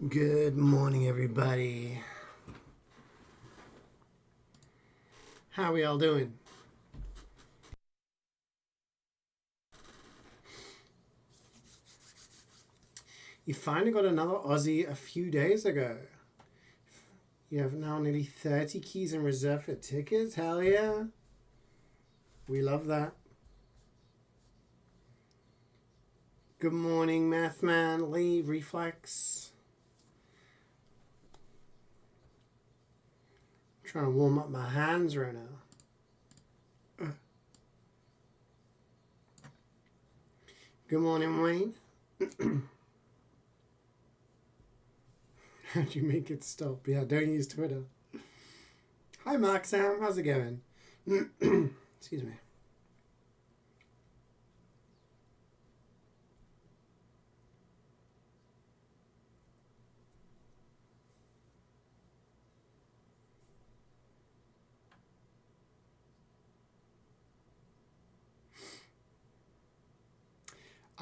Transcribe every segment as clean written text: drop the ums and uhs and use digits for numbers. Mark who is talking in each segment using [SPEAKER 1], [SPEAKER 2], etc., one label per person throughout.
[SPEAKER 1] Good morning, everybody. How are we all doing? You finally got another Aussie a few days ago. You have now nearly 30 keys in reserve for tickets. Hell yeah. We love that. Good morning, Mathman, Lee, Reflex. I'm trying to warm up my hands right now. Good morning, Wayne. How'd you make it stop? Yeah, don't use Twitter. Hi, Mark Sam. How's it going? Excuse me.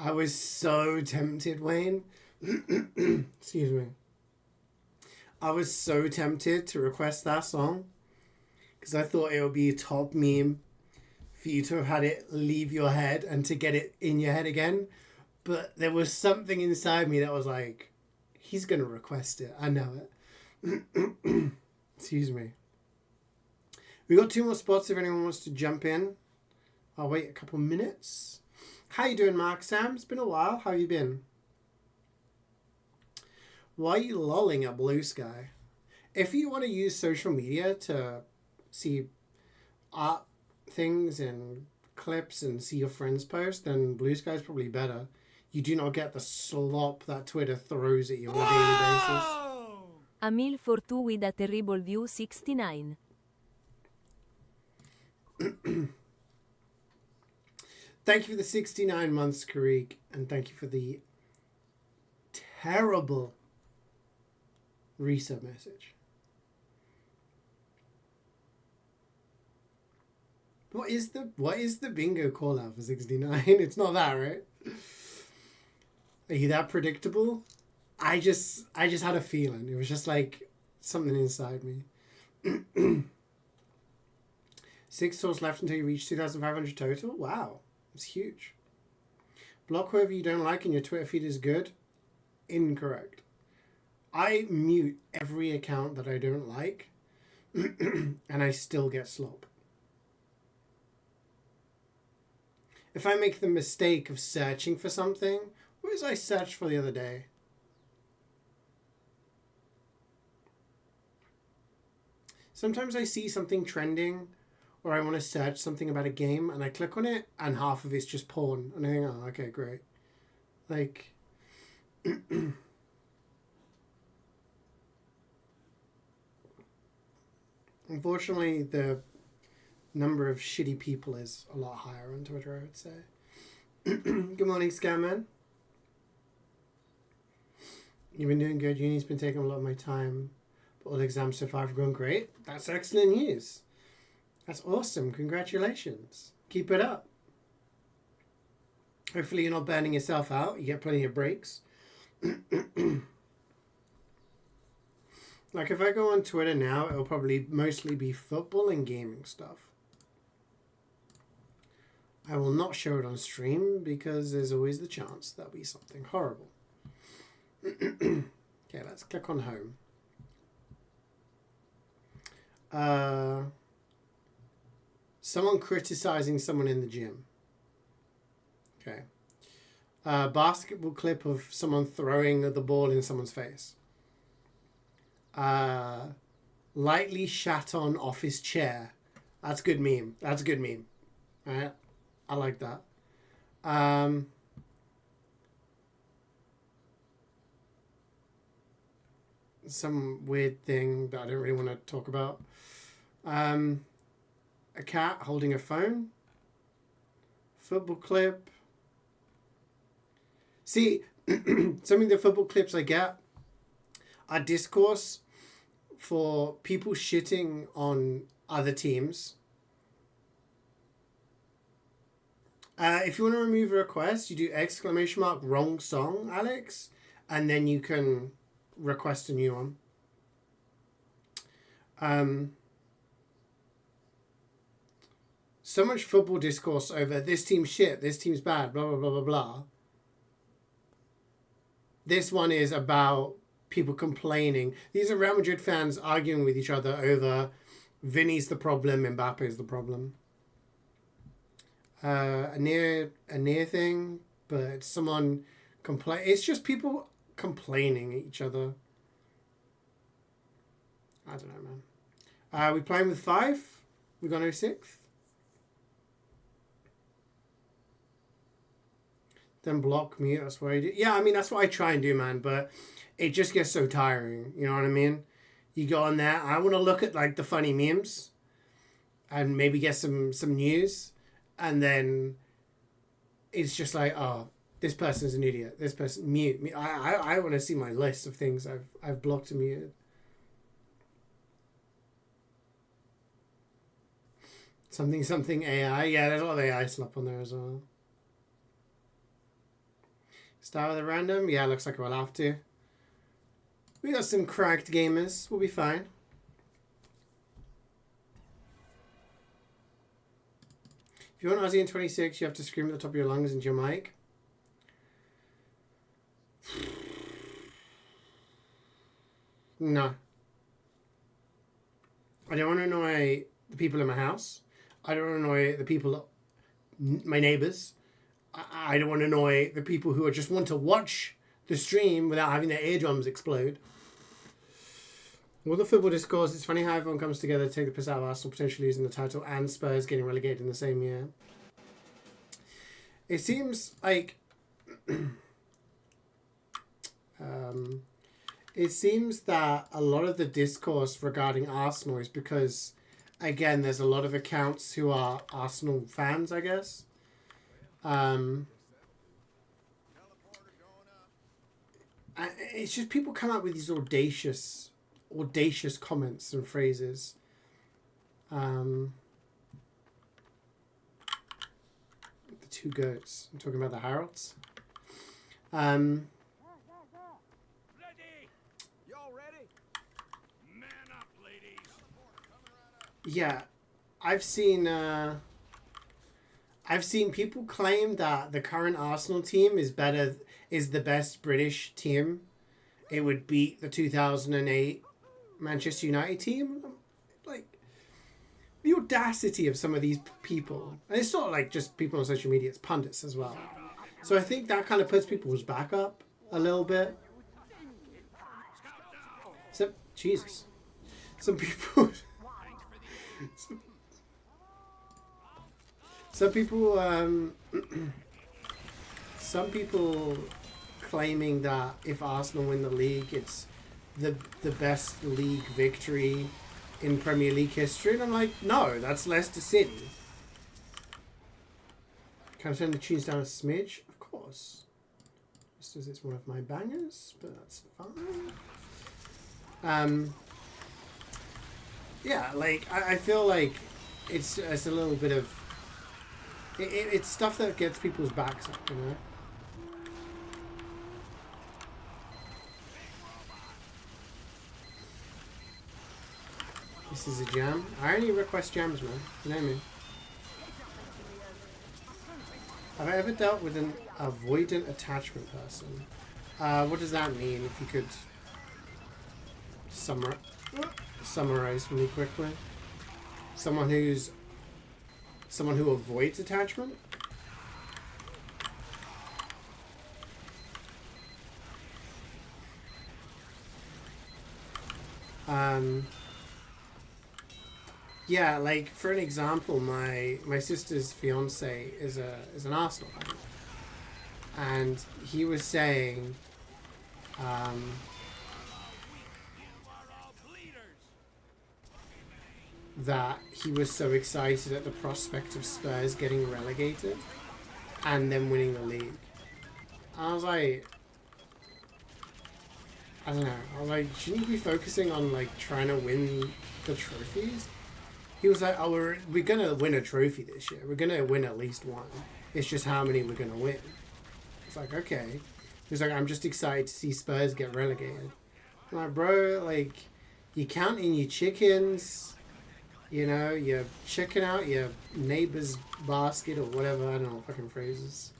[SPEAKER 1] I was so tempted, Wayne. Excuse me. I was so tempted to request that song because I thought it would be a top meme for you to have had it leave your head and to get it in your head again. But there was something inside me that was like, he's going to request it. I know it. Excuse me. We got 2 more spots if anyone wants to jump in. I'll wait a couple minutes. How you doing, Mark Sam? It's been a while. How you been? Why are you lolling at Blue Sky? If you want to use social media to see art things and clips and see your friends post, then Blue Sky is probably better. You do not get the slop that Twitter throws at you on a daily basis.
[SPEAKER 2] A meal for two with a terrible view 69.
[SPEAKER 1] Thank you for the 69 months, Karik, and thank you for the terrible resub message. What is the bingo call out for 69? It's not that, right? Are you that predictable? I just had a feeling. It was just like something inside me. 6 tours left until you reach 2,500 total. Wow, it's huge. Block whoever you don't like and your Twitter feed is good. Incorrect. I mute every account that I don't like, and I still get slop. If I make the mistake of searching for something, what was I searched for the other day? Sometimes I see something trending, or I want to search something about a game, and I click on it, and half of it's just porn, and I think, oh, okay, great. Like, unfortunately, the number of shitty people is a lot higher on Twitter, I would say. Good morning, Scamman. You've been doing good. Uni's been taking a lot of my time, but all the exams so far have gone great. That's excellent news. That's awesome. Congratulations. Keep it up. Hopefully you're not burning yourself out. You get plenty of breaks. Like if I go on Twitter now, it'll probably mostly be football and gaming stuff. I will not show it on stream because there's always the chance there'll be something horrible. Okay, let's click on home. Someone criticizing someone in the gym. Okay. Basketball clip of someone throwing the ball in someone's face. Lightly shat on off his chair. That's a good meme. That's a good meme. Alright. I like that. Some weird thing that I don't really want to talk about. A cat holding a phone. Football clip. See, some of the football clips I get are discourse for people shitting on other teams. If you want to remove a request, you do !, wrong song, Alex, and then you can request a new one. So much football discourse over this team's shit, this team's bad, blah, blah, blah, blah, blah. This one is about people complaining. These are Real Madrid fans arguing with each other over Vinny's the problem, Mbappe's the problem. A near thing, but someone complain. It's just people complaining at each other. I don't know, man. We playing with 5. We got no 6th. Then block mute. That's what I do. Yeah, I mean that's what I try and do, man. But it just gets so tiring. You know what I mean? You go on there. I want to look at like the funny memes, and maybe get some news, and then it's just like, oh, this person's an idiot. This person mute me. I want to see my list of things I've blocked and muted. Something AI. Yeah, there's a lot of AI slap on there as well. Start with a random. Yeah, looks like we'll have to. We got some cracked gamers. We'll be fine. If you want Aussie in 26, you have to scream at the top of your lungs into your mic. No. I don't want to annoy the people in my house. I don't want to annoy the people, my neighbors. I don't want to annoy the people who just want to watch the stream without having their eardrums explode. Well, the football discourse, it's funny how everyone comes together to take the piss out of Arsenal potentially losing the title and Spurs getting relegated in the same year. It seems like it seems that a lot of the discourse regarding Arsenal is because, again, there's a lot of accounts who are Arsenal fans, I guess. It's just people come out with these audacious comments and phrases. The 2 goats. I'm talking about the Harolds.
[SPEAKER 3] Ready? Y'all ready? Man up, ladies.
[SPEAKER 1] Yeah, I've seen people claim that the current Arsenal team is the best British team. It would beat the 2008 Manchester United team. Like, the audacity of some of these people. And it's not like just people on social media, it's pundits as well. So I think that kind of puts people's back up a little bit. So, Jesus. Some people... Some people claiming that if Arsenal win the league, it's the best league victory in Premier League history. And I'm like, no, that's Leicester City. Can I turn the tunes down a smidge? Of course. Just as it's one of my bangers, but that's fine. Yeah, like, I feel like it's a little bit of... It's stuff that gets people's backs up, you know? This is a jam. I only request jams, man. You know me. Have I ever dealt with an avoidant attachment person? What does that mean, if you could summarize for me quickly? Someone who avoids attachment? Yeah, like for an example, my sister's fiance is an Arsenal fan, and he was saying, that he was so excited at the prospect of Spurs getting relegated and then winning the league. I was like, I don't know. I was like, shouldn't you be focusing on like trying to win the trophies? He was like, oh, we're gonna win a trophy this year. We're gonna win at least one. It's just how many we're gonna win. It's like, okay. He's like, I'm just excited to see Spurs get relegated. Like, bro, like, you counting your chickens, you know, you're checking out your neighbor's basket or whatever, I don't know, fucking phrases.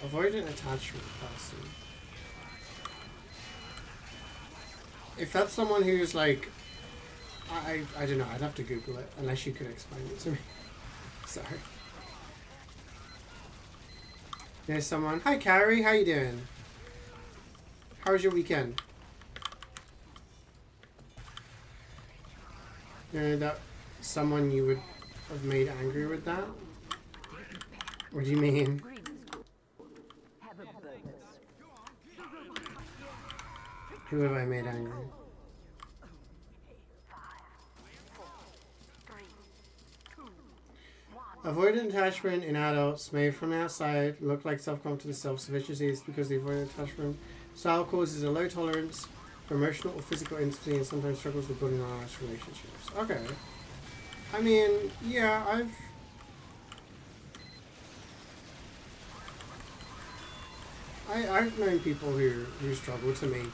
[SPEAKER 1] Avoid an attachment person. If that's someone who's like, I don't know, I'd have to Google it, unless you could explain it to me. Sorry. There's someone. Hi, Carrie, how you doing? How was your weekend? You know, that someone you would have made angry with that? What do you mean? Who have I made angry? Avoidant attachment in adults may from the outside look like self-confidence, self-sufficiency. It's because the avoidant attachment style causes a low tolerance for emotional or physical intimacy and sometimes struggles with building honest relationships. Okay. I mean, yeah, I've known people who struggle to make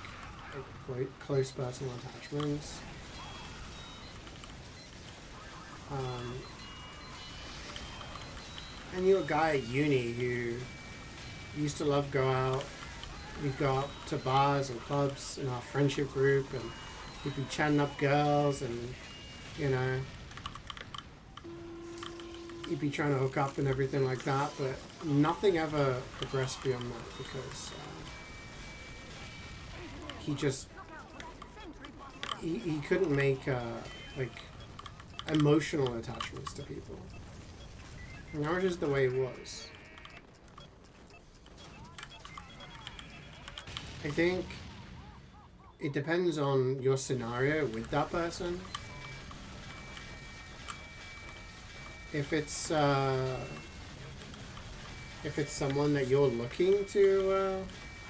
[SPEAKER 1] like, close personal attachments. I knew a guy at uni who used to love we'd go out to bars and clubs in our friendship group, and he'd be chatting up girls, and you know, he'd be trying to hook up and everything like that, but nothing ever progressed beyond that because he just he couldn't make like emotional attachments to people. And that was just the way it was. I think it depends on your scenario with that person. If it's someone that you're looking to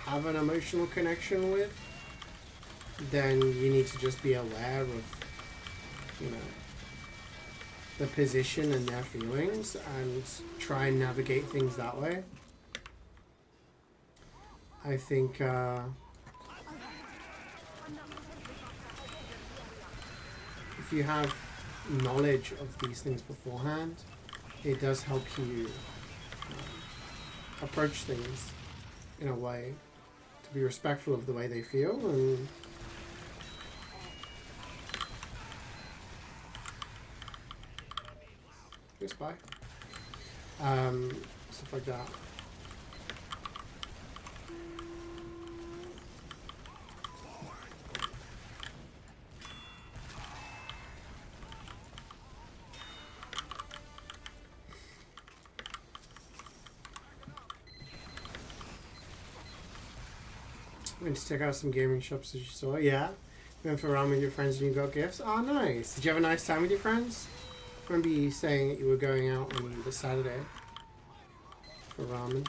[SPEAKER 1] have an emotional connection with, then you need to just be aware of, you know, the position and their feelings and try and navigate things that way. I think if you have knowledge of these things beforehand, it does help you approach things in a way to be respectful of the way they feel and just bye. Stuff like that. Went to check out some gaming shops as you saw. Yeah. Went for around with your friends and you got gifts. Oh, nice. Did you have a nice time with your friends? I remember you saying that you were going out on the Saturday for ramen.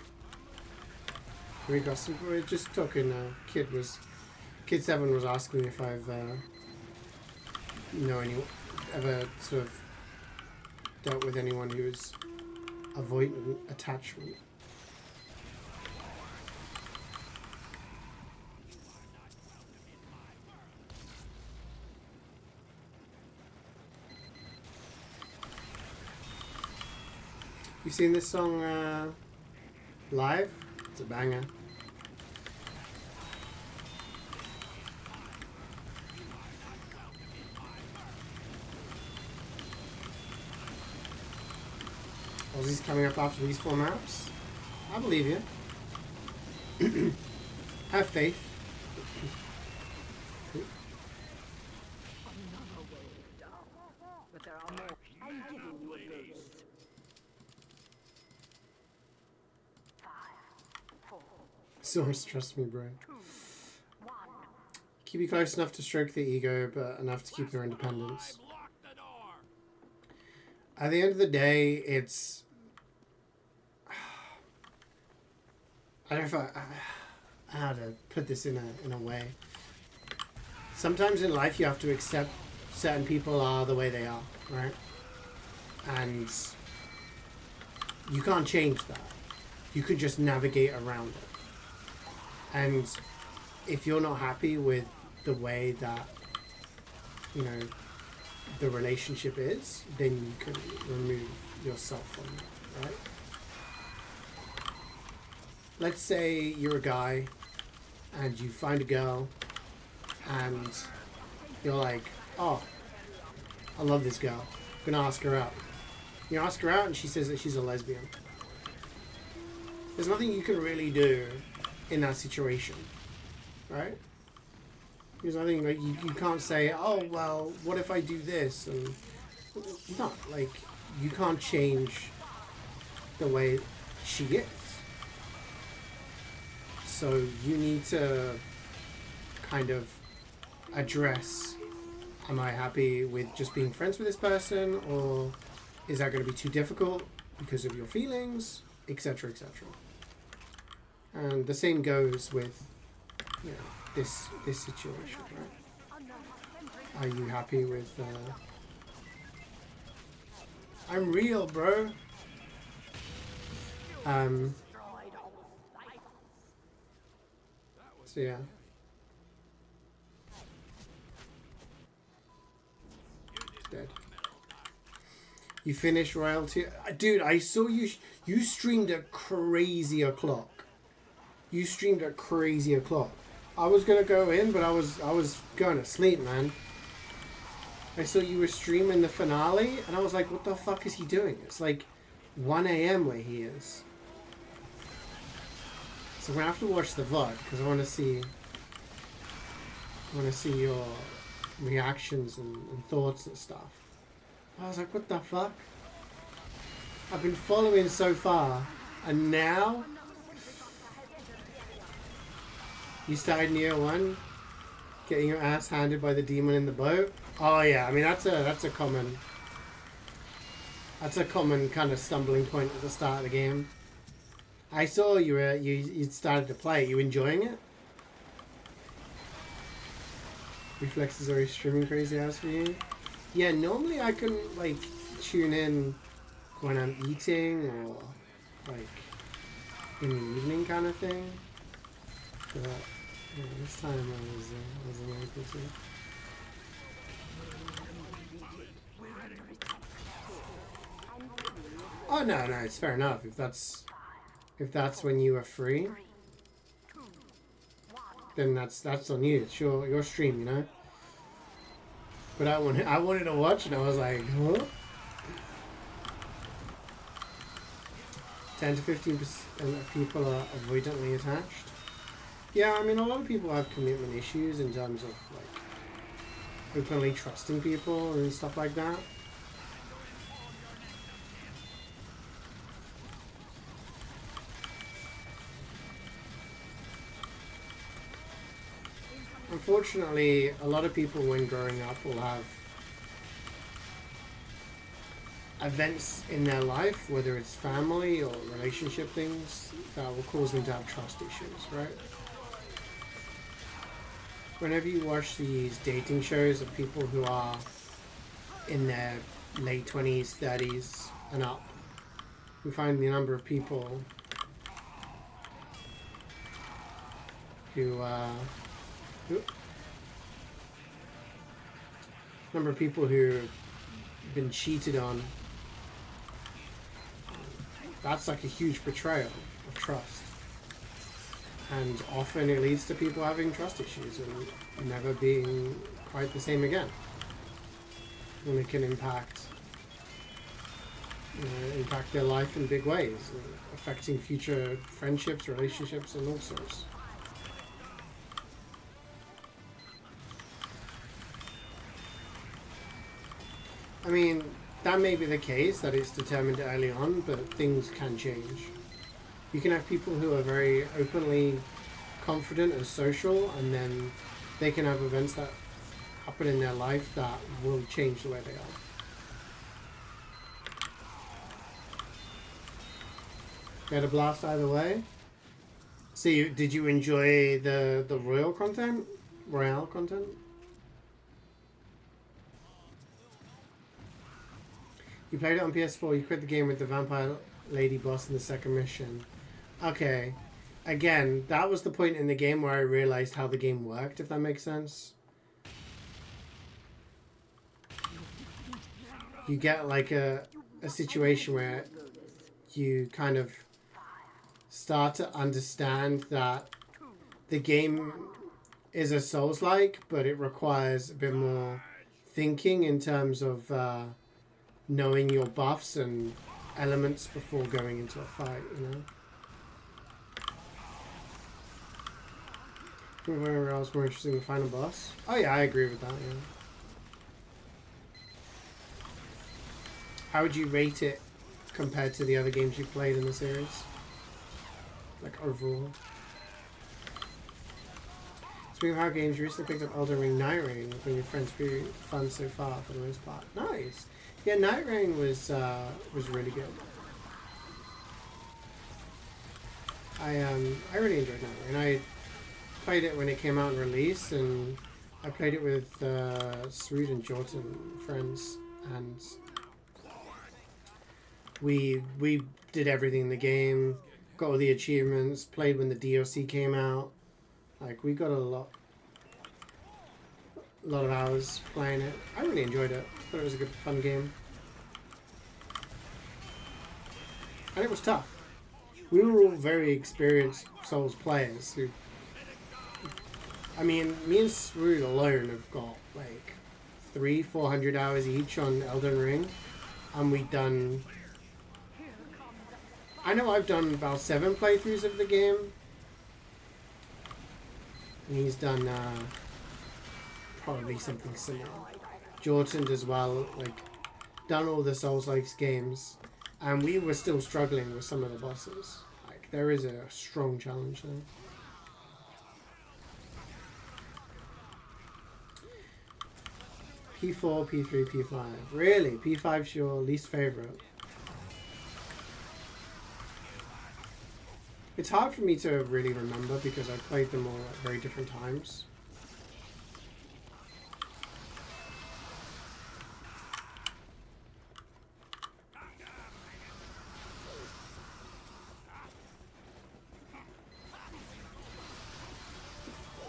[SPEAKER 1] We got some. We were just talking. Kid 7 was asking me if I've ever sort of dealt with anyone who's avoidant attachment. You seen this song live? It's a banger. Aussie's coming up after these 4 maps. I believe you. Have faith. So much trust me, bro. Keep you close enough to stroke their ego, but enough to keep their independence. At the end of the day, it's... I don't know if how to put this in a way. Sometimes in life you have to accept certain people are the way they are, right? And you can't change that. You could just navigate around it. And if you're not happy with the way that, you know, the relationship is, then you can remove yourself from it, right? Let's say you're a guy and you find a girl and you're like, oh, I love this girl. I'm gonna ask her out. You ask her out and she says that she's a lesbian. There's nothing you can really do in that situation, right? There's nothing, like, you can't say, oh, well, what if I do this? And no, like, you can't change the way she is. So you need to kind of address, am I happy with just being friends with this person, or is that going to be too difficult because of your feelings, etc., etc. And the same goes with, you know, this situation, right? Are you happy with I'm real, bro. So yeah. Dead. You finished Royalty? Dude, I saw you streamed at crazy o'clock. You streamed at crazy o'clock. I was gonna go in, but I was going to sleep, man. I saw you were streaming the finale, and I was like, what the fuck is he doing? It's like 1 a.m. where he is. So we're gonna have to watch the VOD, because I want to see your reactions and thoughts and stuff. I was like, what the fuck? I've been following so far, and now you started Year 1, getting your ass handed by the demon in the boat. Oh yeah, I mean that's a common kind of stumbling point at the start of the game. I saw you started to play. You enjoying it? Reflexes are streaming crazy hours for you. Yeah, normally I can like tune in when I'm eating or like in the evening kind of thing. But yeah, this time I wasn't able to. Oh no, it's fair enough. If that's when you are free, then that's on you. It's your stream, you know. But I wanted to watch, and I was like, huh? 10 to 15% of people are avoidantly attached. Yeah, I mean, a lot of people have commitment issues in terms of like openly trusting people and stuff like that. Unfortunately, a lot of people when growing up will have events in their life, whether it's family or relationship things, that will cause them to have trust issues, right? Whenever you watch these dating shows of people who are in their late 20s, 30s and up, you find the number of people who who've been cheated on. That's like a huge betrayal of trust. And often it leads to people having trust issues and never being quite the same again. And it can impact their life in big ways, affecting future friendships, relationships, and all sorts. I mean, that may be the case, that it's determined early on, but things can change. You can have people who are very openly confident and social, and then they can have events that happen in their life that will change the way they are. They had a blast either way. So did you enjoy the Royale content? You played it on PS4. You quit the game with the vampire lady boss in the second mission. Okay. Again, that was the point in the game where I realized how the game worked, if that makes sense. You get like a situation where you kind of start to understand that the game is a Souls-like, but it requires a bit more thinking in terms of knowing your buffs and elements before going into a fight, you know? Where else more interesting, the final boss? Oh yeah, I agree with that, yeah. How would you rate it compared to the other games you played in the series? Like overall? Speaking of how games, you recently picked up Elden Ring Night Rain with your friends. Pretty fun so far for the most part. Nice! Yeah, Night Rain was really good. I really enjoyed Night Rain. I played it when it came out and released, and I played it with Sweet and Jordan friends, and we did everything in the game, got all the achievements, played when the DLC came out. Like, we got a lot of hours playing it. I really enjoyed it. Thought it was a good, fun game. And it was tough. We were all very experienced Souls players who... I mean, me and Srood alone have got like 300-400 hours each on Elden Ring. And we've done... I know I've done about 7 playthroughs of the game. And he's done probably something similar. Jordan as well, like, done all the Souls-like games. And we were still struggling with some of the bosses. Like, there is a strong challenge there. P4, P3, P5. Really? P5's your least favorite? It's hard for me to really remember because I played them all at very different times.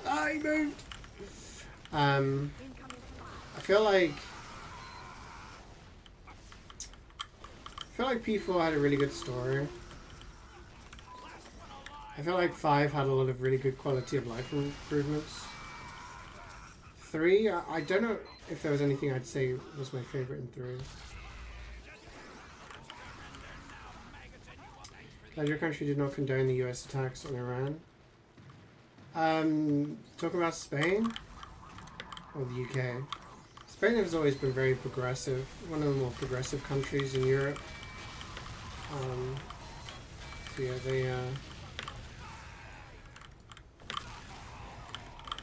[SPEAKER 1] I moved! I feel like P4 had a really good story. I feel like 5 had a lot of really good quality of life improvements. 3, I don't know if there was anything I'd say was my favorite in 3. Glad your country did not condone the US attacks on Iran. Talking about Spain? Or the UK? Spain has always been very progressive. One of the more progressive countries in Europe. So yeah,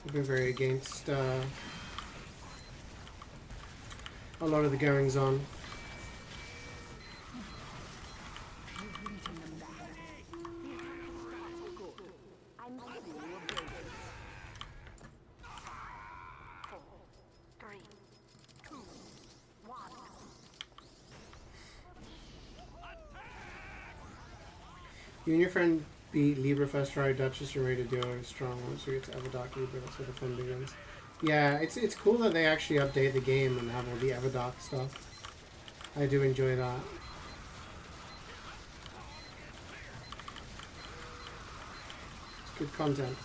[SPEAKER 1] they've been very against a lot of the goings on. You and your friend beat Libra first try, Duchess, you're ready to do a strong once we get to Everdark Libra, that's where the fun begins. Yeah, it's cool that they actually update the game and have all the Everdark stuff. I do enjoy that. It's good content.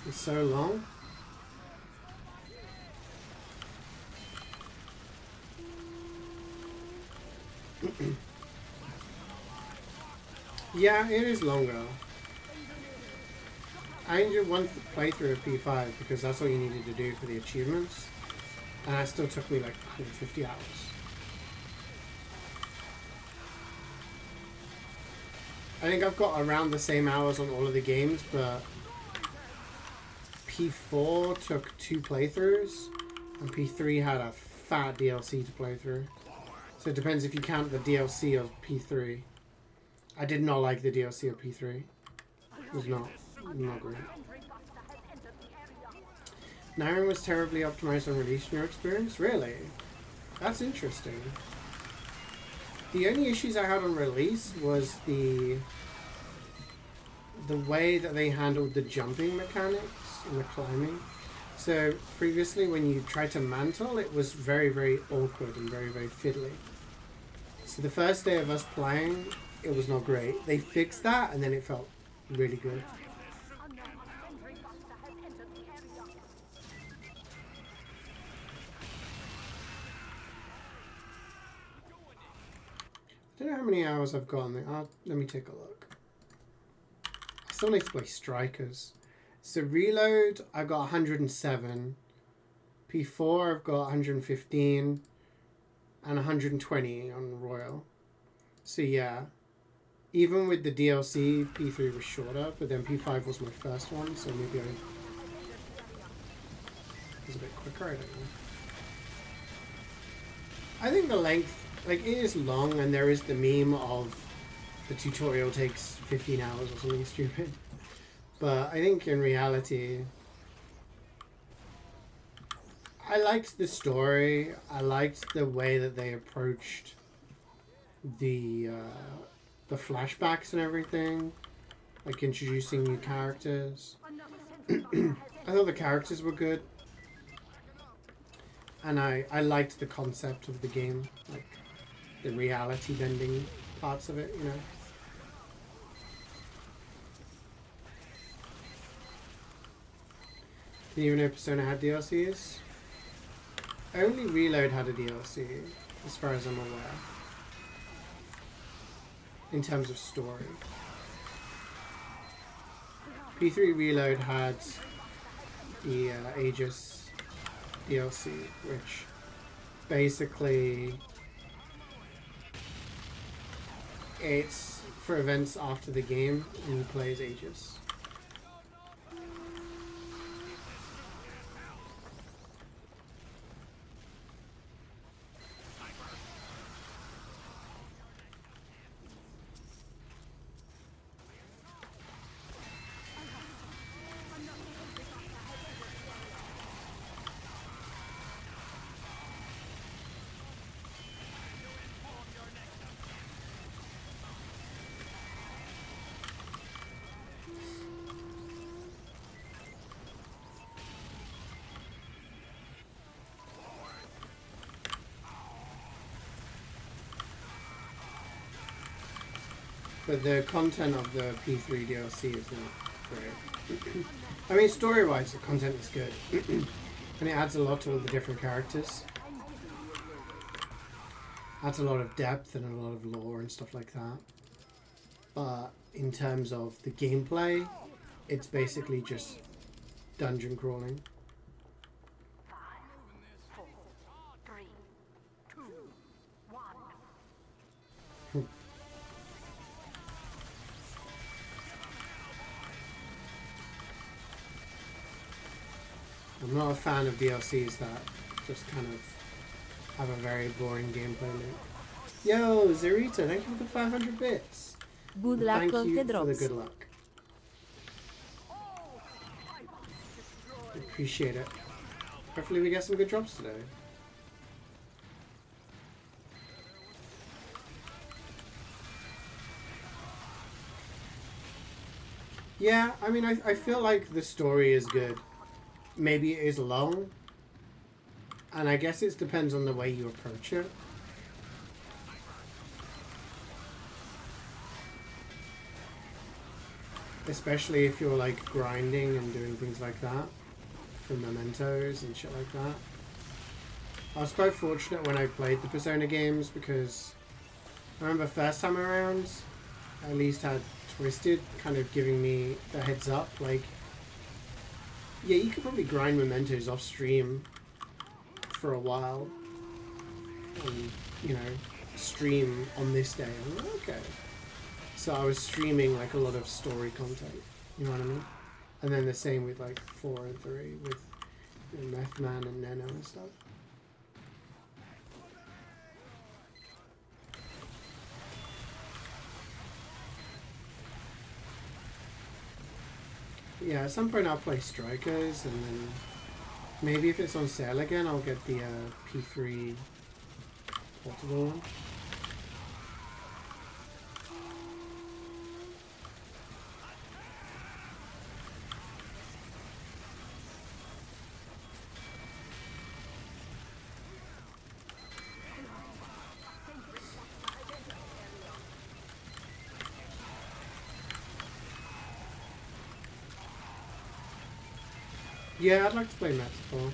[SPEAKER 1] It's so long. Yeah, it is longer. I only did one playthrough of P5 because that's all you needed to do for the achievements. And it still took me like 150 hours. I think I've got around the same hours on all of the games, but P4 took 2 playthroughs, and P3 had a fat DLC to play through. So it depends if you count the DLC of P3. I did not like the DLC of P3. It was not great. Naren was terribly optimized on release in your experience? Really? That's interesting. The only issues I had on release was the way that they handled the jumping mechanics and the climbing. So previously when you tried to mantle, it was very, very awkward and very, very fiddly. So the first day of us playing, it was not great. They fixed that and then it felt really good. I don't know how many hours I've got on there. Let me take a look. I still need to play Strikers. So Reload, I got 107. P4, I've got 115. And 120 on Royal. So yeah. Even with the DLC, P3 was shorter. But then P5 was my first one. So maybe I was a bit quicker. I don't know. I think the length... Like, it is long, and there is the meme of the tutorial takes 15 hours or something stupid. But I think in reality, I liked the story. I liked the way that they approached the flashbacks and everything. Like, introducing new characters. I thought the characters were good. And I liked the concept of the game. Like, the reality bending parts of it, you know. Didn't even know Persona had DLCs. Only Reload had a DLC, as far as I'm aware. In terms of story. P3 Reload had the Aegis DLC, which basically... It's for events after the game, and you play as Aegis. But the content of the P3 DLC is not great. I mean, story-wise, the content is good. And it adds a lot to all the different characters. Adds a lot of depth and a lot of lore and stuff like that. But in terms of the gameplay, it's basically just dungeon crawling. I'm not a fan of DLCs that just kind of have a very boring gameplay loop. Yo, Zerita, thank you for the 500 bits.
[SPEAKER 2] Good luck
[SPEAKER 1] Thank
[SPEAKER 2] on
[SPEAKER 1] you
[SPEAKER 2] the
[SPEAKER 1] for the
[SPEAKER 2] drops.
[SPEAKER 1] good luck. Appreciate it. Hopefully we get some good drops today. Yeah, I mean, I feel like the story is good. Maybe it is long. And I guess it depends on the way you approach it. Especially if you're like grinding and doing things like that. For mementos and shit like that. I was quite fortunate when I played the Persona games because I remember first time around I at least had Twisted kind of giving me the heads up, like, Yeah, you could probably grind mementos off stream for a while. And, you know, stream on this day. I'm like, okay. So I was streaming like a lot of story content. You know what I mean? And then the same with like 4 and 3 with Meth Man and Nano and stuff. Yeah, at some point I'll play Strikers, and then maybe if it's on sale again, I'll get the P3 portable one. Yeah, I'd like to play Metaphor.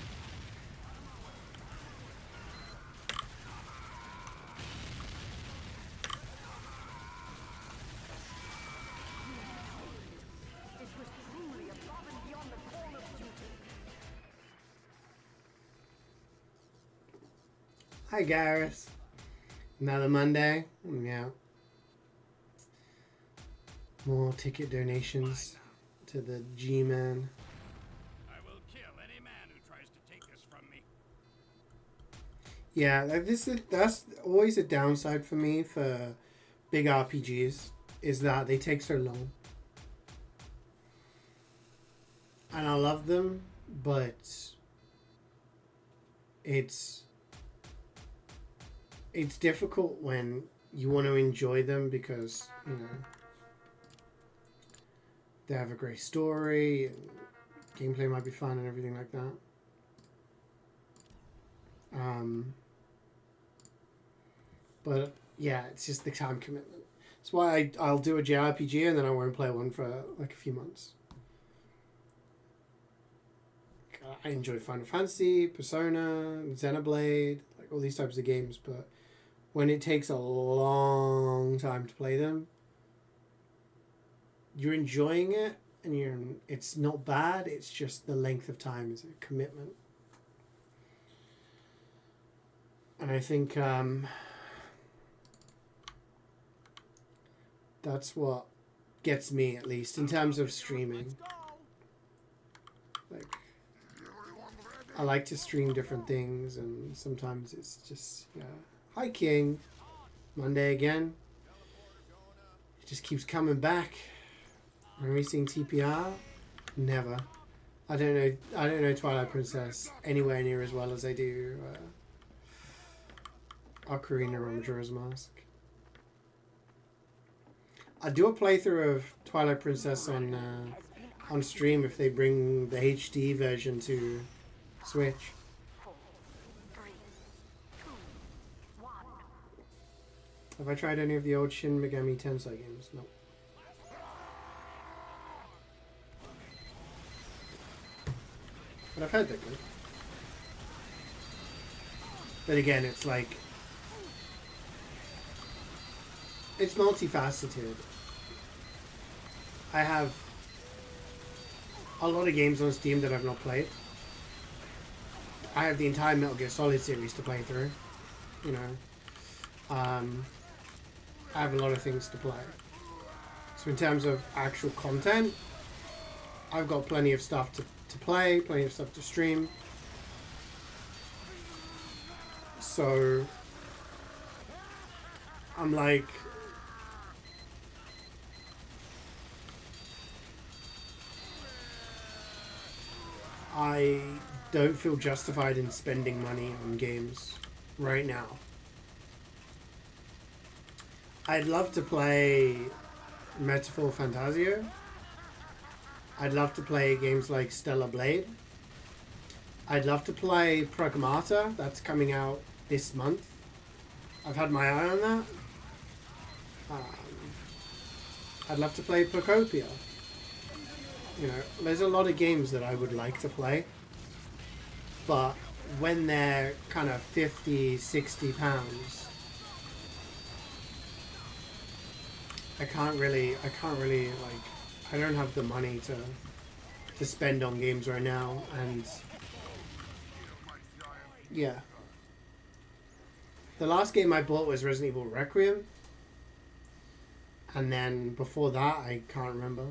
[SPEAKER 1] Hi, Garrus. Another Monday. Yeah. More ticket donations to the G-Man.
[SPEAKER 3] I will kill any man who tries to take this from me.
[SPEAKER 1] Yeah, that's always a downside for me for big RPGs, is that they take so long. And I love them, but it's difficult when you want to enjoy them because, you know, they have a great story and gameplay might be fun and everything like that. But yeah, it's just the time commitment. That's why I'll do a JRPG and then I won't play one for like a few months. I enjoy Final Fantasy, Persona, Xenoblade, like all these types of games, but when it takes a long time to play them, you're enjoying it and it's not bad, it's just the length of time is a commitment. And I think that's what gets me, at least in terms of streaming. Like, I like to stream different things, and sometimes it's just, yeah. Hi, King. Monday again. It just keeps coming back. Are we seeing TPR? Never. I don't know Twilight Princess anywhere near as well as I do Ocarina or Majora's Mask. I do a playthrough of Twilight Princess on stream if they bring the HD version to Switch. Have I tried any of the old Shin Megami Tensei games? No. But I've heard they're good. But again, it's like, it's multifaceted. I have a lot of games on Steam that I've not played. I have the entire Metal Gear Solid series to play through. You know. I have a lot of things to play. So in terms of actual content, I've got plenty of stuff to play, plenty of stuff to stream. So I'm like, I don't feel justified in spending money on games right now. I'd love to play Metaphor Fantasio. I'd love to play games like Stellar Blade. I'd love to play Pragmata. That's coming out this month. I've had my eye on that. I'd love to play Procopia. You know, there's a lot of games that I would like to play. But when they're kind of 50, 60 pounds, I can't really, like, I don't have the money to spend on games right now, and yeah. The last game I bought was Resident Evil Requiem, and then before that I can't remember.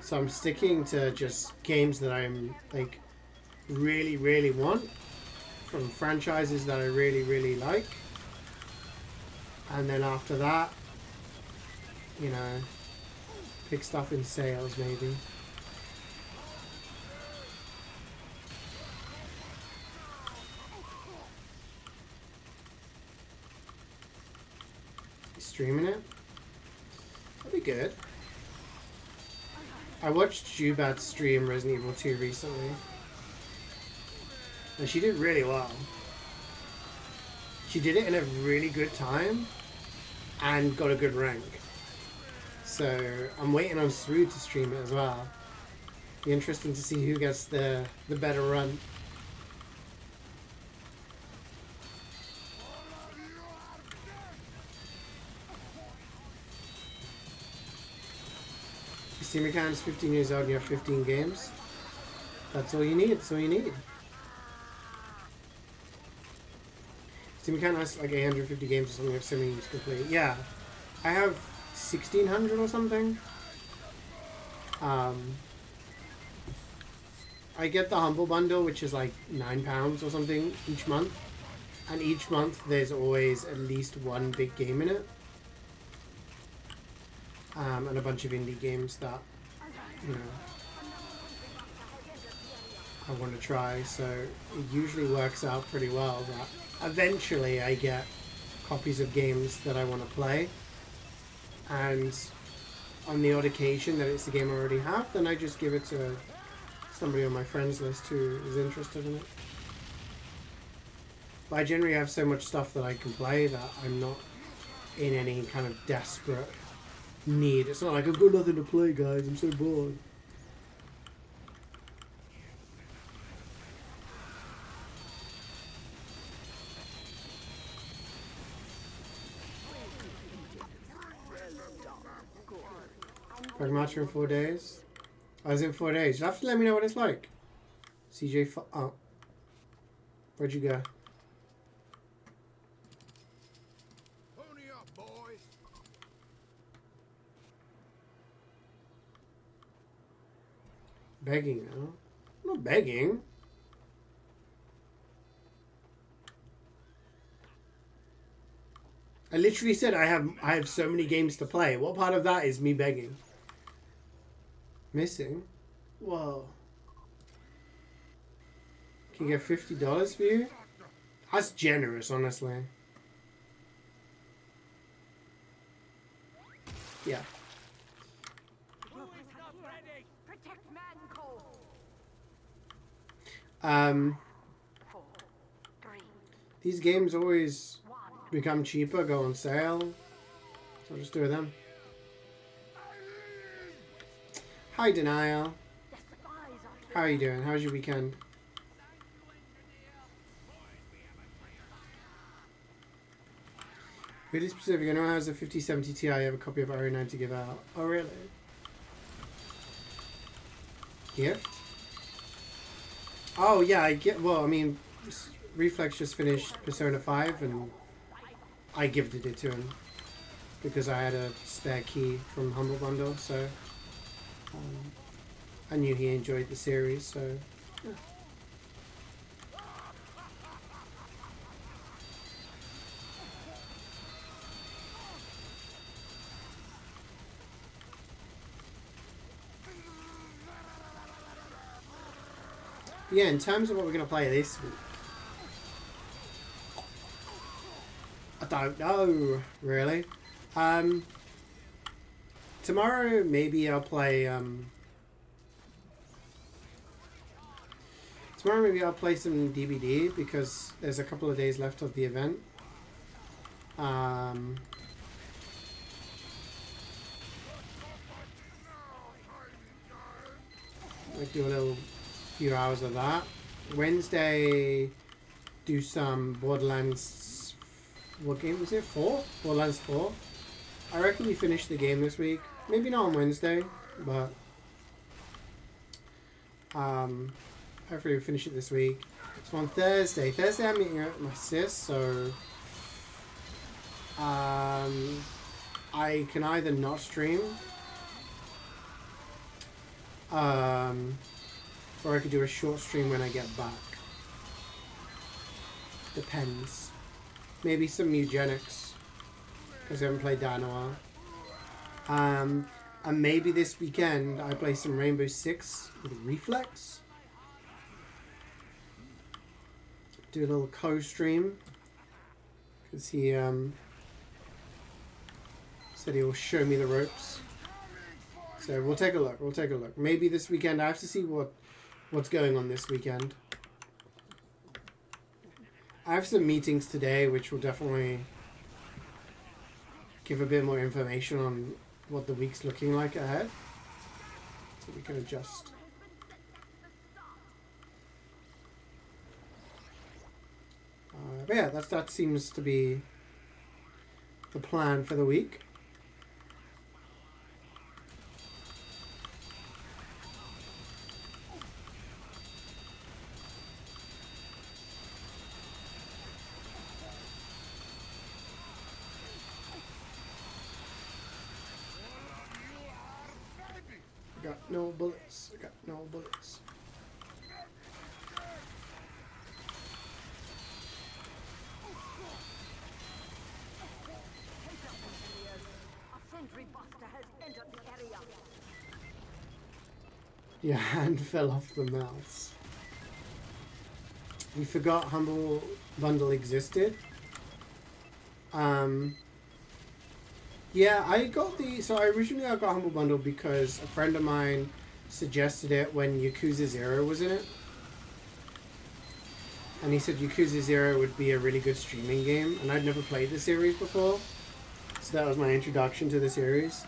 [SPEAKER 1] So I'm sticking to just games that I'm like really, really want from franchises that I really, really like. And then after that, you know, pick stuff in sales maybe. Streaming it? That'd be good. I watched Jubat stream Resident Evil 2 recently. And she did really well. She did it in a really good time and got a good rank. So I'm waiting on Sru to stream it as well. Be interesting to see who gets the better run. Steam account is 15 years old and you have 15 games. That's all you need. That's all you need. Steam account has like 850 games or something. You have 70 to complete. Yeah. I have 1600 or something. I get the Humble Bundle, which is like £9 or something each month. And each month there's always at least one big game in it. And a bunch of indie games that, you know, I want to try. So it usually works out pretty well that eventually I get copies of games that I want to play. And on the odd occasion that it's a game I already have, then I just give it to somebody on my friends list who is interested in it. But I generally have so much stuff that I can play that I'm not in any kind of desperate need. It's not like I've got nothing to play, guys. I'm so bored. Pragmatic in 4 days. I was in 4 days. You'll have to let me know what it's like. CeeJaey. Oh. Where'd you go?
[SPEAKER 3] Pony up, boys.
[SPEAKER 1] Begging now. I'm not begging. I literally said I have so many games to play. What part of that is me begging? Missing? Whoa. Can you get $50 for you? That's generous, honestly. Yeah. These games always become cheaper, go on sale. So I'll just do them. Hi, Denial. How are you doing? How's your weekend? Really specific. I know I has a 5070 Ti. I have a copy of RE9 to give out. Oh, really? Gift? Oh, yeah, I get. Well, I mean, Reflex just finished Persona 5 and I gifted it to him because I had a spare key from Humble Bundle, so I knew he enjoyed the series, so yeah. Yeah, in terms of what we're going to play this week, I don't know, really. Tomorrow, maybe I'll play, tomorrow maybe I'll play some DBD, because there's a couple of days left of the event. Like do a little few hours of that. Wednesday, do some Borderlands. What game was it? 4? Borderlands 4. I reckon we finish the game this week. Maybe not on Wednesday, but Hopefully we'll finish it this week. So on Thursday I'm meeting up with my sis, so I can either not stream, or I could do a short stream when I get back. Depends. Maybe some eugenics, because I haven't played that in a while. And maybe this weekend I play some Rainbow Six with Reflex. Do a little co-stream, because he said he will show me the ropes. So we'll take a look. Maybe this weekend. I have to see what's going on this weekend. I have some meetings today which will definitely give a bit more information on what the week's looking like ahead, so we can adjust. But yeah, that seems to be the plan for the week. I got no bullets. Your hand fell off the mouse. We forgot Humble Bundle existed. Yeah, I got originally I got Humble Bundle because a friend of mine suggested it when Yakuza 0 was in it. And he said Yakuza 0 would be a really good streaming game, and I'd never played the series before. So that was my introduction to the series.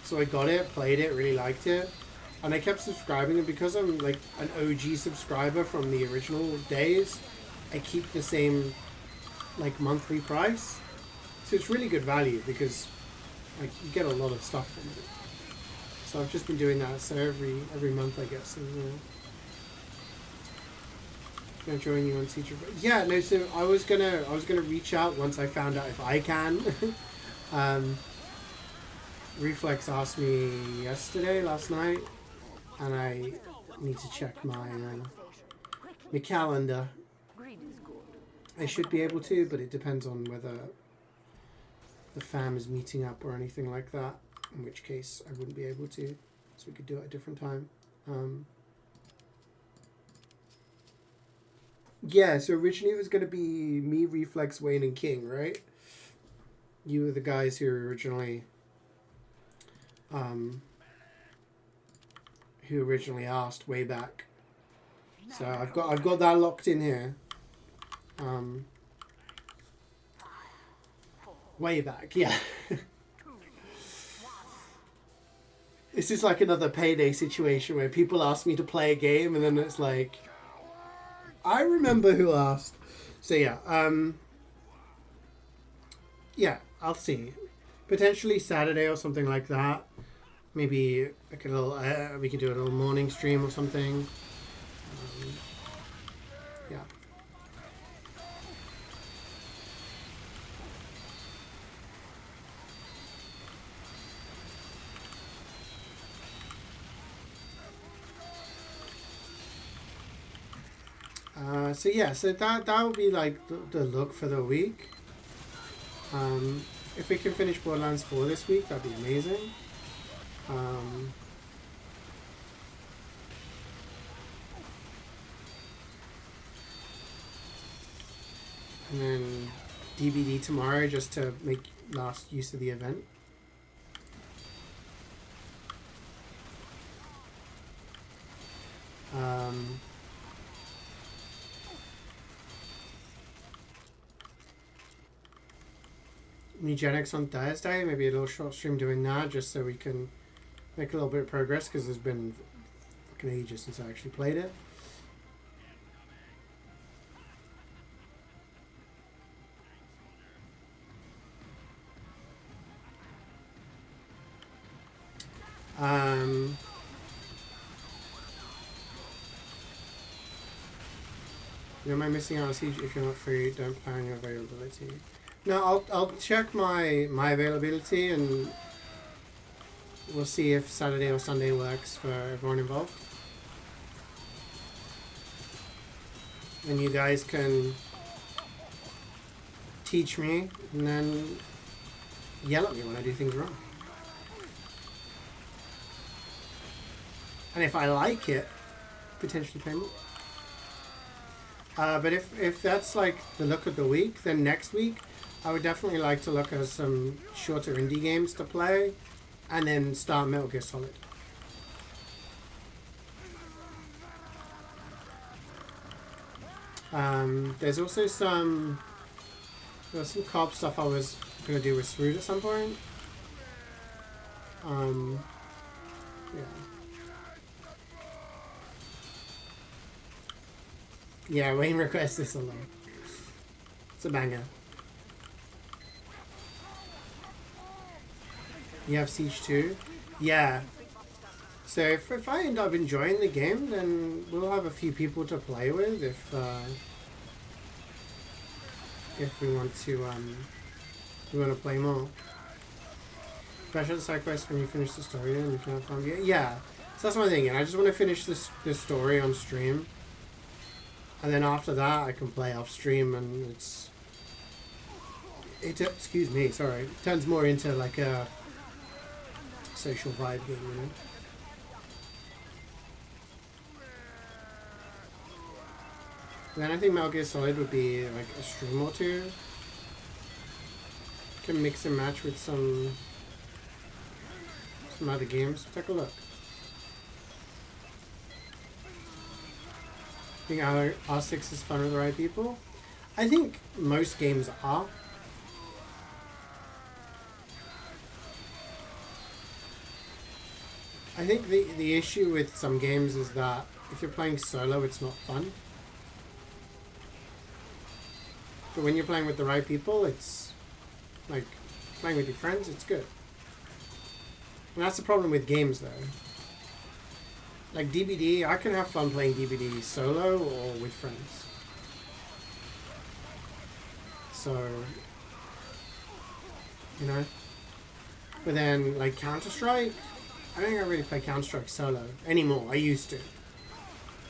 [SPEAKER 1] So I got it, played it, really liked it. And I kept subscribing, and because I'm like an OG subscriber from the original days, I keep the same like monthly price. So it's really good value because like you get a lot of stuff from it. So I've just been doing that. So every month I get some. Gonna join you on CeeJaey. Yeah, no. So I was gonna reach out once I found out if I can. Reflex asked me last night, and I need to check my calendar. I should be able to, but it depends on whether the fam is meeting up or anything like that, in which case I wouldn't be able to, so we could do it at a different time. Yeah, so originally it was going to be me, Reflex, Wayne, and King, right? You were the guys who originally asked way back. So I've got that locked in here. Way back, yeah. This is like another Payday situation where people ask me to play a game and then it's like, I remember who asked. So yeah, yeah, I'll see. Potentially Saturday or something like that. Maybe like a little, we could do a little morning stream or something. Yeah. So yeah, so that would be like the look for the week. If we can finish Borderlands 4 this week, that'd be amazing. And then DVD tomorrow just to make last use of the event. Eugenics on Thursday, maybe a little short stream doing that just so we can make a little bit of progress because there's been fucking ages since I actually played it. You don't mind missing out on Siege if you're not free. Don't plan your availability. No, I'll check my availability and we'll see if Saturday or Sunday works for everyone involved. And you guys can teach me and then yell at me when I do things wrong. And if I like it, potentially pay more. But if that's like the look of the week, then next week I would definitely like to look at some shorter indie games to play and then start Metal Gear Solid. There's also some co-op stuff I was going to do with Srood at some point. Yeah. Yeah, Wayne requests this a lot. It's a banger. You have Siege 2? Yeah. So if I end up enjoying the game, then we'll have a few people to play with if we want to play more. Especially the side quest when you finish the story and you can have fun. Yeah. So that's my thing. And I just want to finish this story on stream. And then after that, I can play off stream, and excuse me, sorry, it turns more into like a social vibe game, you know. Then I think Metal Gear Solid would be like a stream or two. Can mix and match with some other games. Take a look. I think R6 is fun with the right people. I think most games are. I think the issue with some games is that if you're playing solo, it's not fun. But when you're playing with the right people, it's like playing with your friends, it's good. And that's the problem with games though. Like DBD, I can have fun playing DBD solo or with friends. So, you know. But then, like Counter-Strike, I don't think I really play Counter-Strike solo anymore. I used to.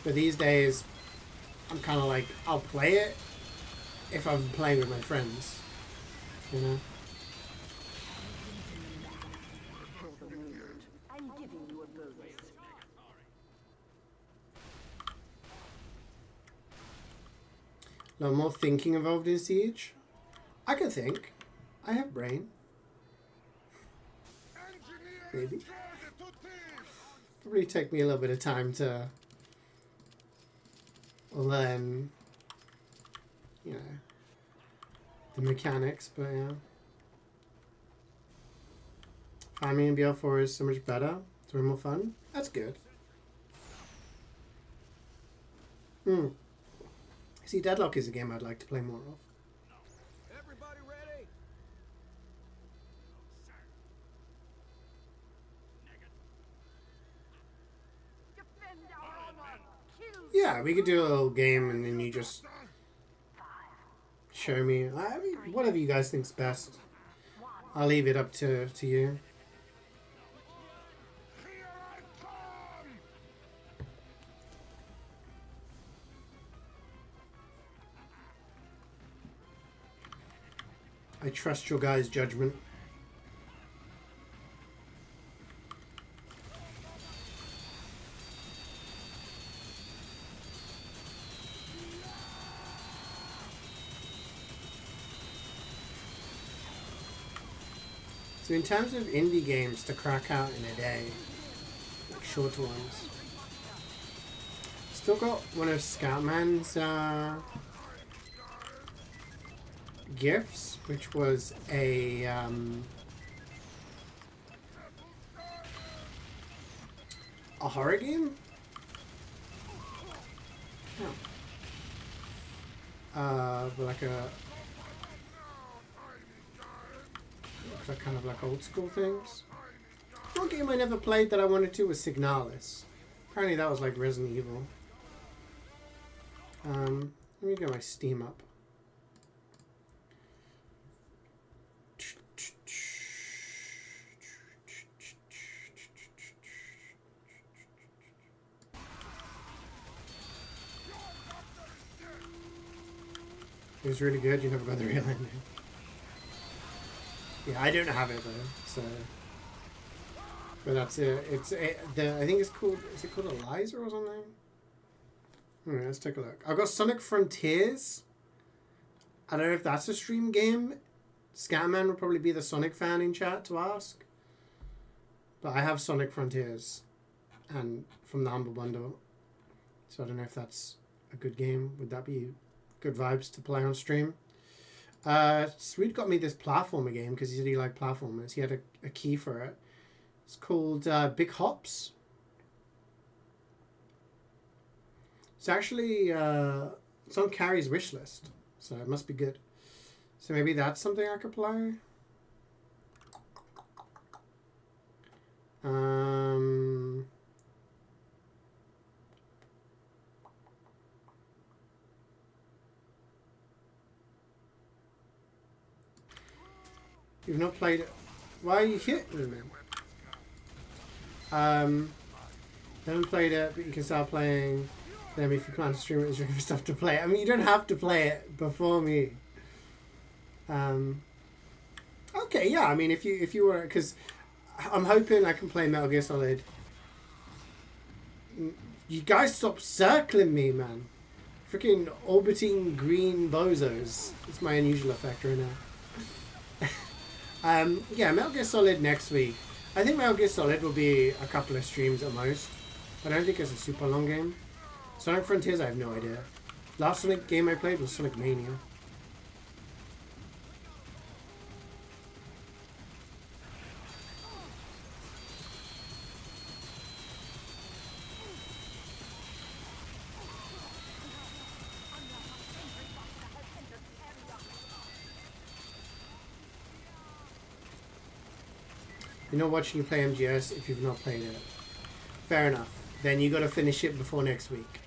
[SPEAKER 1] But these days, I'm kind of like, I'll play it if I'm playing with my friends. You know? A lot more thinking involved in Siege. I can think. I have brain. Maybe. Probably take me a little bit of time to learn, you know, the mechanics, but yeah. Farming in BL4 is so much better. It's way more fun. That's good. See, Deadlock is a game I'd like to play more of.
[SPEAKER 3] Everybody ready?
[SPEAKER 1] Yeah, we could do a little game and then you just show me. I mean, whatever you guys think's best. I'll leave it up to you. I trust your guys' judgment. So in terms of indie games to crack out in a day, like shorter ones, still got one of Scoutman's gifts, which was a horror game. Like a looks like kind of like old school things. One game I never played that I wanted to was Signalis. Apparently that was like Resident Evil. Let me get my Steam up. It was really good. You never got the real ending. Yeah, I don't have it though, so. But that's it. I think it's called. Is it called Eliza or something? Alright, let's take a look. I've got Sonic Frontiers. I don't know if that's a stream game. Scatman would probably be the Sonic fan in chat to ask. But I have Sonic Frontiers, and from the Humble Bundle. So I don't know if that's a good game. Would that be good vibes to play on stream? Sweet got me this platformer game because he said he liked platformers. He had a key for it. It's called Big Hops. It's actually it's on Carrie's wish list, so it must be good. So maybe that's something I could play. You've not played it. Why are you hitting me? Haven't played it, but you can start playing them if you plan to stream it. Is for stuff to play. I mean, you don't have to play it before me. Okay, yeah. I mean, if you were, because I'm hoping I can play Metal Gear Solid. You guys stop circling me, man. Freaking orbiting green bozos. It's my unusual effect right now. Yeah, Metal Gear Solid next week. I think Metal Gear Solid will be a couple of streams at most. I don't think it's a super long game. Sonic Frontiers, I have no idea. Last Sonic game I played was Sonic Mania. You're not watching you play MGS if you've not played it. Fair enough. Then you got to finish it before next week.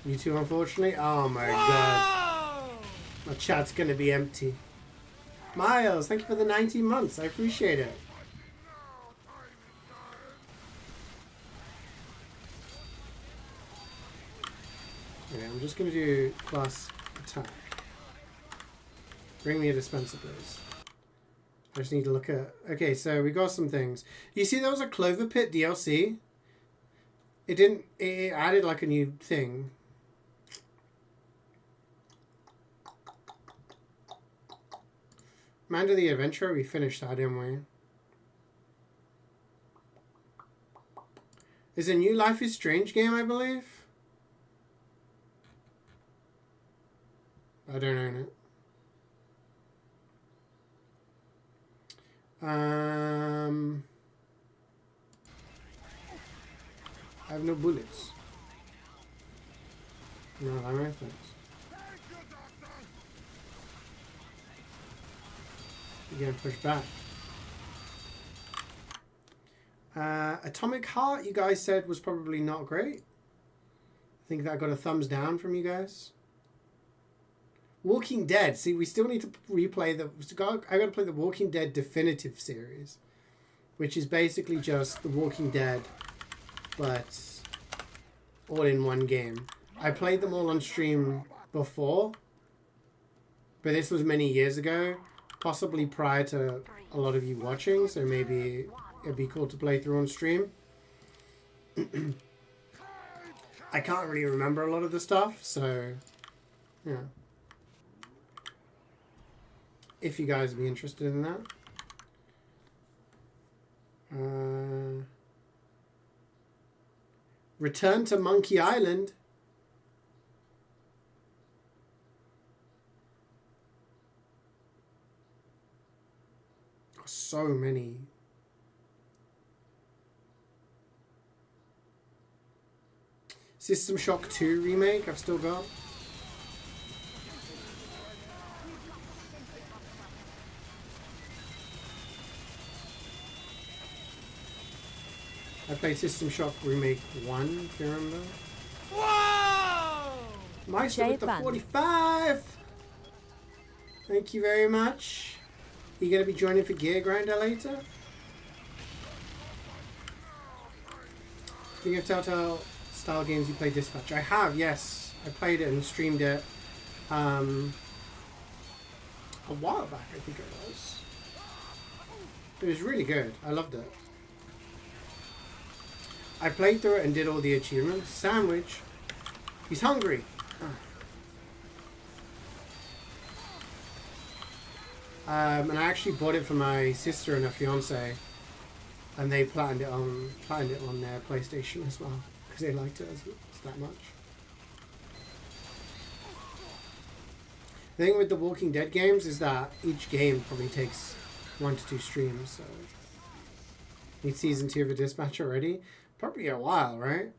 [SPEAKER 1] You too, unfortunately? Oh my god. My chat's going to be empty. Miles, thank you for the 19 months. I appreciate it. Okay, I'm just going to do plus attack. Bring me a dispenser, please. I just need to look at... Okay, so we got some things. You see there was a Clover Pit DLC? It didn't... It added like a new thing. Amanda the Adventurer, we finished that, didn't we? There's a new Life is Strange game, I believe? I don't own it. I have no bullets. No ammo, thanks. Again, push back. Atomic Heart, you guys said was probably not great. I think that got a thumbs down from you guys. Walking Dead. See, we still need to replay the... I got to play the Walking Dead Definitive series, which is basically just the Walking Dead, but all in one game. I played them all on stream before, but this was many years ago, possibly prior to a lot of you watching, so maybe it'd be cool to play through on stream. I can't really remember a lot of the stuff, so yeah. If you guys would be interested in that. Return to Monkey Island. So many. System Shock 2 remake I've still got. I played System Shock Remake 1, if you remember.
[SPEAKER 3] Whoa!
[SPEAKER 1] Meister with the
[SPEAKER 2] CeeJaey
[SPEAKER 1] 45! Thank you very much. You gonna be joining for Gear Grinder later? Speaking of Telltale style games, you play Dispatch. I have, yes. I played it and streamed it a while back, I think it was. It was really good. I loved it. I played through it and did all the achievements. Sandwich. He's hungry. And I actually bought it for my sister and her fiance, and they planned it on their PlayStation as well because they liked it as that much. The thing with the Walking Dead games is that each game probably takes 1 to 2 streams. So need season 2 of a Dispatch already? Probably a while, right?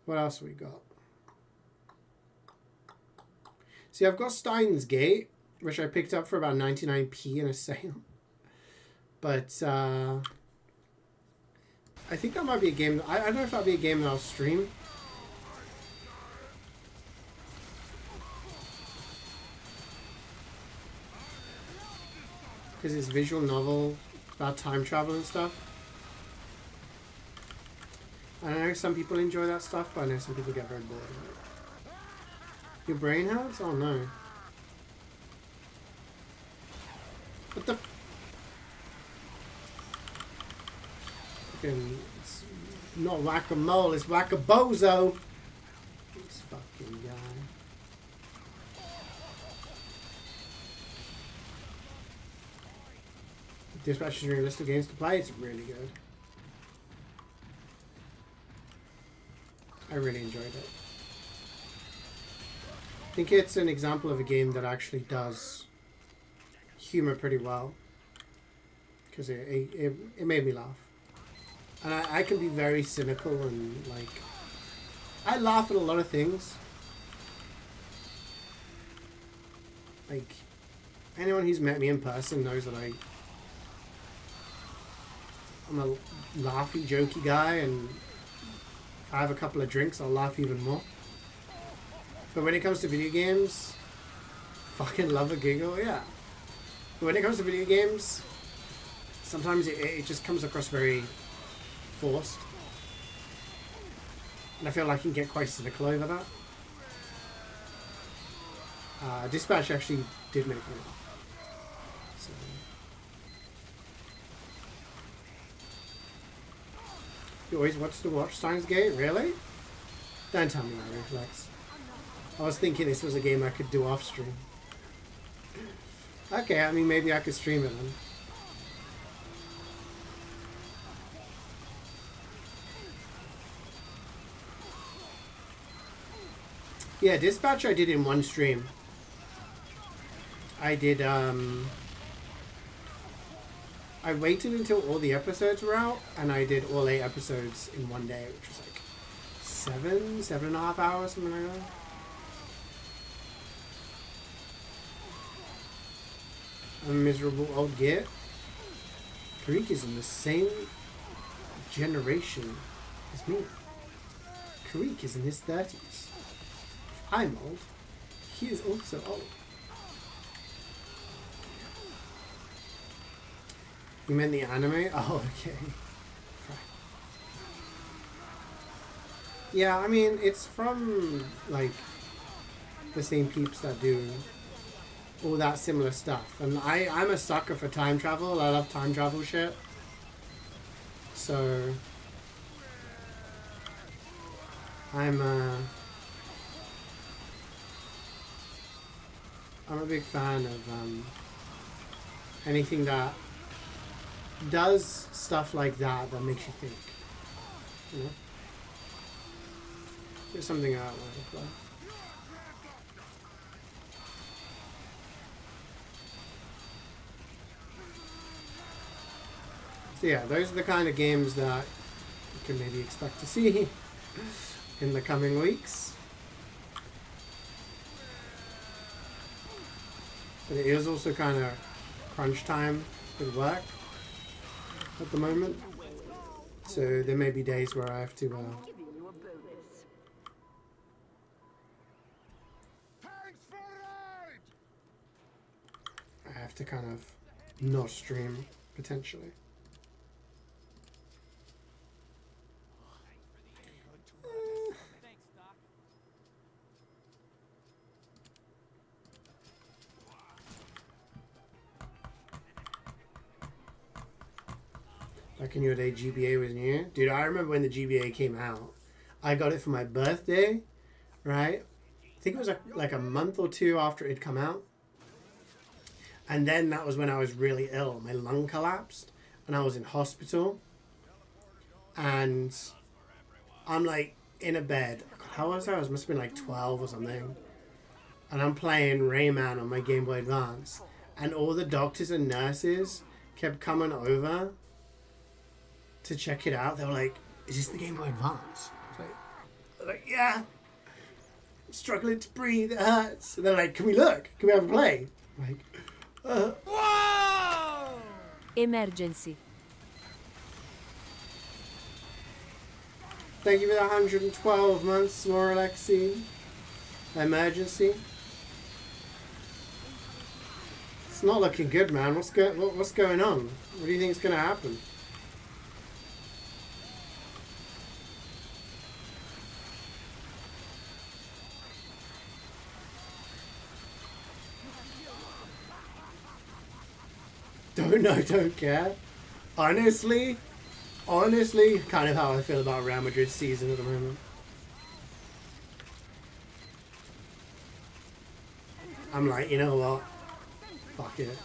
[SPEAKER 1] What else we got? See, I've got Steins Gate, which I picked up for about 99p in a sale. But I think that might be a game. I don't know if that'll be a game that I'll stream. Because it's visual novel about time travel and stuff. I know some people enjoy that stuff, but I know some people get very bored of it. Your brain hurts? Oh no. What the? Fucking, it's not whack-a-mole, it's whack-a-bozo. This fucking guy. Dispatch is your list of games to play. It's really good. I really enjoyed it. I think it's an example of a game that actually does humor pretty well. Because it made me laugh. And I can be very cynical and like... I laugh at a lot of things. Like, anyone who's met me in person knows that I'm a laughy, jokey guy, and if I have a couple of drinks, I'll laugh even more. But when it comes to video games, fucking love a giggle, yeah. But when it comes to video games, sometimes it just comes across very forced. And I feel like I can get quite cynical over that. Dispatch actually did make me laugh. So. You always watch Steins Gate? Really? Don't tell me that, Reflex. I was thinking this was a game I could do off stream. Okay, I mean maybe I could stream it then. Yeah, Dispatch I did in one stream. I did, I waited until all the episodes were out, and I did all 8 episodes in one day, which was like 7.5 hours, something like that. A miserable old git. Karik is in the same generation as me. Karik is in his 30s. If I'm old, he is also old. You meant the anime? Oh, okay. Yeah, I mean, it's from, like, the same peeps that do all that similar stuff. And I'm a sucker for time travel. I love time travel shit. So, I'm a big fan of anything that does stuff like that that makes you think. You know? There's something I want to play. So yeah, those are the kind of games that you can maybe expect to see in the coming weeks. But it is also kind of crunch time with work at the moment. So there may be days where I have to kind of not stream potentially. Back in your day, GBA was new. Dude, I remember when the GBA came out. I got it for my birthday, right? I think it was like a month or two after it had come out. And then that was when I was really ill. My lung collapsed and I was in hospital. And I'm like in a bed. How was I? I must have been like 12 or something. And I'm playing Rayman on my Game Boy Advance. And all the doctors and nurses kept coming over to check it out. They were like, is this the Game Boy Advance? I was like, yeah. I'm struggling to breathe. It hurts. And they're like, can we look? Can we have a play? I'm like,
[SPEAKER 3] Whoa!
[SPEAKER 2] Emergency.
[SPEAKER 1] Thank you for the 112 months, more Alexi. Emergency. It's not looking good, man. What's going on? What do you think is going to happen? Don't know, don't care. Honestly, kind of how I feel about Real Madrid's season at the moment. I'm like, you know what? Fuck it.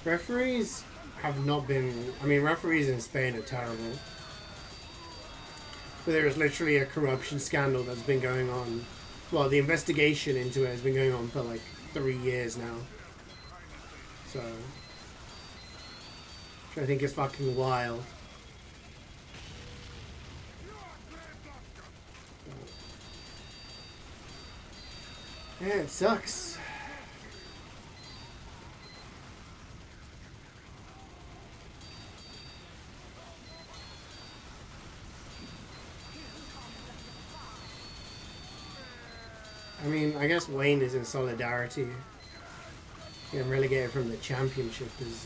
[SPEAKER 1] Referees have not been... I mean, referees in Spain are terrible. But there is literally a corruption scandal that's been going on. Well, the investigation into it has been going on for like 3 years now. So... which I think is fucking wild. Yeah, it sucks. I mean, I guess Wayne is in solidarity. Getting relegated from the championship is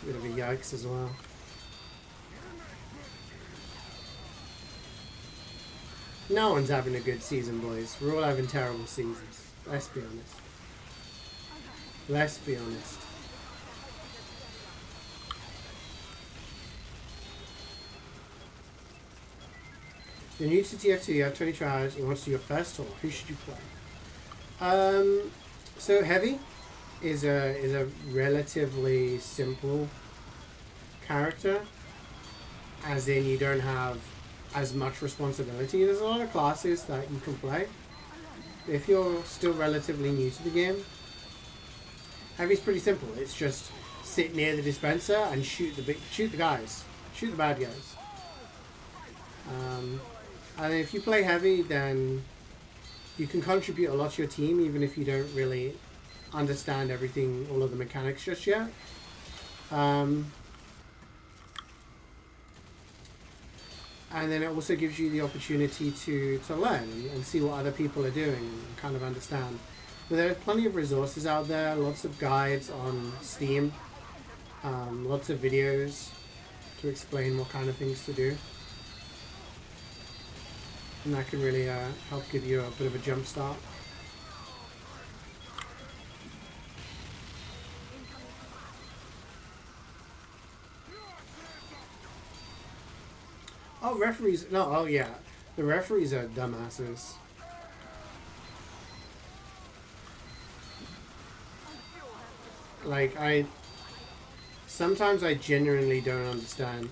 [SPEAKER 1] a bit of a yikes as well. No one's having a good season, boys. We're all having terrible seasons. Let's be honest. Let's be honest. You're new to TF2, you have 20 tries, you want to do your first tour. Who should you play? So Heavy is a relatively simple character, as in you don't have as much responsibility. There's a lot of classes that you can play. If you're still relatively new to the game, Heavy's pretty simple. It's just sit near the dispenser and shoot the guys, shoot the bad guys. And if you play Heavy, then you can contribute a lot to your team, even if you don't really understand everything, all of the mechanics just yet. And then it also gives you the opportunity to learn and see what other people are doing and kind of understand. But there are plenty of resources out there, lots of guides on Steam, lots of videos to explain what kind of things to do. And that can really help give you a bit of a jump start. Oh, referees. No, oh yeah. The referees are dumbasses. Like, sometimes I genuinely don't understand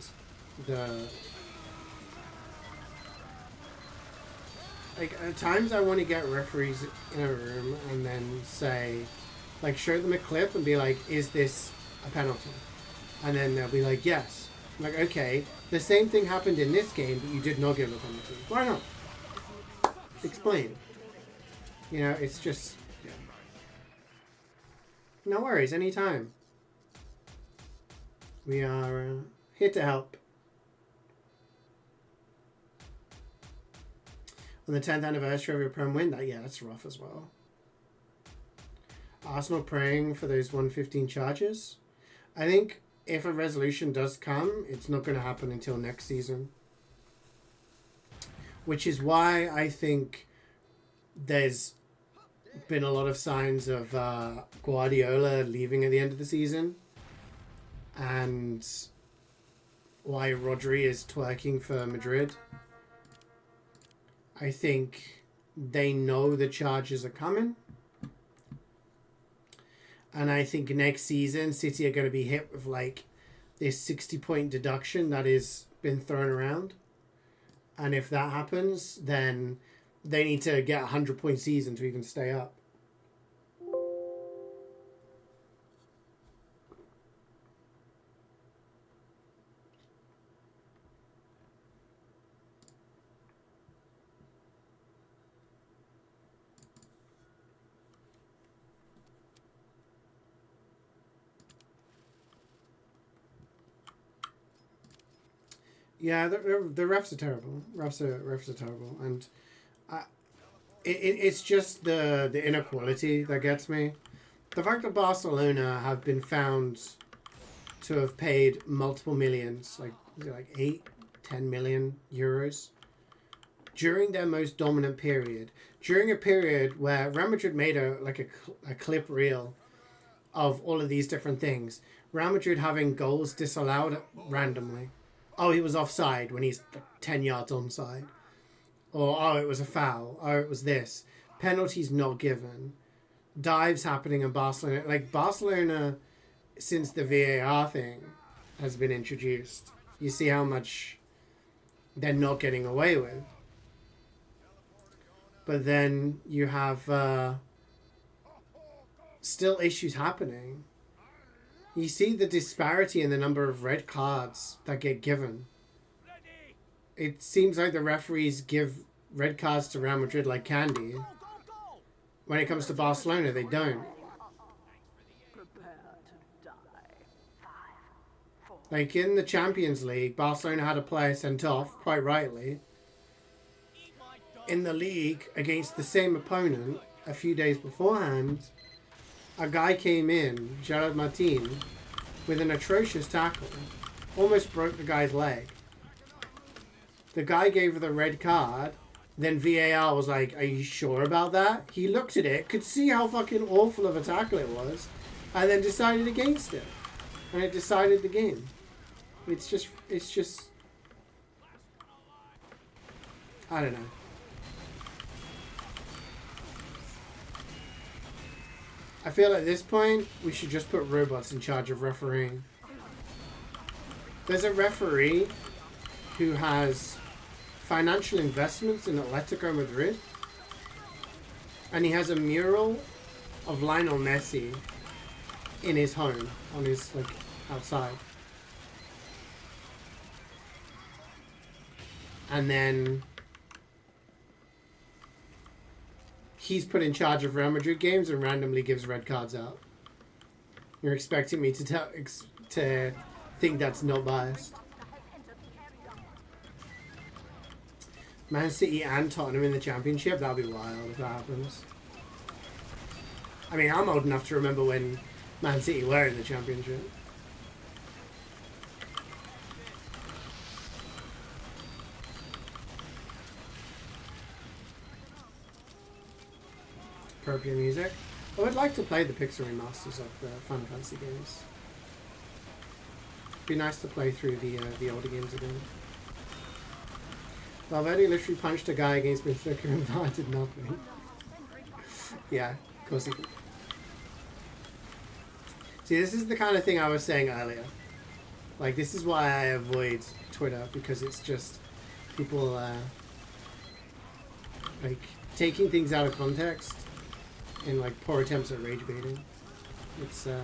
[SPEAKER 1] the... Like, at times I want to get referees in a room and then say, like, show them a clip and be like, is this a penalty? And then they'll be like, yes. I'm like, okay, the same thing happened in this game, but you did not give a penalty. Why not? Explain. You know, it's just... Yeah. No worries, anytime. We are here to help. On the 10th anniversary of your Prem win, that's rough as well. Arsenal praying for those 115 charges. I think if a resolution does come, it's not going to happen until next season. Which is why I think there's been a lot of signs of Guardiola leaving at the end of the season. And why Rodri is twerking for Madrid. I think they know the charges are coming. And I think next season, City are going to be hit with like this 60-point deduction that has been thrown around. And if that happens, then they need to get a 100-point season to even stay up. Yeah, the refs are terrible. Refs are terrible, and it's just the inequality that gets me. The fact that Barcelona have been found to have paid multiple millions, like 8-10 million euros, during their most dominant period, during a period where Real Madrid made a clip reel of all of these different things. Real Madrid having goals disallowed randomly. Oh, he was offside when he's 10 yards onside. Or, oh, it was a foul. Oh, it was this. Penalties not given. Dives happening in Barcelona. Like, Barcelona, since the VAR thing has been introduced, you see how much they're not getting away with. But then you have still issues happening. You see the disparity in the number of red cards that get given. It seems like the referees give red cards to Real Madrid like candy. When it comes to Barcelona, they don't. Like in the Champions League, Barcelona had a player sent off, quite rightly. In the league, against the same opponent, a few days beforehand, a guy came in, Gerard Martin, with an atrocious tackle. Almost broke the guy's leg. The guy gave the red card. Then VAR was like, are you sure about that? He looked at it, could see how fucking awful of a tackle it was, and then decided against it. And it decided the game. It's just... I don't know. I feel at this point, we should just put robots in charge of refereeing. There's a referee who has financial investments in Atletico Madrid. And he has a mural of Lionel Messi in his home, on his, outside. And then he's put in charge of Real Madrid games and randomly gives red cards out. You're expecting me to think that's not biased? Man City and Tottenham in the Championship? That'll be wild if that happens. I mean, I'm old enough to remember when Man City were in the Championship. Appropriate music. I would like to play the Pixel remasters of the Final Fantasy games. It'd be nice to play through the older games again. Valverde literally punched a guy against Benfica and VAR did nothing. Yeah, of course he did. See, this is the kind of thing I was saying earlier. Like, this is why I avoid Twitter, because it's just people, like, taking things out of context and, like, poor attempts at rage baiting. It's, yeah.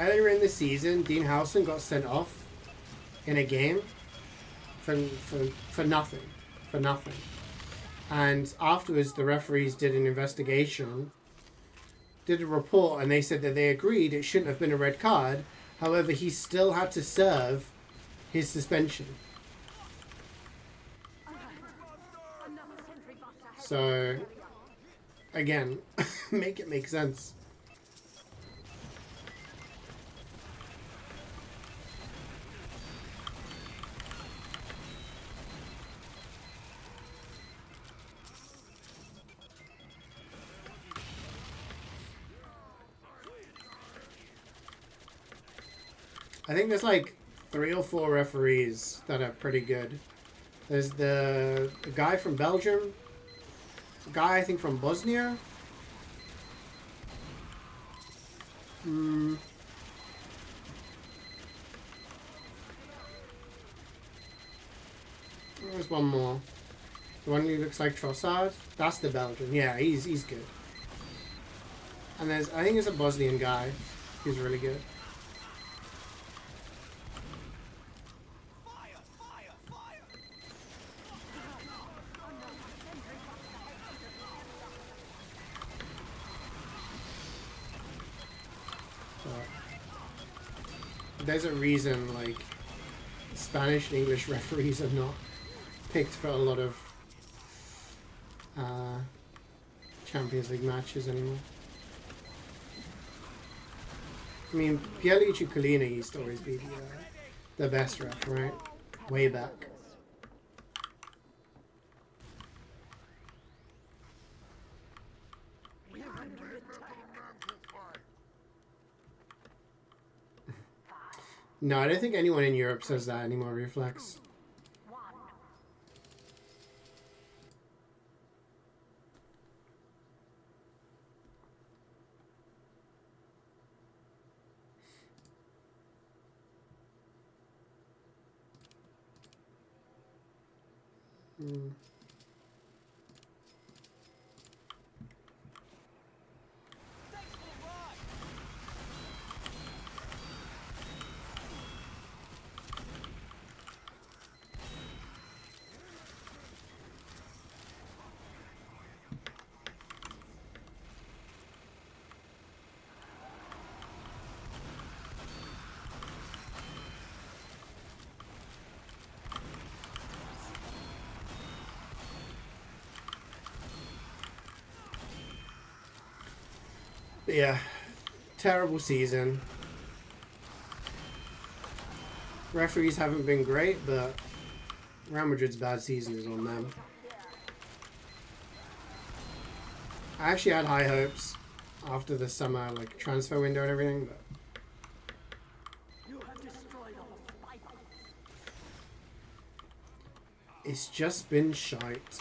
[SPEAKER 1] Earlier in the season, Dean Howson got sent off in a game for nothing. For nothing. And afterwards, the referees did an investigation, did a report, and they said that they agreed it shouldn't have been a red card. However, he still had to serve his suspension. So, again, make it make sense. I think there's like 3 or 4 referees that are pretty good. There's the guy from Belgium, the guy I think from Bosnia. There's one more. The one who looks like Trossard. That's the Belgian. Yeah, he's good. And I think there's a Bosnian guy who's really good. There's a reason, like, Spanish and English referees are not picked for a lot of Champions League matches anymore. I mean, Pierluigi Collina used to always be the best ref, right? Way back. No, I don't think anyone in Europe says that anymore, Reflex. Yeah, terrible season. Referees haven't been great, but Real Madrid's bad season is on them. I actually had high hopes after the summer, like, transfer window and everything, but it's just been shite.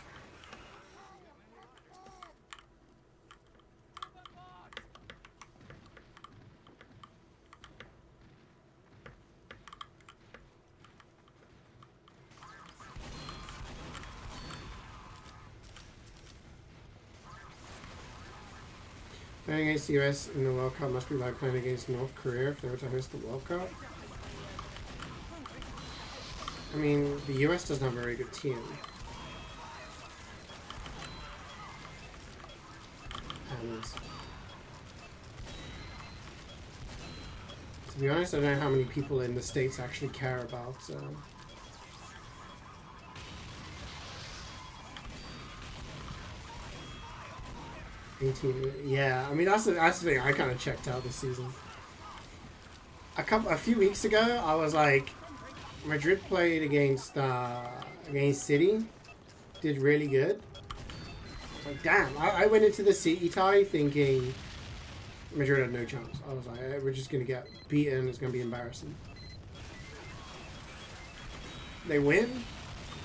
[SPEAKER 1] Playing against the US in the World Cup must be like playing against North Korea if they were to host the World Cup. I mean, the US doesn't have a very good team. And to be honest, I don't know how many people in the States actually care about 18. Yeah, I mean that's the thing. I kind of checked out this season. A few weeks ago, I was like, Madrid played against City, did really good. I was like, damn. I went into the City tie thinking Madrid had no chance. I was like, we're just going to get beaten. It's going to be embarrassing. They win.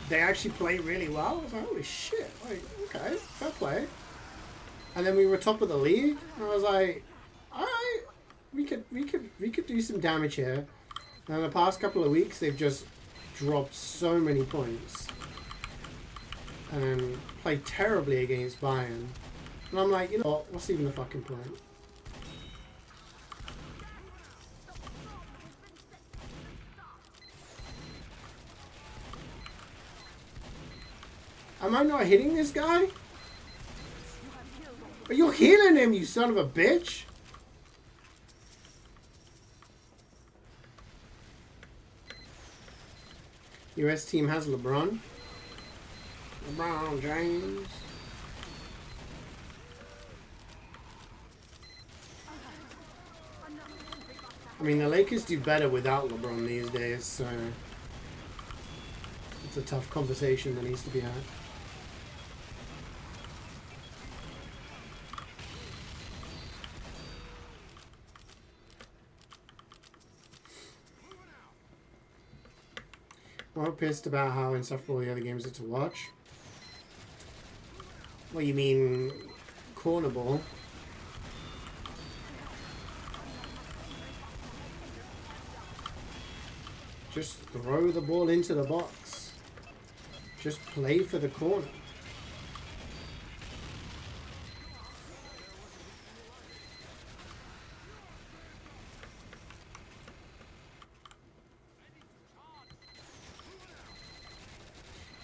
[SPEAKER 1] They actually play really well. I was like, holy shit. Like, okay, fair play. And then we were top of the league. And I was like, all right, we could do some damage here. And in the past couple of weeks, they've just dropped so many points. And then played terribly against Bayern. And I'm like, you know what? What's even the fucking point? Am I not hitting this guy? But you're healing him, you son of a bitch! US team has LeBron. LeBron James. I mean, the Lakers do better without LeBron these days, so it's a tough conversation that needs to be had. I'm not pissed about how insufferable the other games are to watch. What you mean, cornerball? Just throw the ball into the box. Just play for the corner.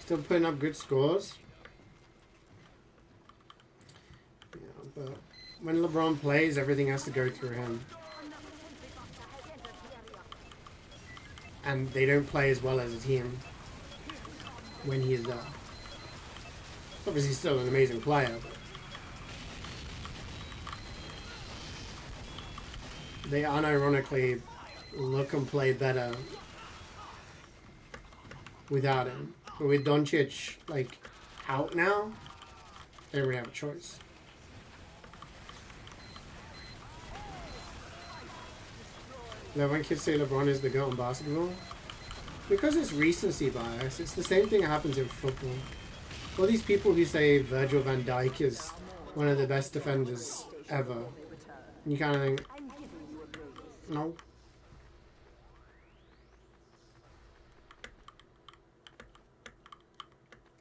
[SPEAKER 1] Still putting up good scores. Yeah, but when LeBron plays, everything has to go through him. And they don't play as well as a team when he's there. Obviously, he's still an amazing player, but they unironically look and play better without him. But with Doncic, like, out now, they don't really have a choice. Now, when kids say LeBron is the GOAT in basketball, because it's recency bias, it's the same thing that happens in football. All these people who say Virgil van Dijk is one of the best defenders ever, and you kind of think, no.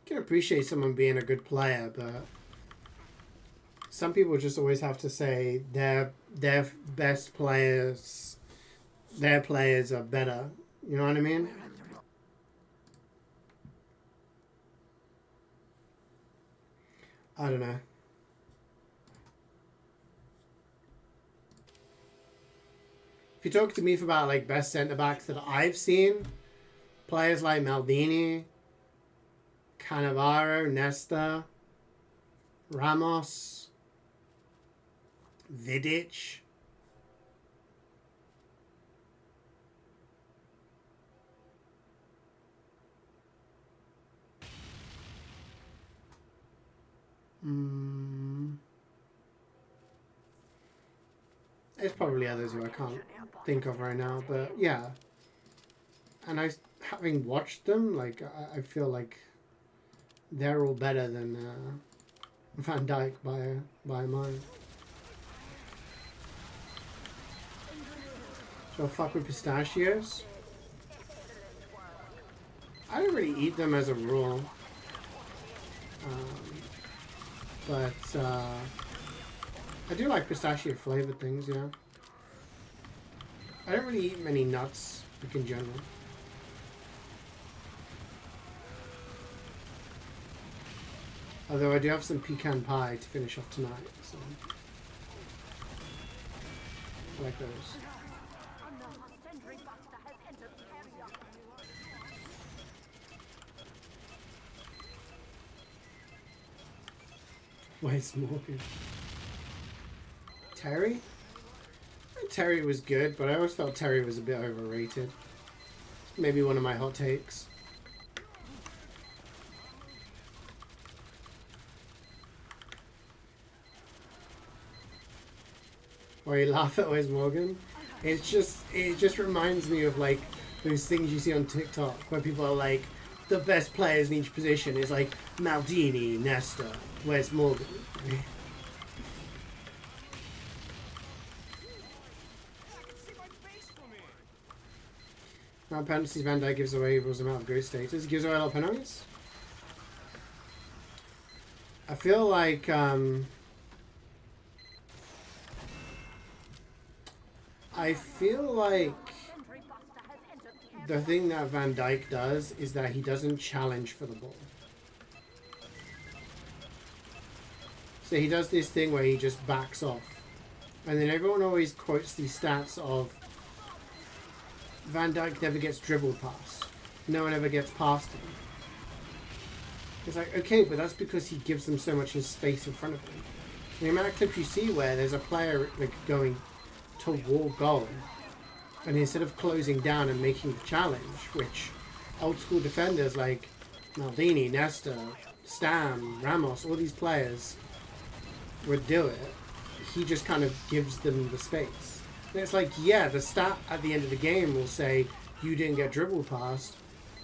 [SPEAKER 1] I can appreciate someone being a good player, but some people just always have to say their best players, their players are better. You know what I mean? I don't know. If you talk to me for about like best centre backs that I've seen, players like Maldini, Cannavaro, Nesta, Ramos, Vidic. There's probably others who I can't think of right now, but yeah. And having watched them, like I feel like they're all better than Van Dijk by a mile. So fuck with pistachios. I don't really eat them as a rule, but I do like pistachio flavored things. Yeah, I don't really eat many nuts, like in general. Although I do have some pecan pie to finish off tonight, so I like those. Why smoking? Terry? Terry was good, but I always felt Terry was a bit overrated. Maybe one of my hot takes. Or you laugh at Wes Morgan. It just reminds me of like those things you see on TikTok where people are like, the best players in each position is like Maldini, Nesta, Wes Morgan. Now penalties, Van Dijk gives away equals amount of ghost status. He gives away a lot of penalties. I feel like the thing that Van Dijk does is that he doesn't challenge for the ball. So he does this thing where he just backs off. And then everyone always quotes these stats of Van Dijk never gets dribbled past. No one ever gets past him. It's like, okay, but that's because he gives them so much space in front of him. The amount of clips you see where there's a player like going toward goal, and instead of closing down and making the challenge, which old school defenders like Maldini, Nesta, Stam, Ramos, all these players would do it, he just kind of gives them the space. And it's like, yeah, the stat at the end of the game will say you didn't get dribbled past,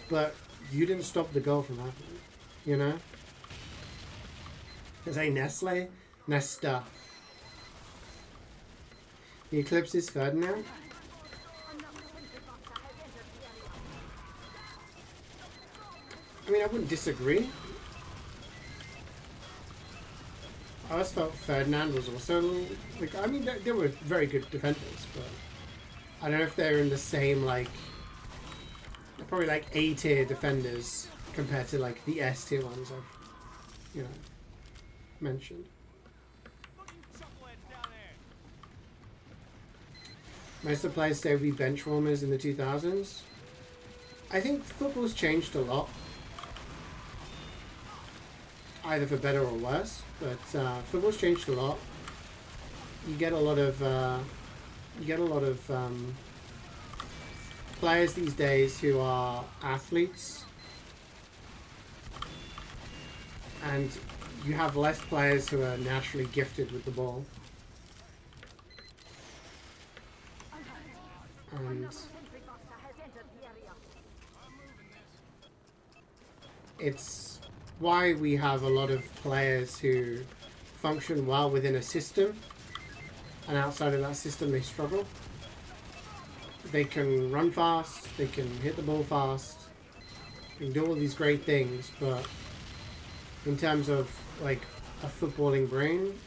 [SPEAKER 1] but you didn't stop the goal from happening, you know? Is a Nestle? Nesta. He eclipses Ferdinand. I mean, I wouldn't disagree. I always felt Ferdinand was also, like, I mean, they were very good defenders, but I don't know if they're in the same, like, they're probably like A-tier defenders compared to, like, the S-tier ones I've, you know, mentioned. Most of the players say we bench warmers in the 2000s. I think football's changed a lot. Either for better or worse, but football's changed a lot. You get a lot of players these days who are athletes, and you have less players who are naturally gifted with the ball. And it's why we have a lot of players who function well within a system, and outside of that system they struggle. They can run fast, they can hit the ball fast, they can do all these great things, but in terms of like a footballing brain,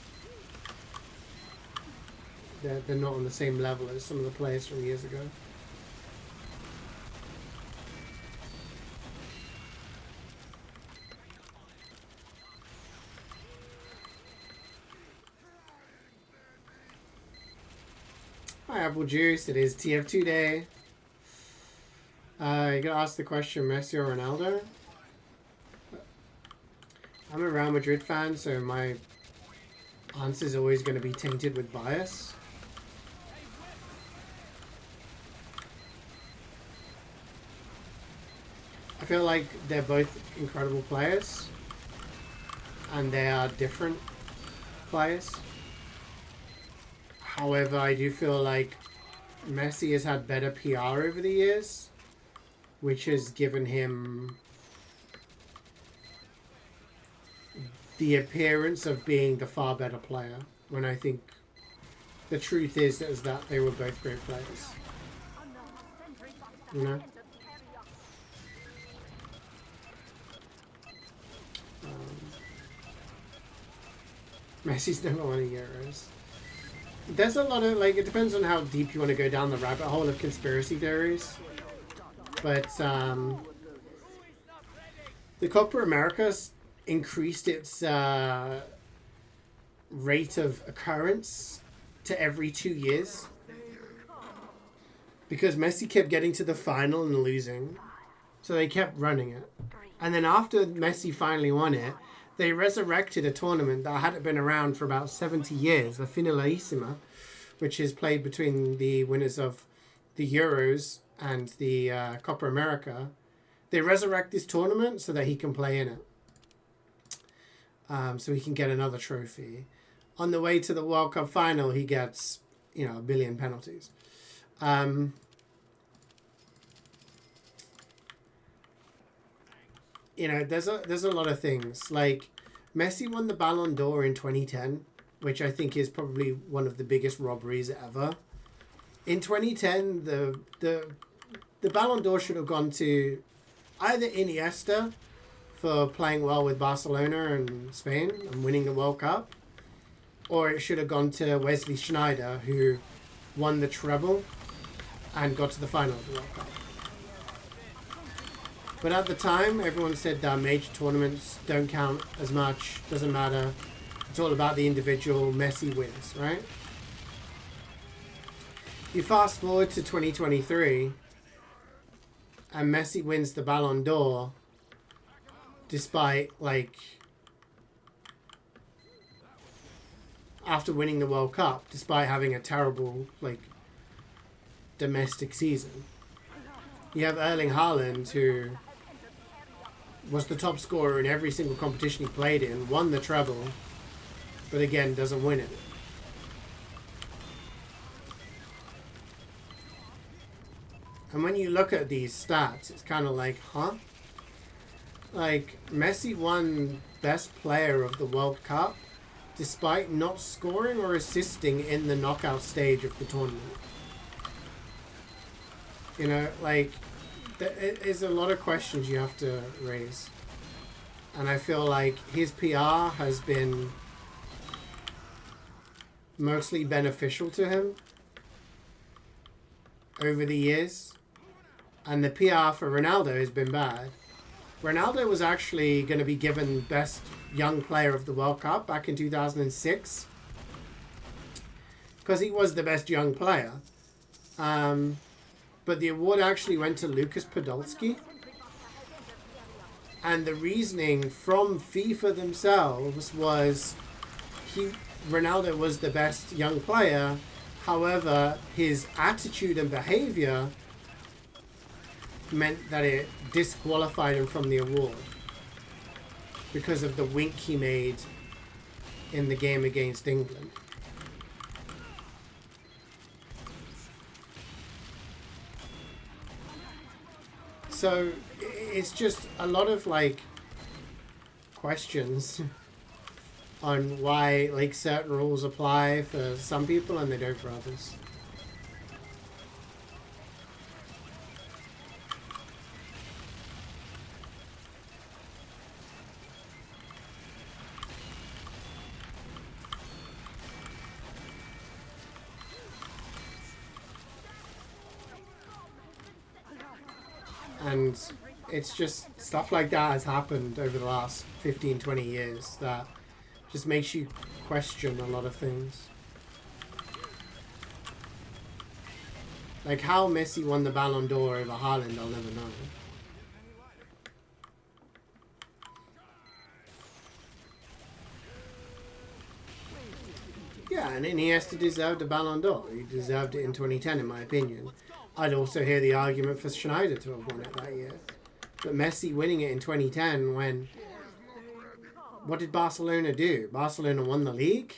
[SPEAKER 1] they're not on the same level as some of the players from years ago. Hi Apple Juice, it is TF2 day. You gotta ask the question, Messi or Ronaldo? I'm a Real Madrid fan, so my answer is always going to be tainted with bias. I feel like they're both incredible players, and they are different players. However, I do feel like Messi has had better PR over the years, which has given him the appearance of being the far better player, when I think the truth is that they were both great players. You know? Messi's never won a Euros. There's a lot of, like, it depends on how deep you want to go down the rabbit hole of conspiracy theories. But the Copa America's increased its rate of occurrence to every 2 years. Because Messi kept getting to the final and losing. So they kept running it. And then after Messi finally won it, they resurrected a tournament that hadn't been around for about 70 years, the Finalissima, which is played between the winners of the Euros and the Copa America. They resurrect this tournament so that he can play in it. So he can get another trophy. On the way to the World Cup final, he gets you know, a billion penalties. You know, there's a lot of things. Like, Messi won the Ballon d'Or in 2010, which I think is probably one of the biggest robberies ever. In 2010, the Ballon d'Or should have gone to either Iniesta for playing well with Barcelona and Spain and winning the World Cup, or it should have gone to Wesley Sneijder, who won the treble and got to the final of the World Cup. But at the time, everyone said that major tournaments don't count as much, doesn't matter. It's all about the individual. Messi wins, right? You fast forward to 2023, and Messi wins the Ballon d'Or, despite, like, after winning the World Cup, despite having a terrible, like, domestic season. You have Erling Haaland, who was the top scorer in every single competition he played in, won the treble, but again, doesn't win it. And when you look at these stats, it's kind of like, huh? Like, Messi won Best Player of the World Cup despite not scoring or assisting in the knockout stage of the tournament. You know, like, there is a lot of questions you have to raise. And I feel like his PR has been mostly beneficial to him over the years. And the PR for Ronaldo has been bad. Ronaldo was actually going to be given Best Young Player of the World Cup back in 2006. Because he was the best young player. But the award actually went to Lucas Podolski. And the reasoning from FIFA themselves was Ronaldo was the best young player. However, his attitude and behavior meant that it disqualified him from the award because of the wink he made in the game against England. So it's just a lot of, like, questions on why, like, certain rules apply for some people and they don't for others. And it's just stuff like that has happened over the last 15, 20 years that just makes you question a lot of things. Like how Messi won the Ballon d'Or over Haaland, I'll never know. Yeah, and Iniesta deserved a Ballon d'Or. He deserved it in 2010, in my opinion. I'd also hear the argument for Sneijder to have won it that year. But Messi winning it in 2010 when... What did Barcelona do? Barcelona won the league?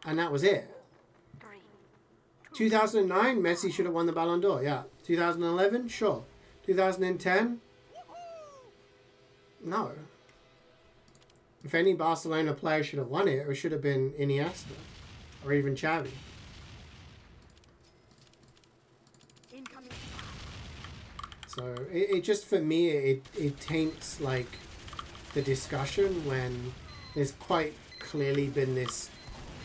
[SPEAKER 1] And that was it. 2009, Messi should have won the Ballon d'Or, yeah. 2011, sure. 2010? No. If any Barcelona player should have won it, it should have been Iniesta. Or even Xavi. So it just, for me, it taints, like, the discussion when there's quite clearly been this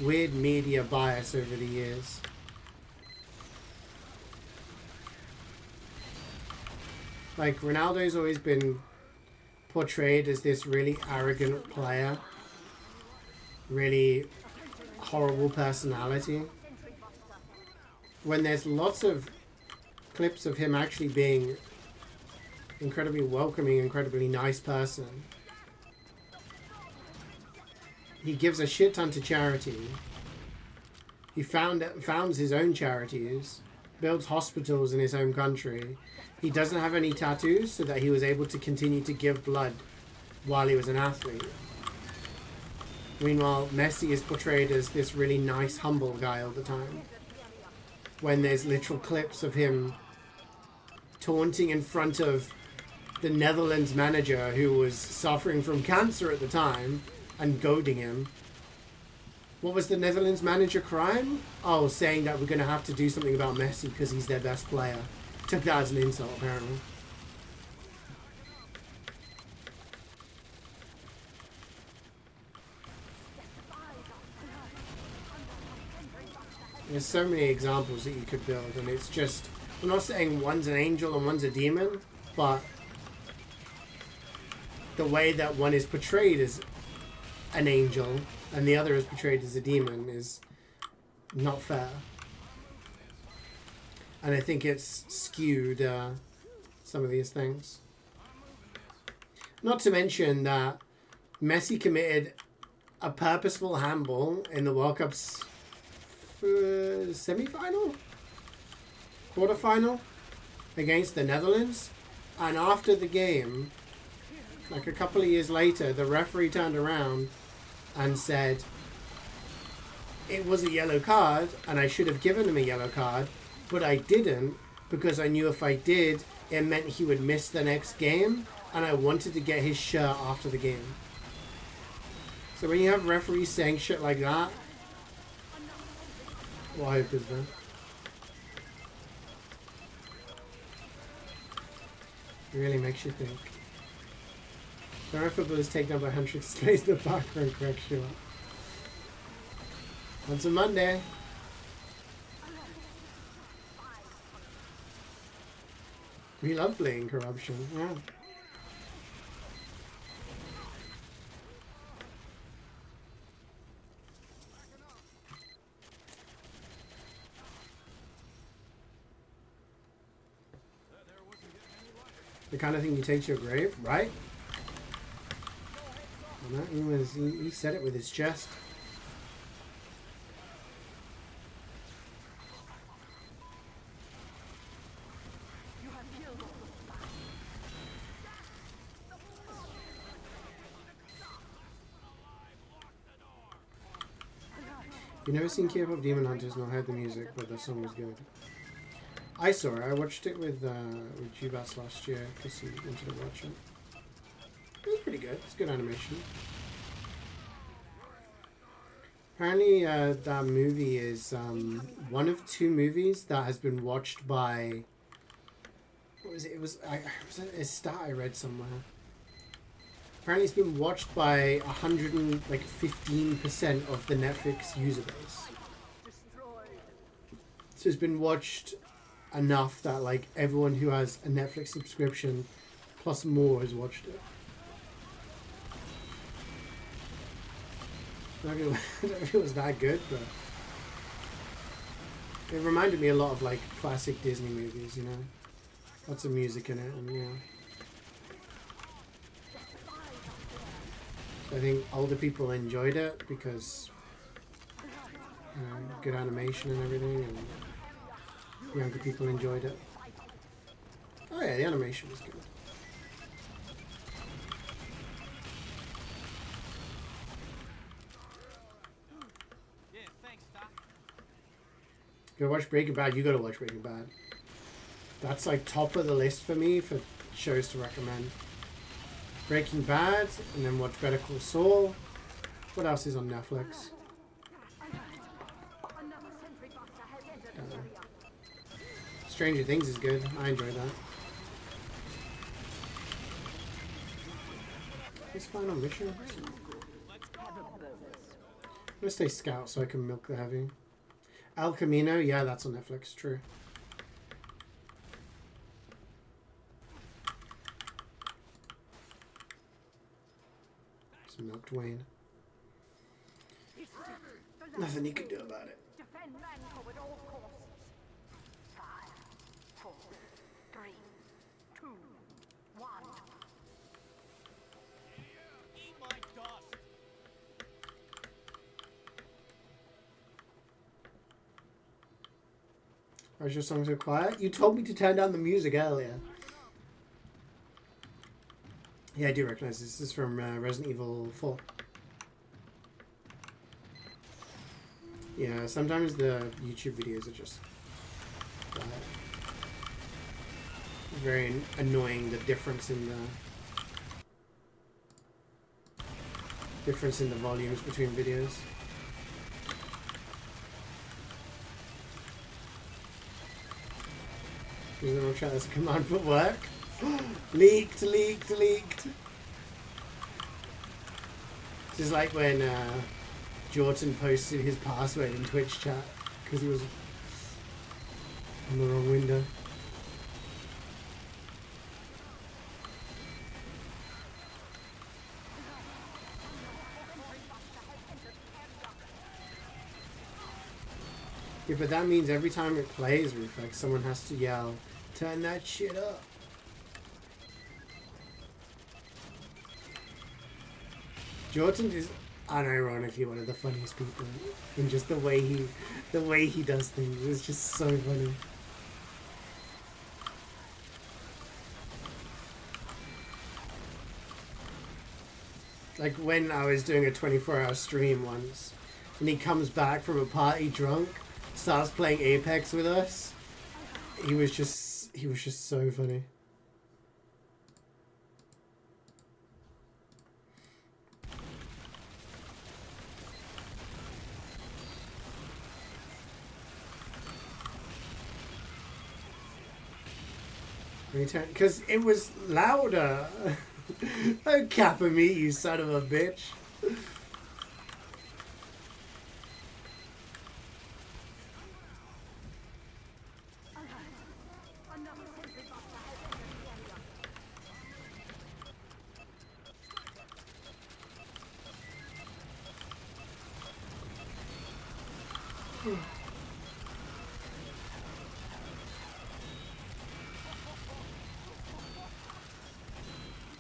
[SPEAKER 1] weird media bias over the years. Like, Ronaldo's always been portrayed as this really arrogant player. Really horrible personality. When there's lots of clips of him actually being incredibly welcoming, incredibly nice person. He gives a shit ton to charity. He founds his own charities, builds hospitals in his home country. He doesn't have any tattoos so that he was able to continue to give blood while he was an athlete. Meanwhile, Messi is portrayed as this really nice, humble guy all the time. When there's literal clips of him taunting in front of the Netherlands manager who was suffering from cancer at the time and goading him. What was the Netherlands manager crime? Oh, saying that we're going to have to do something about Messi because he's their best player. Took that as an insult, apparently. There's so many examples that you could build, and it's just... I'm not saying one's an angel and one's a demon, but the way that one is portrayed as an angel and the other is portrayed as a demon is not fair. And I think it's skewed some of these things. Not to mention that Messi committed a purposeful handball in the World Cup's semi-final? Quarter-final? Against the Netherlands. And after the game, like a couple of years later, the referee turned around and said it was a yellow card and I should have given him a yellow card, but I didn't because I knew if I did, it meant he would miss the next game and I wanted to get his shirt after the game. So when you have referees saying shit like that, what hope is there? It really makes you think. Current footballers take down by hundreds, plays the background correction. Once a Monday. We love playing corruption, yeah. The kind of thing you take to your grave, right? Well, he said it with his chest. You never seen K-pop Demon Hunters, nor heard the music, but the song was good. I saw it. I watched it with Jubas last year because he wanted to watch it. It was pretty good. It's good animation. Apparently, that movie is one of two movies that has been watched by. What was it? It was a stat I read somewhere. Apparently, it's been watched by 115% of the Netflix user base. So it's been watched enough that like everyone who has a Netflix subscription plus more has watched it. I don't know if it was that good, but it reminded me a lot of like classic Disney movies, you know, lots of music in it, and yeah. So I think older people enjoyed it because you know, good animation and everything, and younger people enjoyed it. Oh yeah, the animation was good. Go watch Breaking Bad. You gotta watch Breaking Bad. That's like top of the list for me for shows to recommend. Breaking Bad, and then watch Better Call Saul. What else is on Netflix? Stranger Things is good. I enjoy that. This final mission. I'm gonna stay scout so I can milk the heavy. El Camino, yeah, that's on Netflix. True. Just milked Wayne. Nothing you can do about it. Why is your song so quiet? You told me to turn down the music earlier. Yeah, I do recognize this. This is from Resident Evil 4. Yeah, sometimes the YouTube videos are just very annoying. The difference in the volumes between videos. Is there no try as a command for work? Leaked. This is like when Jordan posted his password in Twitch chat because he was on the wrong window. Yeah, but that means every time it plays, Reflex, someone has to yell, "Turn that shit up." Jordan is unironically one of the funniest people, and just the way he does things is just so funny. Like when I was doing a 24-hour stream once, and he comes back from a party drunk, starts playing Apex with us. He was just so funny. Because it was louder. Don't cap at me, you son of a bitch.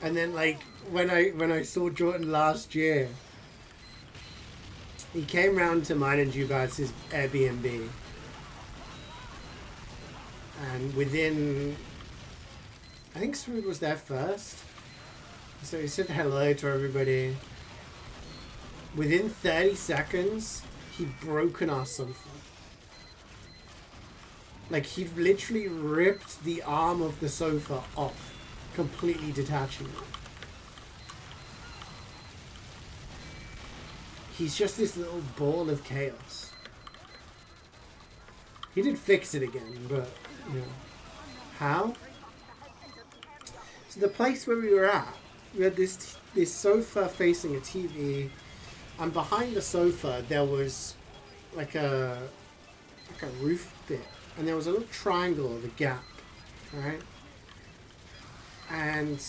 [SPEAKER 1] And then, like, when I saw Jordan last year, he came round to mine and Jubatz's Airbnb, and within, I think Swoop was there first, so he said hello to everybody. Within 30 seconds, he'd broken our sofa. Like, he'd literally ripped the arm of the sofa off, completely detaching it. He's just this little ball of chaos. He did fix it again, but, you know. How? So the place where we were at, we had this sofa facing a TV, and behind the sofa there was like a roof bit, and there was a little triangle of a gap, right? And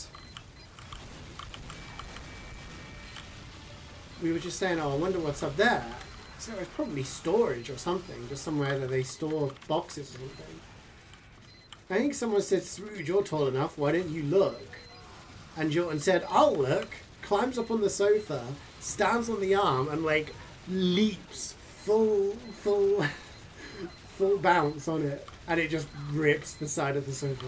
[SPEAKER 1] we were just saying, oh, I wonder what's up there. So it was probably storage or something, just somewhere that they store boxes or something. I think someone said, Srooj, you're tall enough, why don't you look? And Jordan said, I'll look, climbs up on the sofa, stands on the arm, and like leaps full bounce on it, and it just rips the side of the sofa.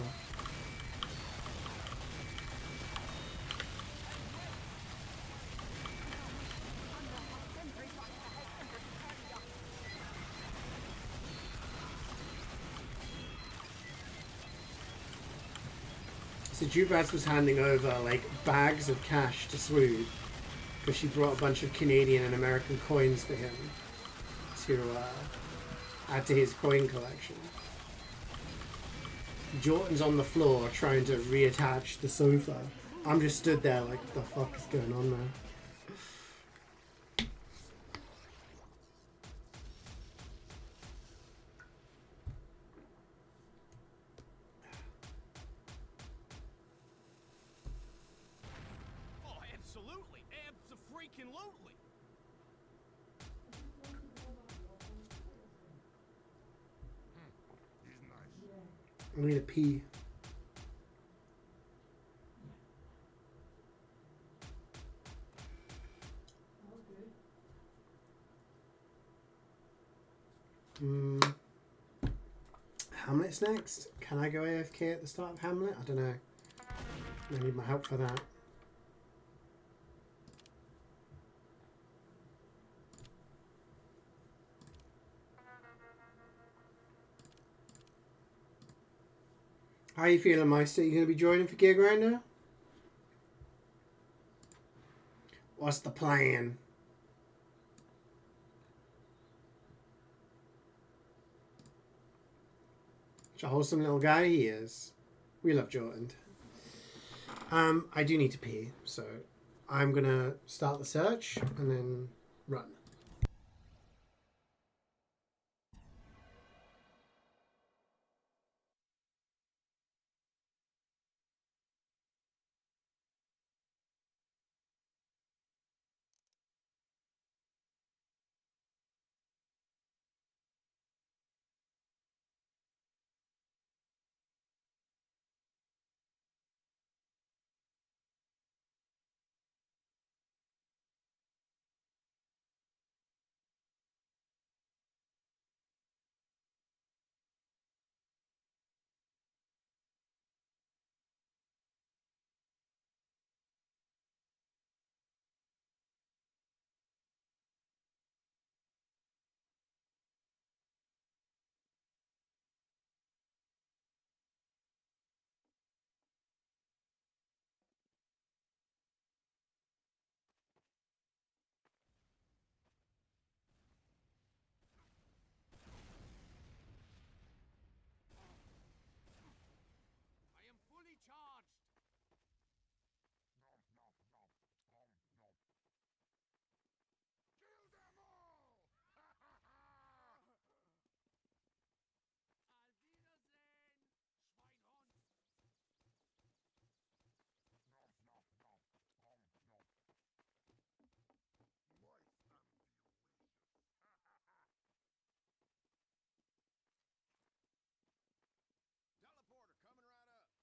[SPEAKER 1] So Jubaz was handing over like bags of cash to Swood because she brought a bunch of Canadian and American coins for him to add to his coin collection. Jordan's on the floor trying to reattach the sofa. I'm just stood there like, what the fuck is going on there?
[SPEAKER 3] Oh, absolutely. Abso-freaking-lutely. He's nice.
[SPEAKER 1] I need a pee. Hamlet's next. Can I go AFK at the start of Hamlet? I don't know. I need my help for that. How you feeling, Meister? You gonna be joining for Gear Grinder? What's the plan? Such a wholesome little guy he is. We love Jordan. I do need to pee, so I'm gonna start the search and then run.
[SPEAKER 3] I am fully charged. Kill them all! Auf Wiedersehen, Schweinhund. Life and delicious. Teleporter coming right up.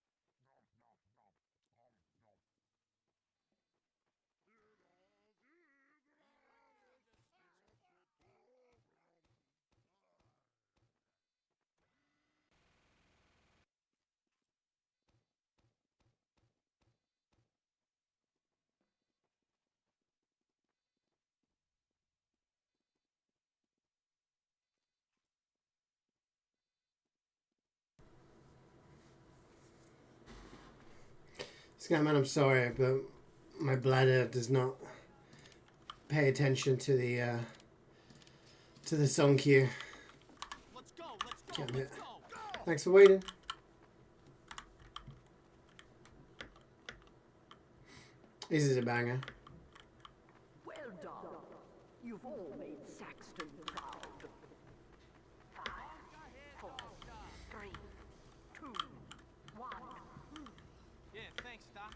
[SPEAKER 1] Scatman, I'm sorry, but my bladder does not pay attention to the song cue.
[SPEAKER 3] Let's go,
[SPEAKER 1] Damn it.
[SPEAKER 3] let's go.
[SPEAKER 1] Thanks for waiting. This is a banger.
[SPEAKER 4] Well done. You've all made Saxton proud. 5, 4, 3, 2, 1.
[SPEAKER 3] Yeah, thanks, Doc.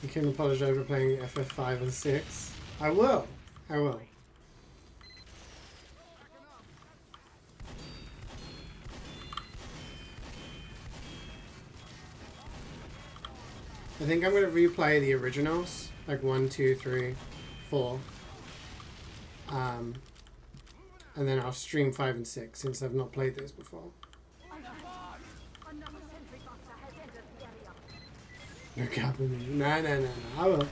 [SPEAKER 1] You can apologize for playing FF5 and 6. I will. I will. I think I'm going to replay the originals. Like 1, 2, 3, 4. And then I'll stream 5 and 6 since I've not played those before.
[SPEAKER 4] Another sentry buster has entered the area.
[SPEAKER 1] No cap with me. No. I will.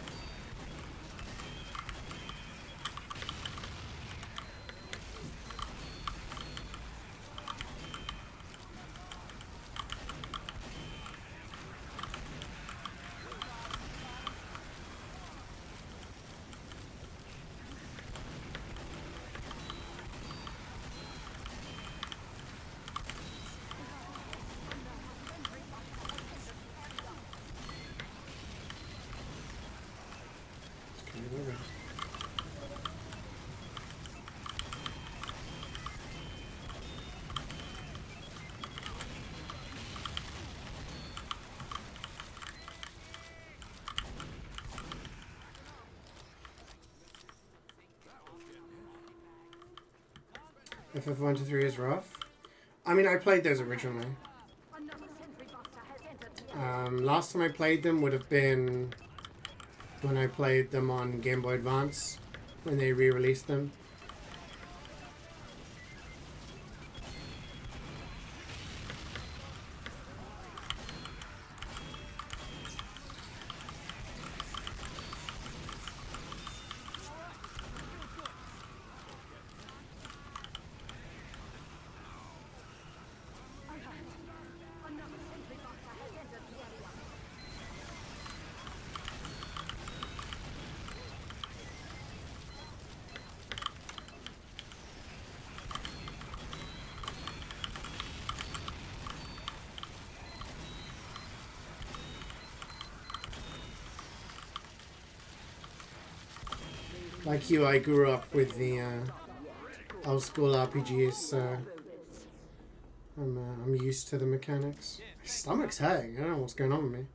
[SPEAKER 1] FF1 to 3 is rough. I mean, I played those originally.
[SPEAKER 4] Another sentry buster has entered the area.
[SPEAKER 1] Last time I played them would have been when I played them on Game Boy Advance, when they re-released them.
[SPEAKER 4] Another sentry buster has entered the area.
[SPEAKER 1] Like you, I grew up with the old school RPGs, so I'm used to the mechanics. My stomach's hurting. I don't know what's going on with me.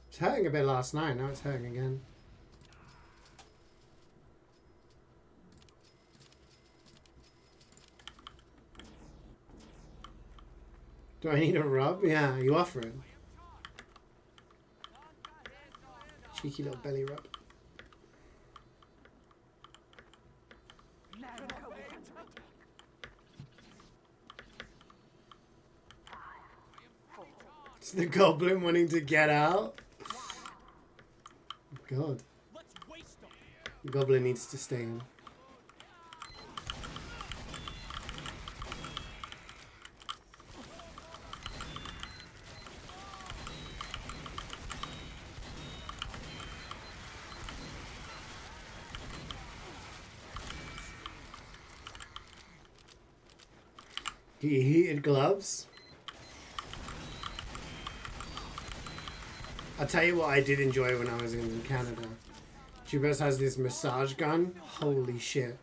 [SPEAKER 1] It's hurting a bit last night. Now it's hurting again. Do I need a rub? Yeah, you offer it. Cheeky little belly rub. It's the goblin wanting to get out. God. The goblin needs to stay in. Do you heated gloves? I'll tell you what I did enjoy when I was in Canada. Jubas has this massage gun. Holy shit.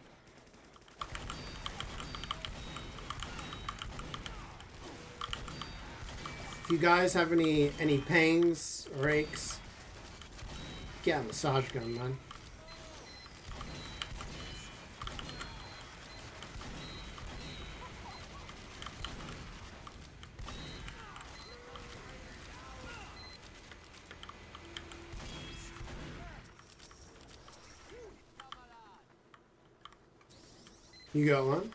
[SPEAKER 1] If you guys have any pains or aches, get a massage gun, man. You got one?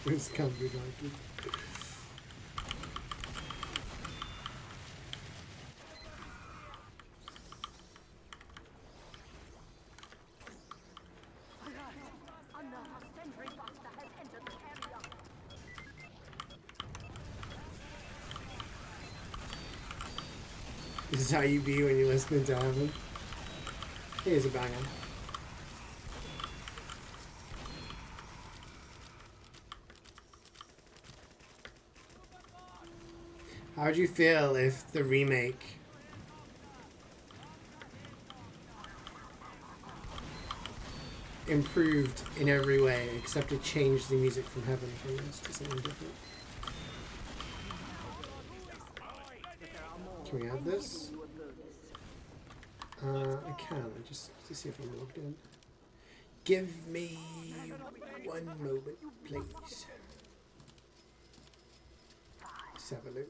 [SPEAKER 1] This can't be like it.
[SPEAKER 4] Another sentry buster has entered the area.
[SPEAKER 1] This is how you be when you're listening to Heaven. Here's a banger. How would you feel if the remake improved in every way except it changed the music from Heaven from this to something different? Can we add this? I can, just to see if I'm logged in. Give me 1 moment, please. Let's have a look.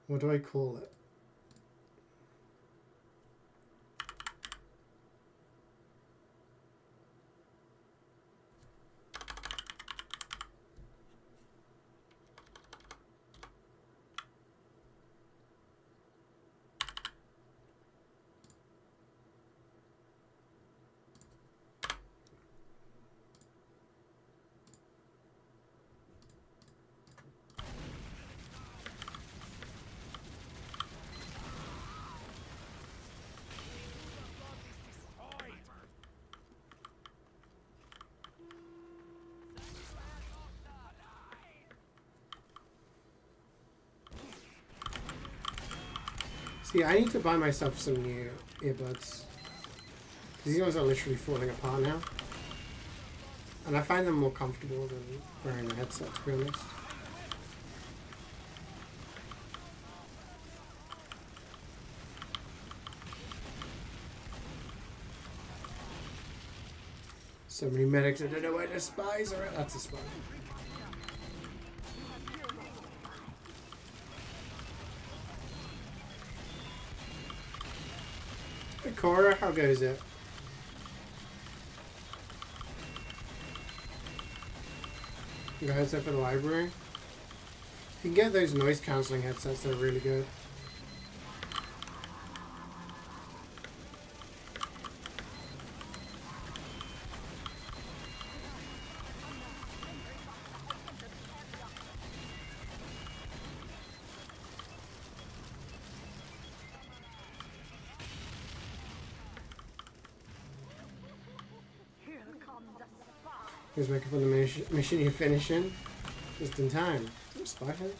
[SPEAKER 1] What do I call it? See, I need to buy myself some new earbuds. These ones are literally falling apart now. And I find them more comfortable than wearing a headset, to be honest. So many medics, I don't know where the spies are at. That's a spy. Hey, Cora, how goes it? You got a headset for the library? You can get those noise cancelling headsets, they're really good.
[SPEAKER 4] Here come the spies.
[SPEAKER 1] Here's wake up on the mission you're finishing. Just in time. Is there a spy head?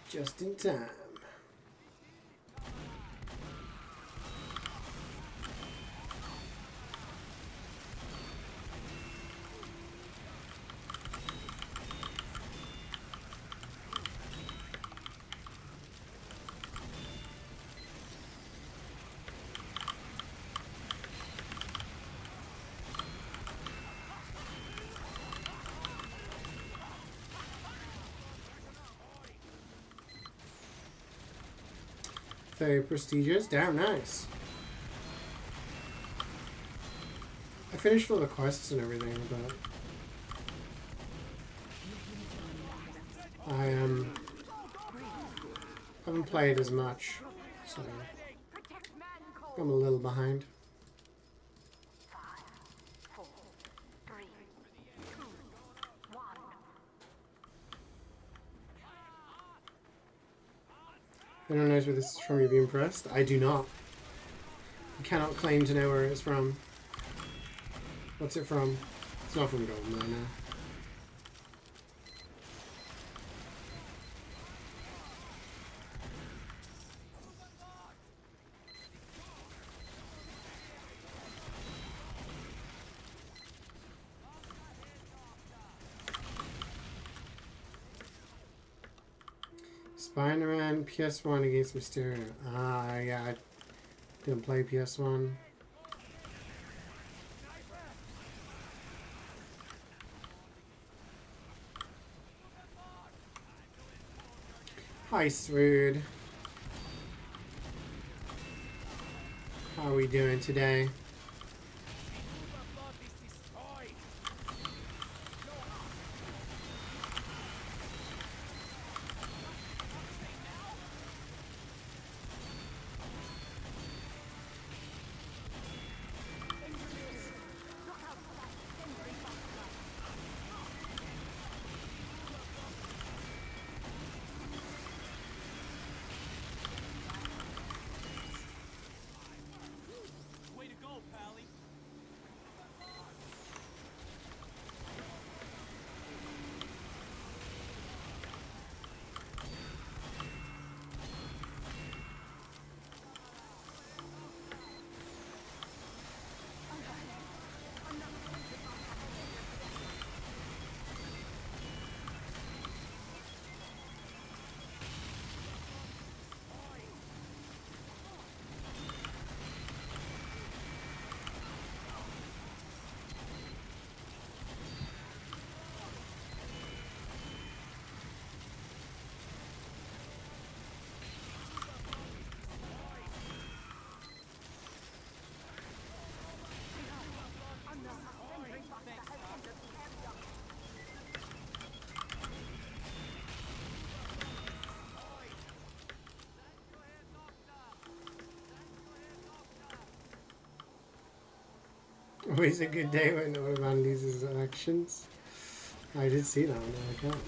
[SPEAKER 1] Just in time. Very prestigious. Damn nice. I finished all the quests and everything, but I haven't played as much, so
[SPEAKER 4] Protect man
[SPEAKER 1] I'm a little behind.
[SPEAKER 4] 5, 4, 3, 2, 1.
[SPEAKER 1] Anyone knows where this is from? You'd be impressed. I do not. I cannot claim to know where it's from. What's it from? It's not from Golden, no. Spider-Man PS1 against Mysterio. Ah, yeah, I didn't play PS1. Hi, Swood. How are we doing today?
[SPEAKER 3] Way to go, Pally.
[SPEAKER 1] Always a good day when no man loses elections. I did see that on the account.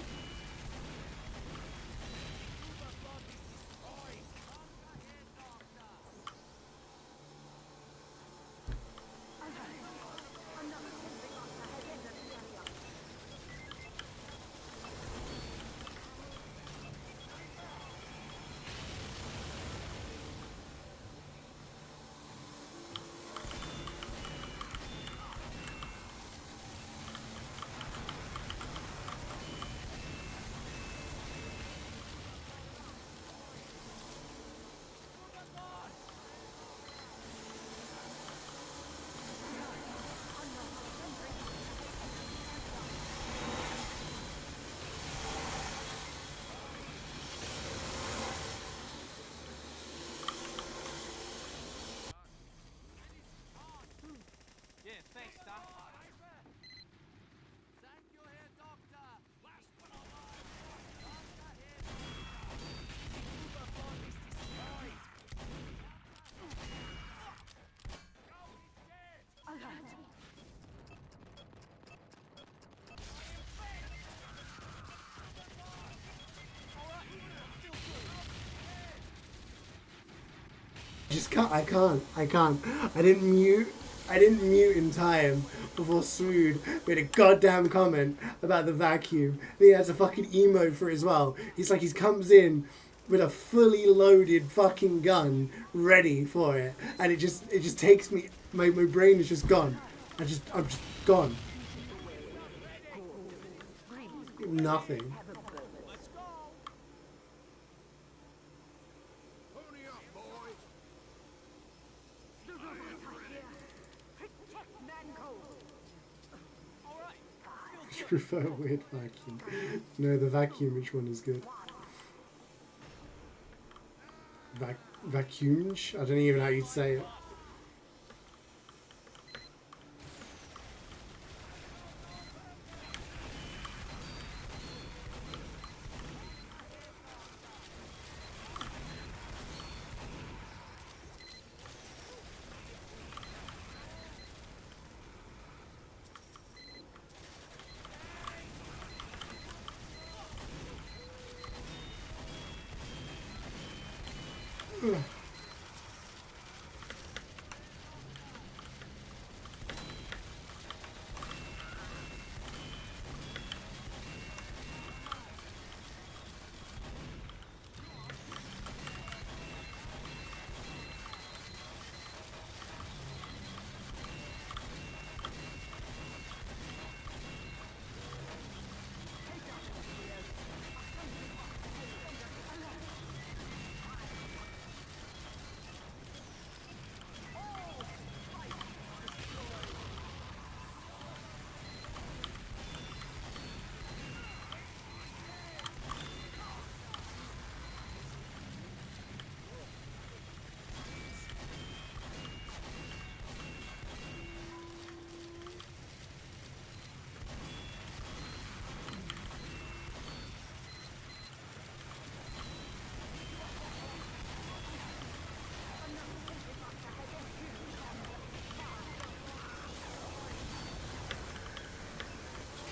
[SPEAKER 1] just can't. I can't. I can't. I didn't mute in time before Swood made a goddamn comment about the vacuum. He has a fucking emote for it as well. He's like, he comes in with a fully loaded fucking gun ready for it, and it just takes me. My brain is just gone. I'm just gone. Nothing.
[SPEAKER 3] Pony up, boys.
[SPEAKER 4] Protect Manco.
[SPEAKER 1] I prefer weird vacuum. No, the vacuumish one is good. Vacuumish? I don't even know how you'd say it.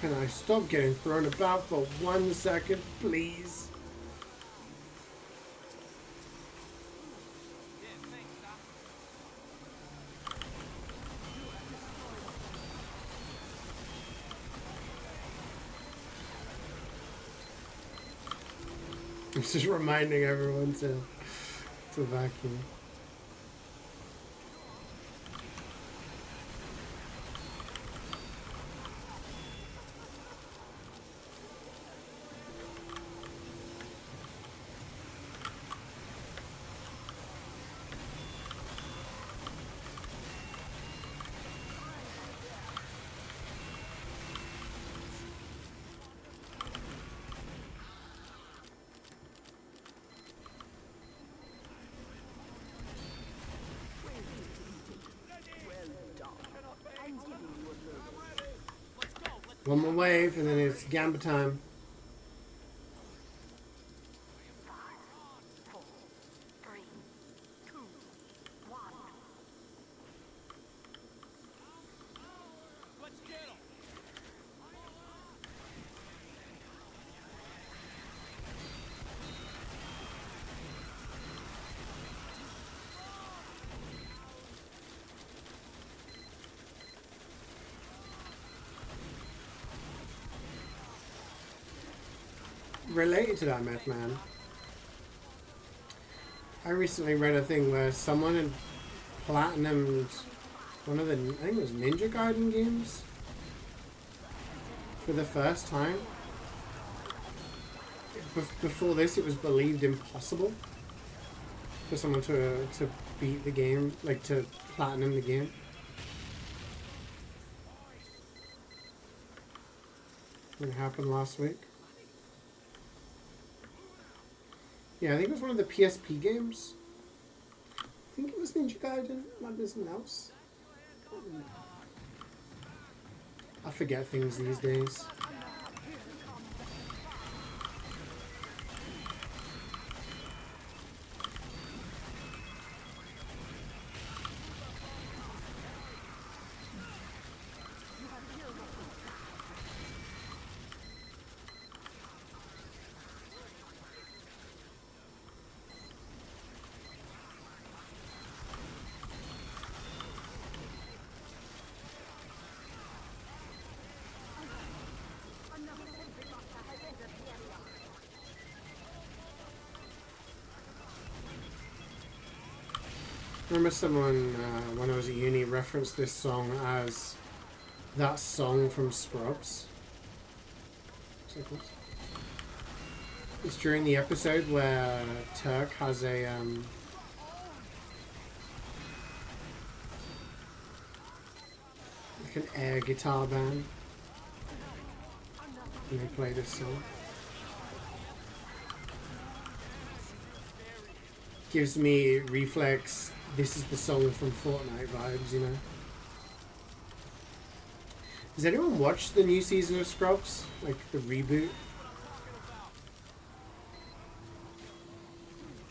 [SPEAKER 1] Can I stop getting thrown about for 1 second, please? It's just reminding everyone to vacuum. One more wave, and then it's Gamba time.
[SPEAKER 3] Let's get him.
[SPEAKER 1] Related to that, Meth Man, I recently read a thing where someone had platinumed one of the, I think it was Ninja Gaiden games for the first time. Before this, it was believed impossible for someone to beat the game, like to platinum the game. It happened last week. Yeah, I think it was one of the PSP games. I think it was Ninja Gaiden, might be something else. I forget things these days. remember someone when I was at uni referenced this song as that song from Scrubs. It's during the episode where Turk has a like an air guitar band, and they play this song. Gives me reflex, this is the song from Fortnite vibes, you know. Has anyone watched the new season of Scrubs? Like the reboot?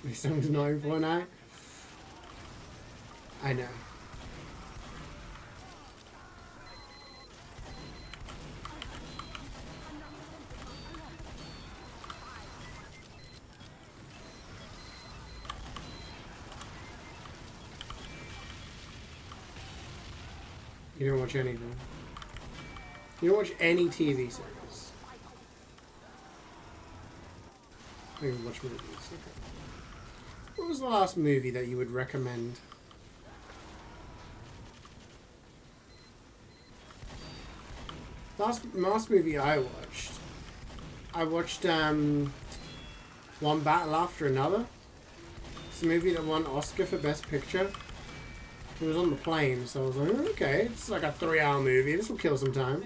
[SPEAKER 1] This song's not in Fortnite? I know. You don't watch anything. You don't watch any TV series. I don't watch movies. Okay. What was the last movie that you would recommend? Last movie I watched One Battle After Another. It's a movie that won Oscar for Best Picture. It was on the plane, so I was like, oh, okay, it's like a 3-hour movie. This will kill some time.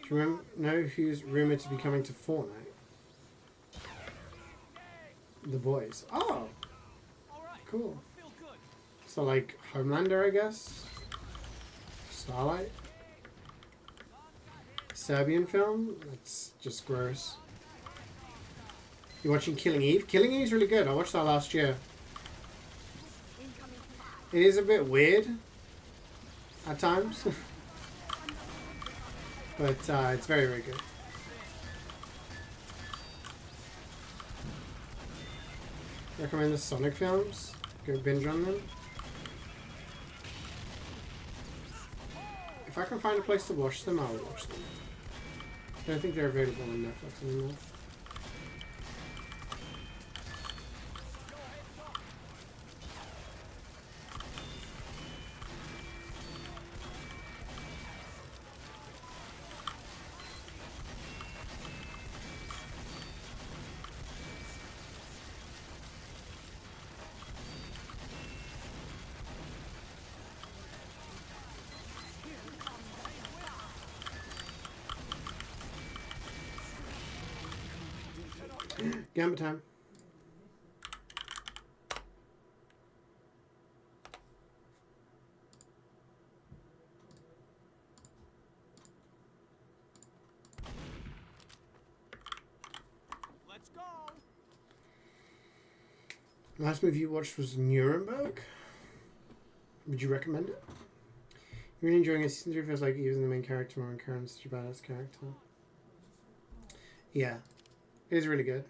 [SPEAKER 1] Do you know who's rumored to be coming to Fortnite? The boys. Oh! Cool. So like Homelander, I guess? Starlight? Serbian film? That's just gross. You watching Killing Eve? Killing Eve's really good. I watched that last year. It is a bit weird at times. But it's very, very good. Recommend the Sonic films. Go binge on them. If I can find a place to watch them, I'll watch them. I don't think they're available on Netflix anymore. Gambit time.
[SPEAKER 3] Let's go.
[SPEAKER 1] Last movie you watched was Nuremberg. Would you recommend it? You're really enjoying it. Season 3 feels like even the main character more and Karen's such a badass character. Yeah. It is really good.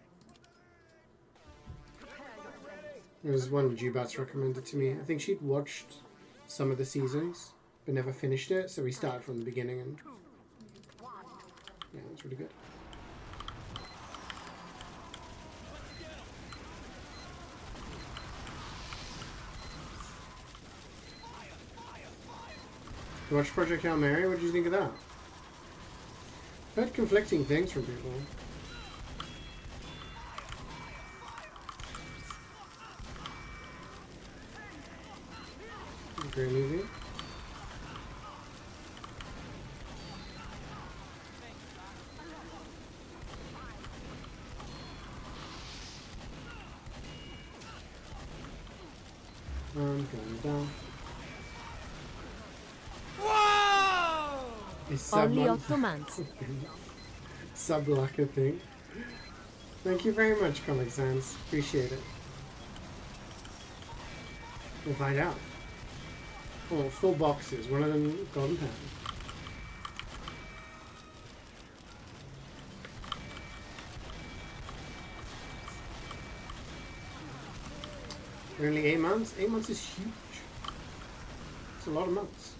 [SPEAKER 1] It was one Jubats recommended to me. I think she'd watched some of the seasons, but never finished it, so we started from the beginning, and yeah, it was really good. You watched Project Hail Mary? What did you think of that? I've heard conflicting things from people. Great movie. I'm going down.
[SPEAKER 3] Whoa!
[SPEAKER 2] Only 8 months.
[SPEAKER 1] Sub-lacquer thing. Thank you very much, Comic Sans. Appreciate it. We'll find out. Oh, 4 boxes. One of them golden pen. Only 8 months? 8 months is huge. It's a lot of months.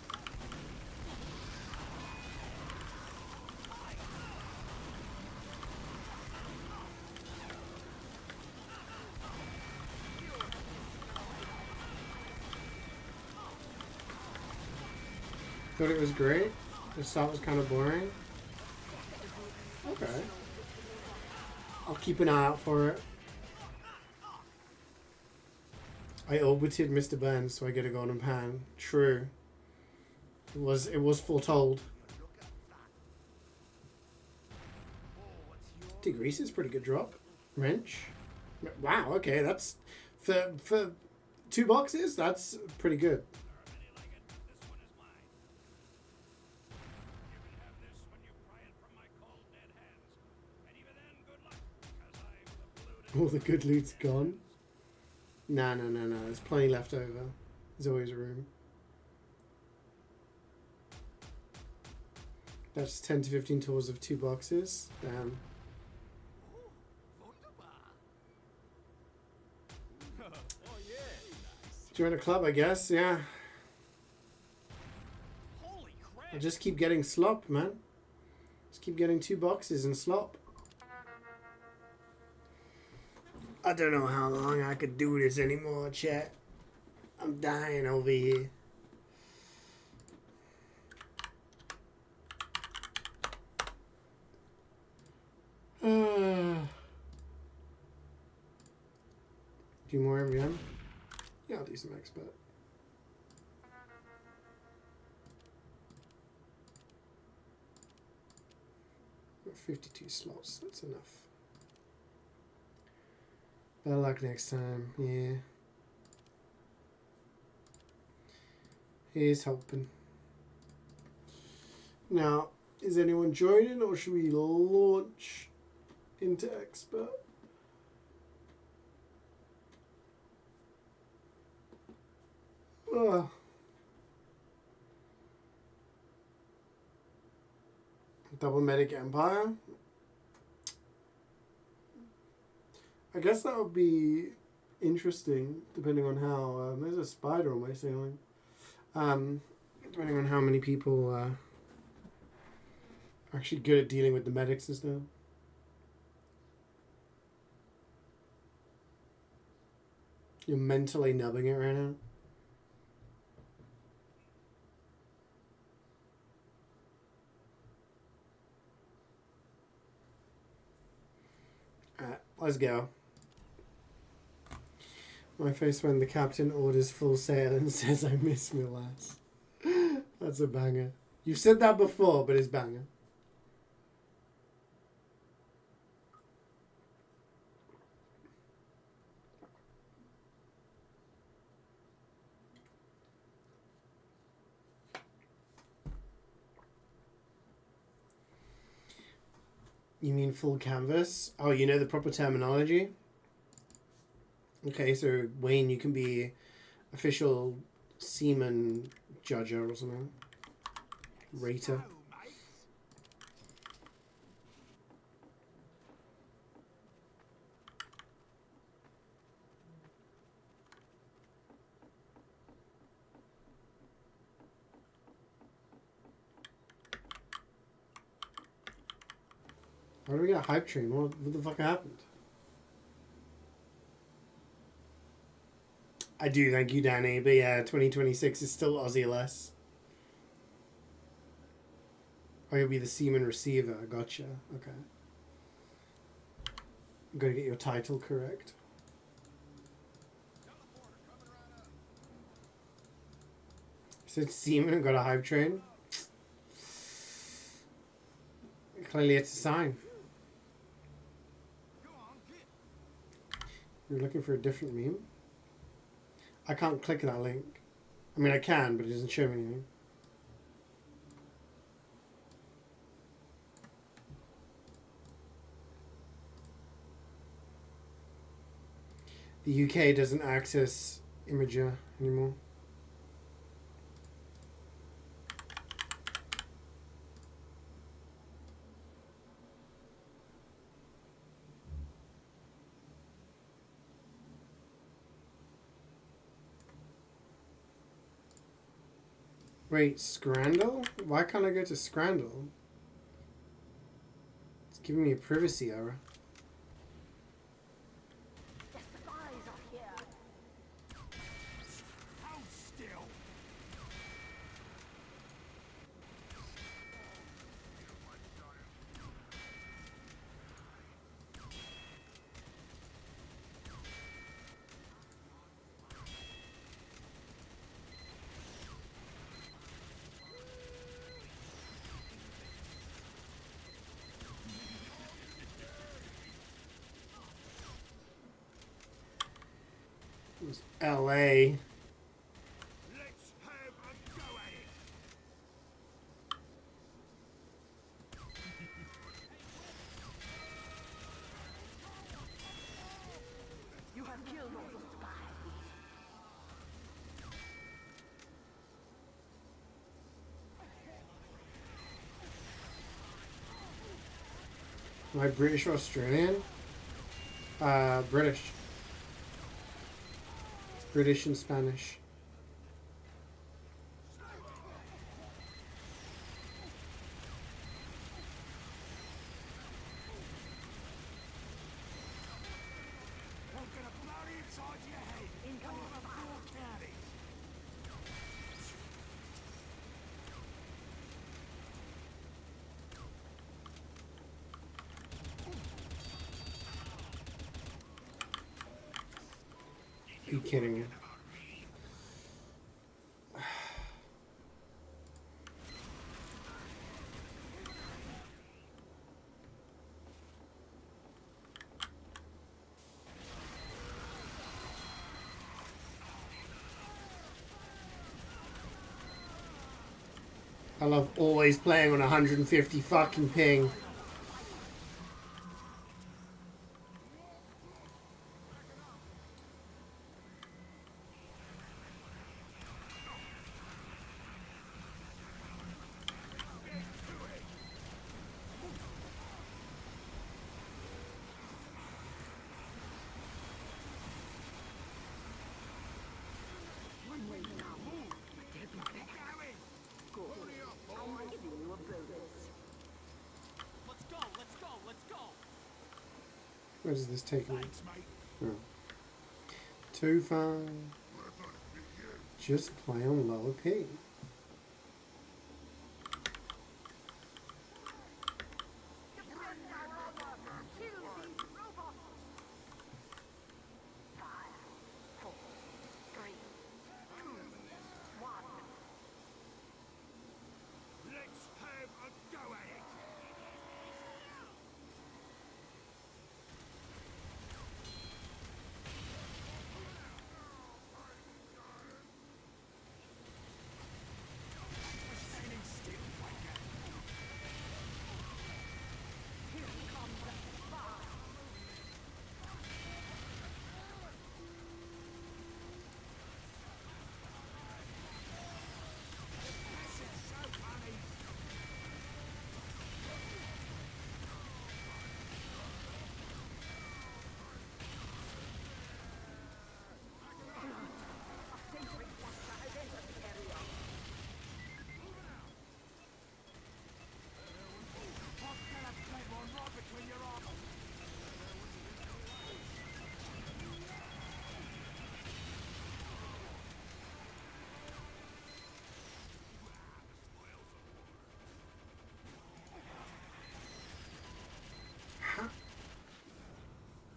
[SPEAKER 1] Thought it was great. The start was kind of boring. Okay. I'll keep an eye out for it. I orbited Mr. Burns, so I get a golden pan. True. It was foretold. Degrease is pretty good drop. Wrench. Wow, okay, that's for 2 boxes, that's pretty good. All the good loot's gone. No. There's plenty left over. There's always room. That's 10 to 15 tours of 2 boxes. Damn. Join a club, I guess. Yeah. I just keep getting slop, man. Just keep getting 2 boxes and slop. I don't know how long I could do this anymore, chat. I'm dying over here. Do more MvM? Yeah, I'll do some expert. Got 52 slots, that's enough. Better luck next time, yeah. Here's hoping. Now, is anyone joining or should we launch into expert? Double Medic Empire? I guess that would be interesting, depending on how... there's a spider on my ceiling. Depending on how many people are actually good at dealing with the medic system. You're mentally nubbing it right now. Alright, let's go. My face when the captain orders full sail and says I miss me lass. That's a banger. You've said that before, but it's banger. You mean full canvas? Oh, you know the proper terminology? Okay, so Wayne, you can be official seaman judger or something. Rater. Why do we get a hype train? What the fuck happened? I do, thank you, Danny. But yeah, 2026 is still Aussie less. Oh, you'll be the seaman receiver. Gotcha. Okay. I'm gonna get your title correct. You said seaman and got a hype train? Clearly it's a sign. You're looking for a different meme? I can't click that link. I mean, I can, but it doesn't show me anything. The UK doesn't access Imager anymore. Wait, Scrandle? Why can't I go to Scrandle? It's giving me a privacy error.
[SPEAKER 4] The spies are here.
[SPEAKER 3] Hold still.
[SPEAKER 1] It was LA.
[SPEAKER 3] Let's have a go at it.
[SPEAKER 4] You have killed all the spies.
[SPEAKER 1] Am I British or Australian? British. British and Spanish.
[SPEAKER 3] I'm gonna blow you inside your head. Incoming from four counties.
[SPEAKER 1] Are you kidding me? I love always playing on 150 fucking ping.
[SPEAKER 4] I'm giving you a bonus.
[SPEAKER 3] Let's go, let's go, let's go.
[SPEAKER 1] Where does this take me?
[SPEAKER 3] Thanks, mate.
[SPEAKER 1] Oh. Too far. Just play on lower ping.
[SPEAKER 4] Defend our honor. Kill these robots. 5, 4, 3, 2, 1.
[SPEAKER 3] Let's have a go at it. Standing still, wanker.
[SPEAKER 4] Here comes the spy.
[SPEAKER 3] This is so funny.
[SPEAKER 4] A sentry blaster has entered the area.
[SPEAKER 3] I'm gonna plant one right between your eyes.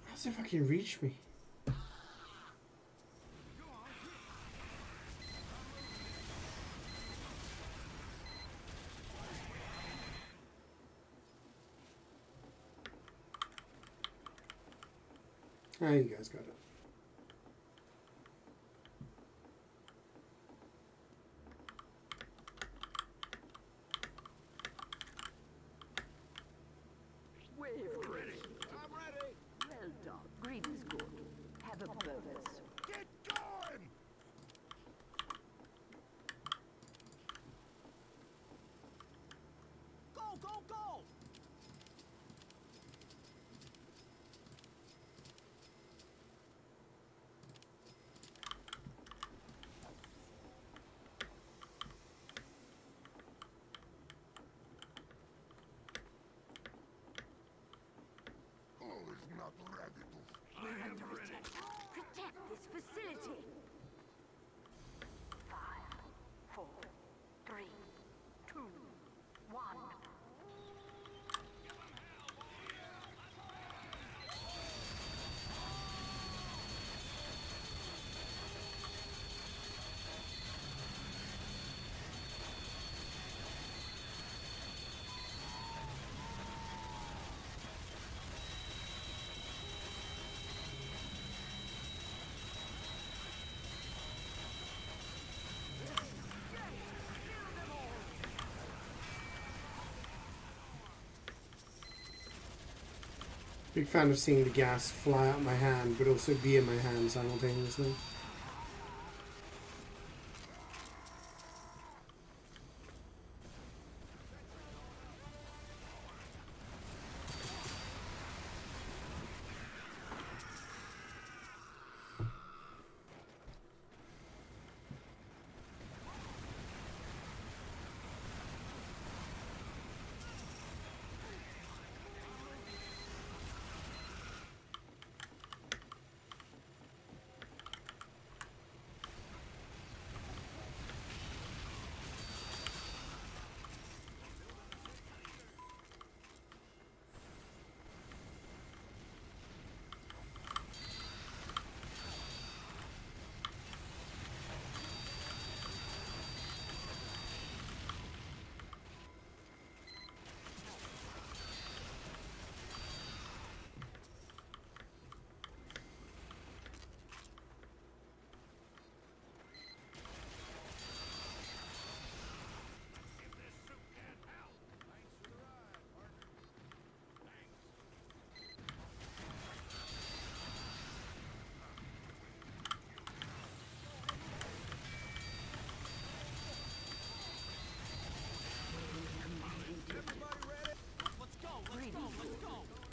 [SPEAKER 1] How's it fucking reach me? Ah, you guys got it.
[SPEAKER 4] Wave ready.
[SPEAKER 3] I'm ready.
[SPEAKER 4] Well done. Greed is good. Have a bonus.
[SPEAKER 3] Get going. Go, go, go.
[SPEAKER 4] protect this facility. 5, 4, 3, 2, 1.
[SPEAKER 1] Big fan of seeing the gas fly out my hand, but also be in my hand simultaneously.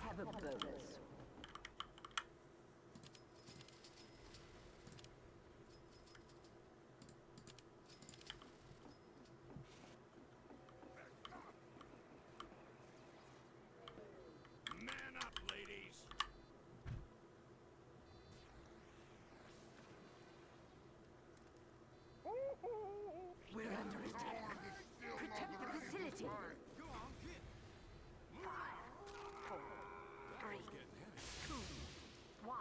[SPEAKER 4] Have a bonus.
[SPEAKER 3] Man up, ladies.
[SPEAKER 4] We're under attack. Protect the facility. 5, 4, 3, 2, 1.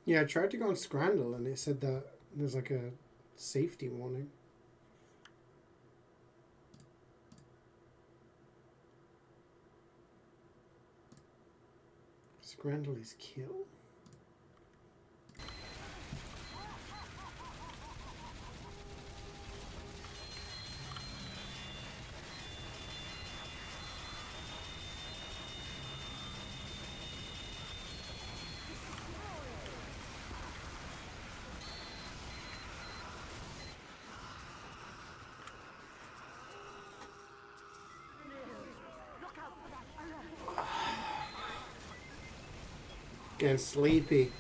[SPEAKER 1] Yeah, I tried to go on Scrandle and it said that there's like a safety warning. Scrandle is kill? Getting sleepy.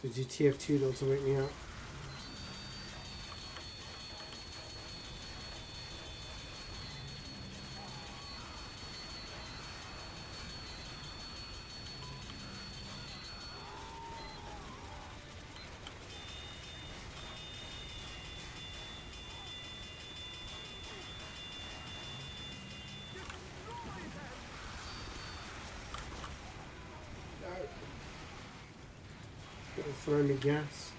[SPEAKER 1] Did you TF2 though to wake me up? Throwing me gas.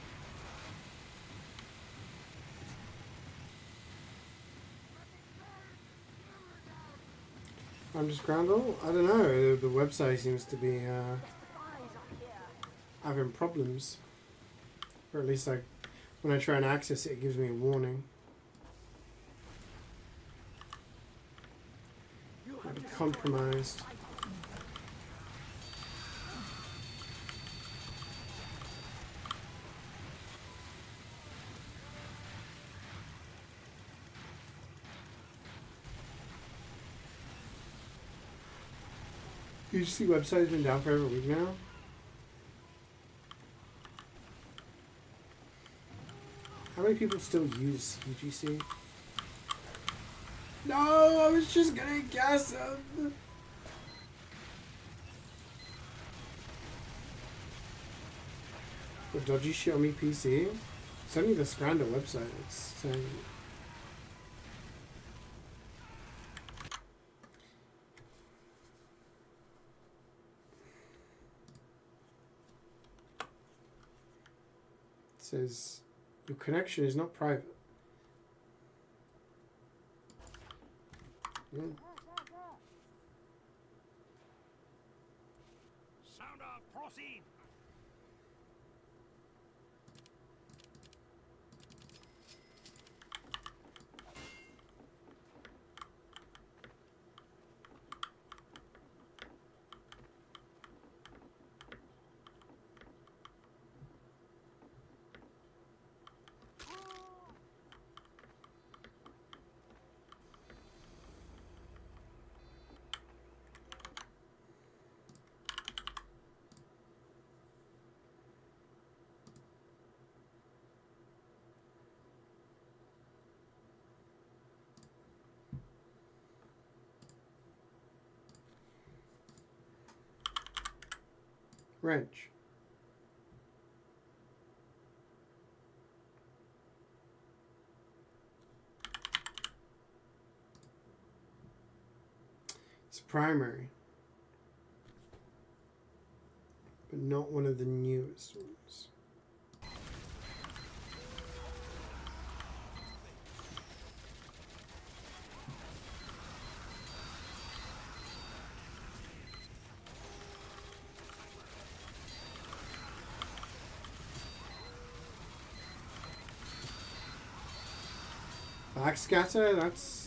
[SPEAKER 1] underground all? I don't know. The website seems to be
[SPEAKER 4] The spies are here.
[SPEAKER 1] having problems. Or at least like when I try and access it, it gives me a warning.
[SPEAKER 3] You
[SPEAKER 1] Might
[SPEAKER 3] have
[SPEAKER 1] be
[SPEAKER 3] destroyed
[SPEAKER 1] compromised. You see website's been down for over a week now? How many people still use UGC? No, I was just gonna guess them. The dodgy shit on me PC? It's only the Scranda website. It's saying. It says your connection is not private. Mm.
[SPEAKER 3] Sound off, proceed.
[SPEAKER 1] Wrench. It's a primary, but not one of the newest ones. Backscatter,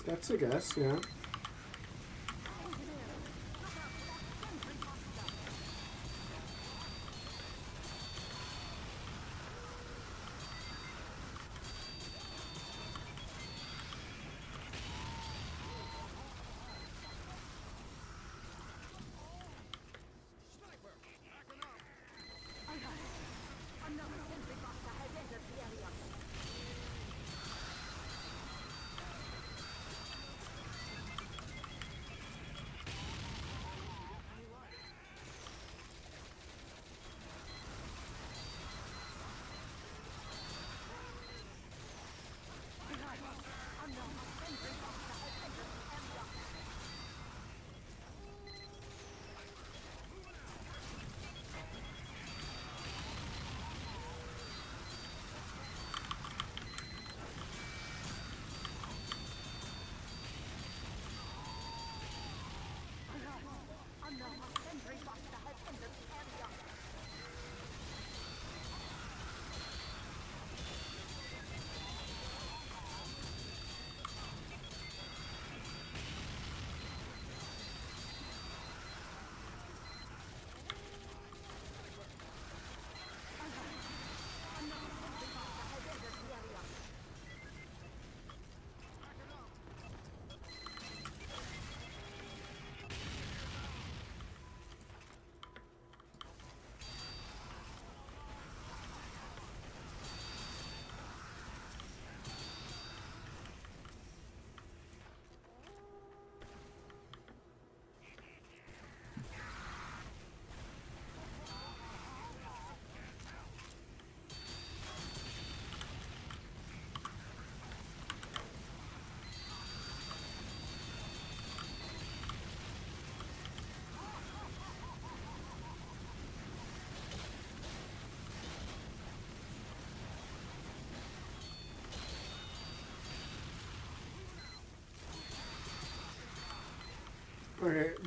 [SPEAKER 1] that's a guess, yeah.
[SPEAKER 4] Another sentry buster has entered the area.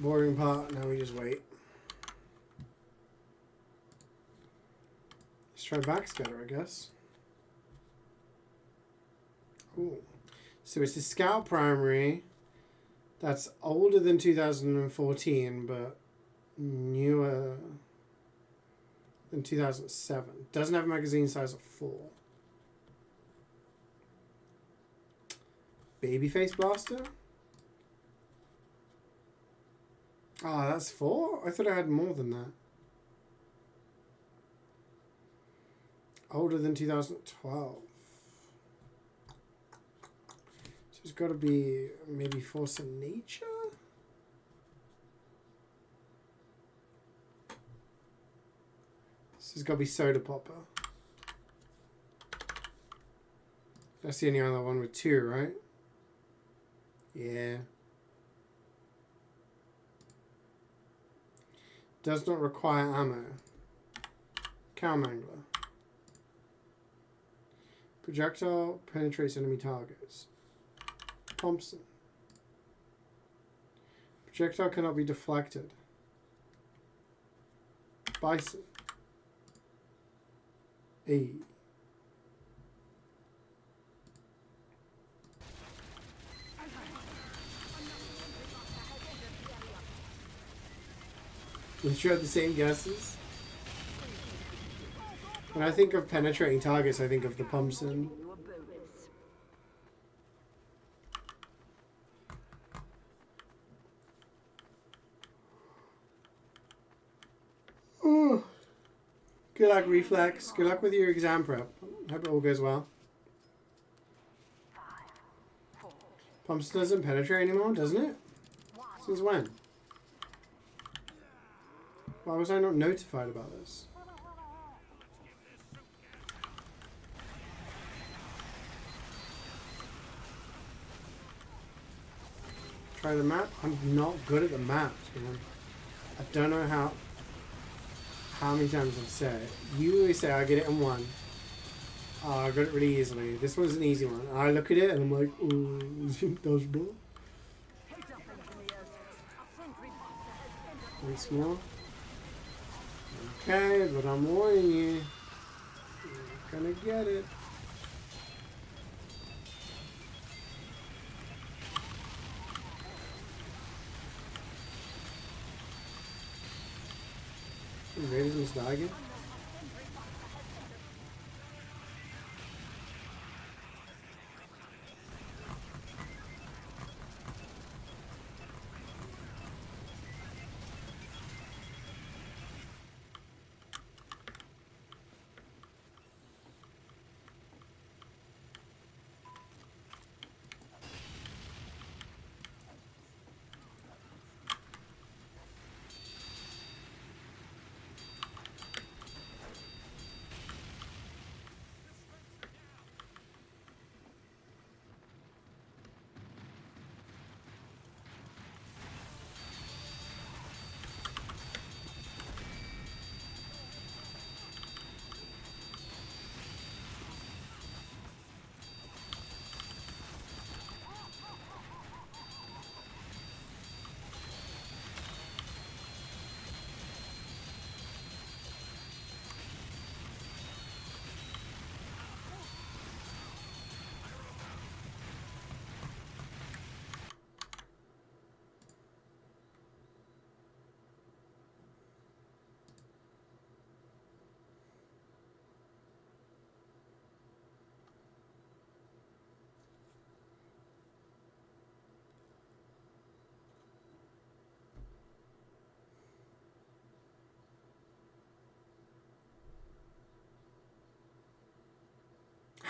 [SPEAKER 1] Boring part. Now we just wait. Let's try backscatter, I guess. Ooh. So it's a Scout primary that's older than 2014, but newer than 2007. Doesn't have a magazine size of 4. Babyface blaster? Ah, that's 4? I thought I had more than that. Older than 2012. So it's got to be maybe Force of Nature? This has got to be Soda Popper. That's the only other one with 2, right? Yeah. Does not require ammo. Cow Mangler. Projectile penetrates enemy targets. Thompson. Projectile cannot be deflected. Bison. A. We sure have the same guesses. When I think of penetrating targets, I think of the Pumpson.
[SPEAKER 4] You a bonus.
[SPEAKER 1] Ooh. Good luck, Reflex. Good luck with your exam prep. Hope it all goes well.
[SPEAKER 4] 5, 4,
[SPEAKER 1] Pumpson doesn't penetrate anymore, doesn't it?
[SPEAKER 4] 1.
[SPEAKER 1] Since when? Why was I not notified about this? Try the map? I'm not good at the maps, man. I don't know how many times I've said it. You always say I get it in 1. Oh, I got it really easily. This one's an easy one. I look at it and I'm like, oh, dodgeball.
[SPEAKER 4] Heads up, engineers. A sentry buster has entered.
[SPEAKER 1] Once more. Okay, but I'm warning you. You're gonna get it. Raiders must die again.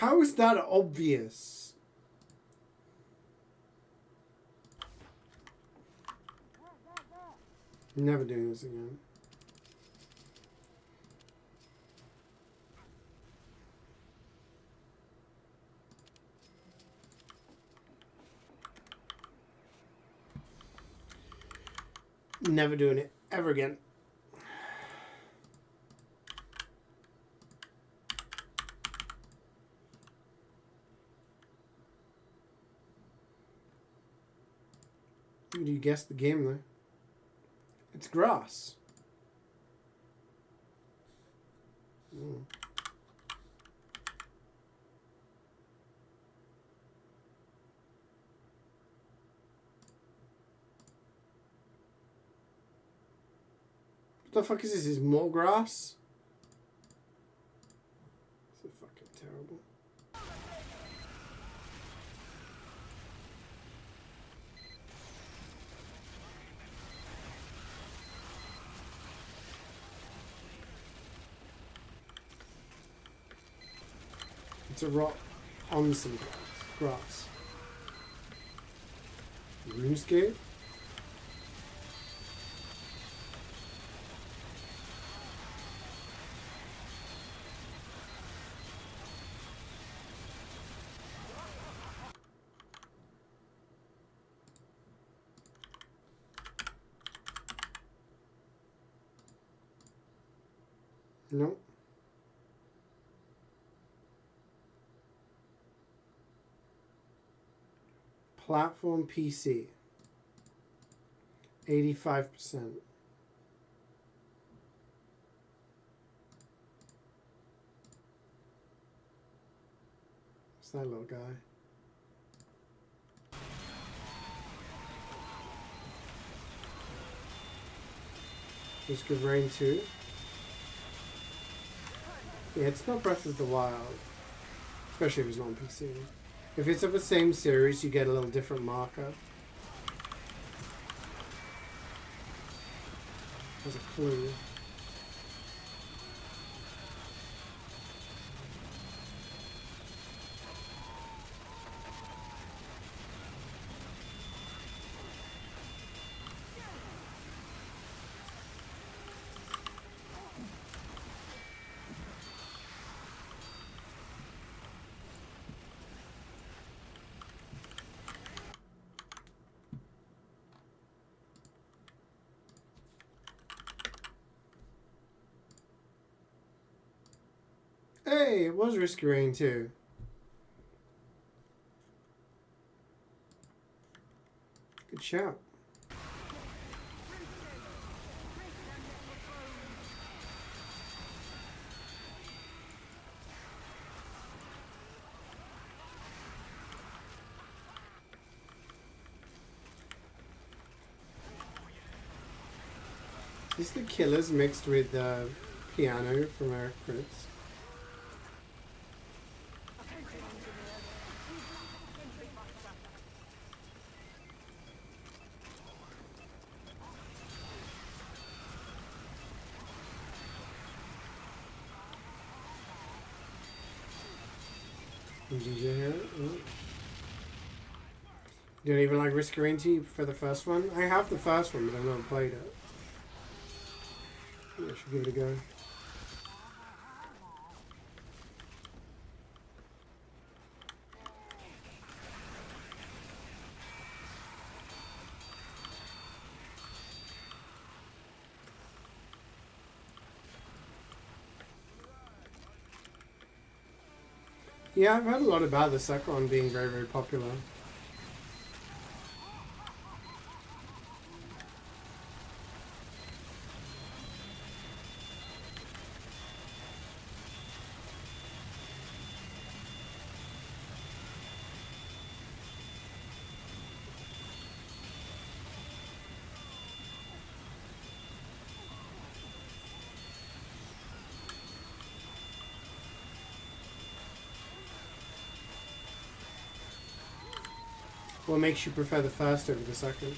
[SPEAKER 1] How is that obvious? Never doing this again. Never doing it ever again. You guessed the game though. It's grass. Mm. What the fuck is this? Is more grass? This is fucking terrible. It's a rock on some grass. RuneScape? No. Platform PC. 85%. What's that little guy? Risk of Rain 2. Yeah, it's not Breath of the Wild. Especially if it's not on PC. If it's of the same series, you get a little different marker. There's a clue. Hey, it was Risk of Rain 2. Good shout. Is this the Killers mixed with piano from Eric Prince? CeeJaey here. Oh. You don't even like Risk of Rain 2 for the first one? I have the first one, but I've never played it. I should give it a go. Yeah, I've heard a lot about the second one being very, very popular. What makes you prefer the first over the second?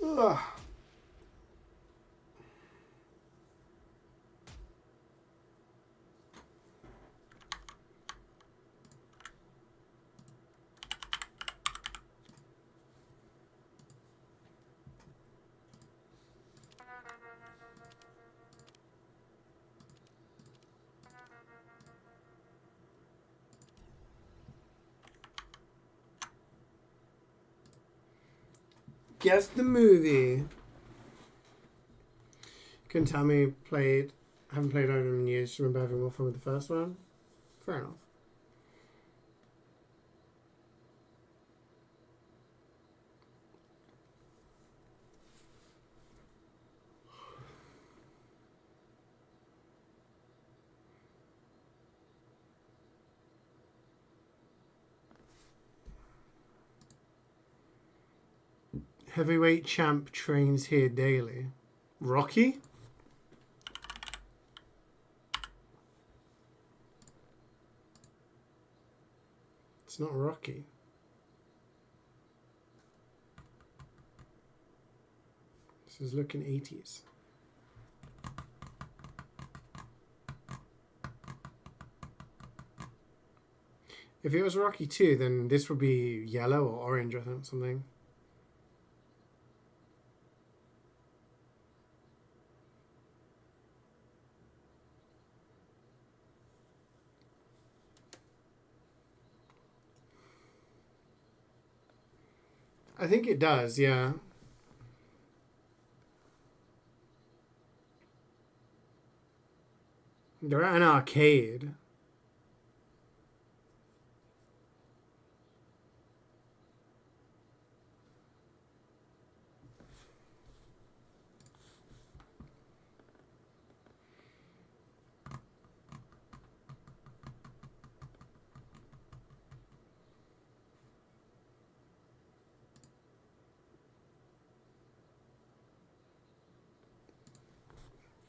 [SPEAKER 1] Ugh. Guess the movie. Couldn't tell me haven't played over in years. Remember having more fun with the first one? fair enough. Heavyweight champ trains here daily. Rocky? It's not Rocky. This is looking 80s. If it was Rocky 2, then this would be yellow or orange, I think, something. I think it does, yeah. They're at an arcade.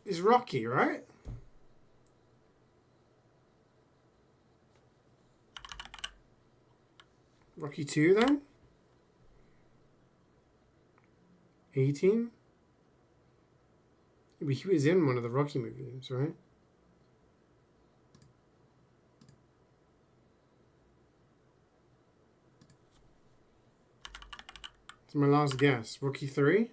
[SPEAKER 1] It's Rocky, right? Rocky 2 then? 18? But he was in one of the Rocky movies, right? It's my last guess. Rocky 3?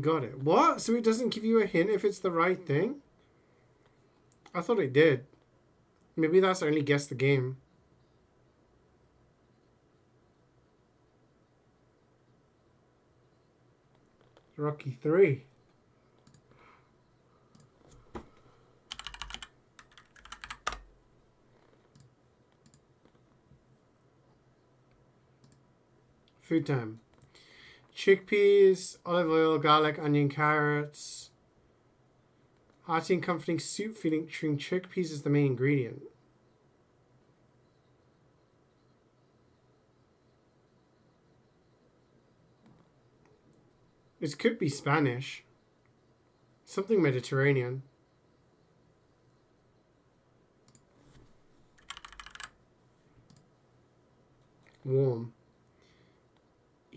[SPEAKER 1] Got it. What? So it doesn't give you a hint if it's the right thing? I thought it did. Maybe that's only guess the game. Rocky 3. Food time. Chickpeas, olive oil, garlic, onion, carrots. Hearty and comforting soup featuring chickpeas is the main ingredient. It could be Spanish. Something Mediterranean. Warm.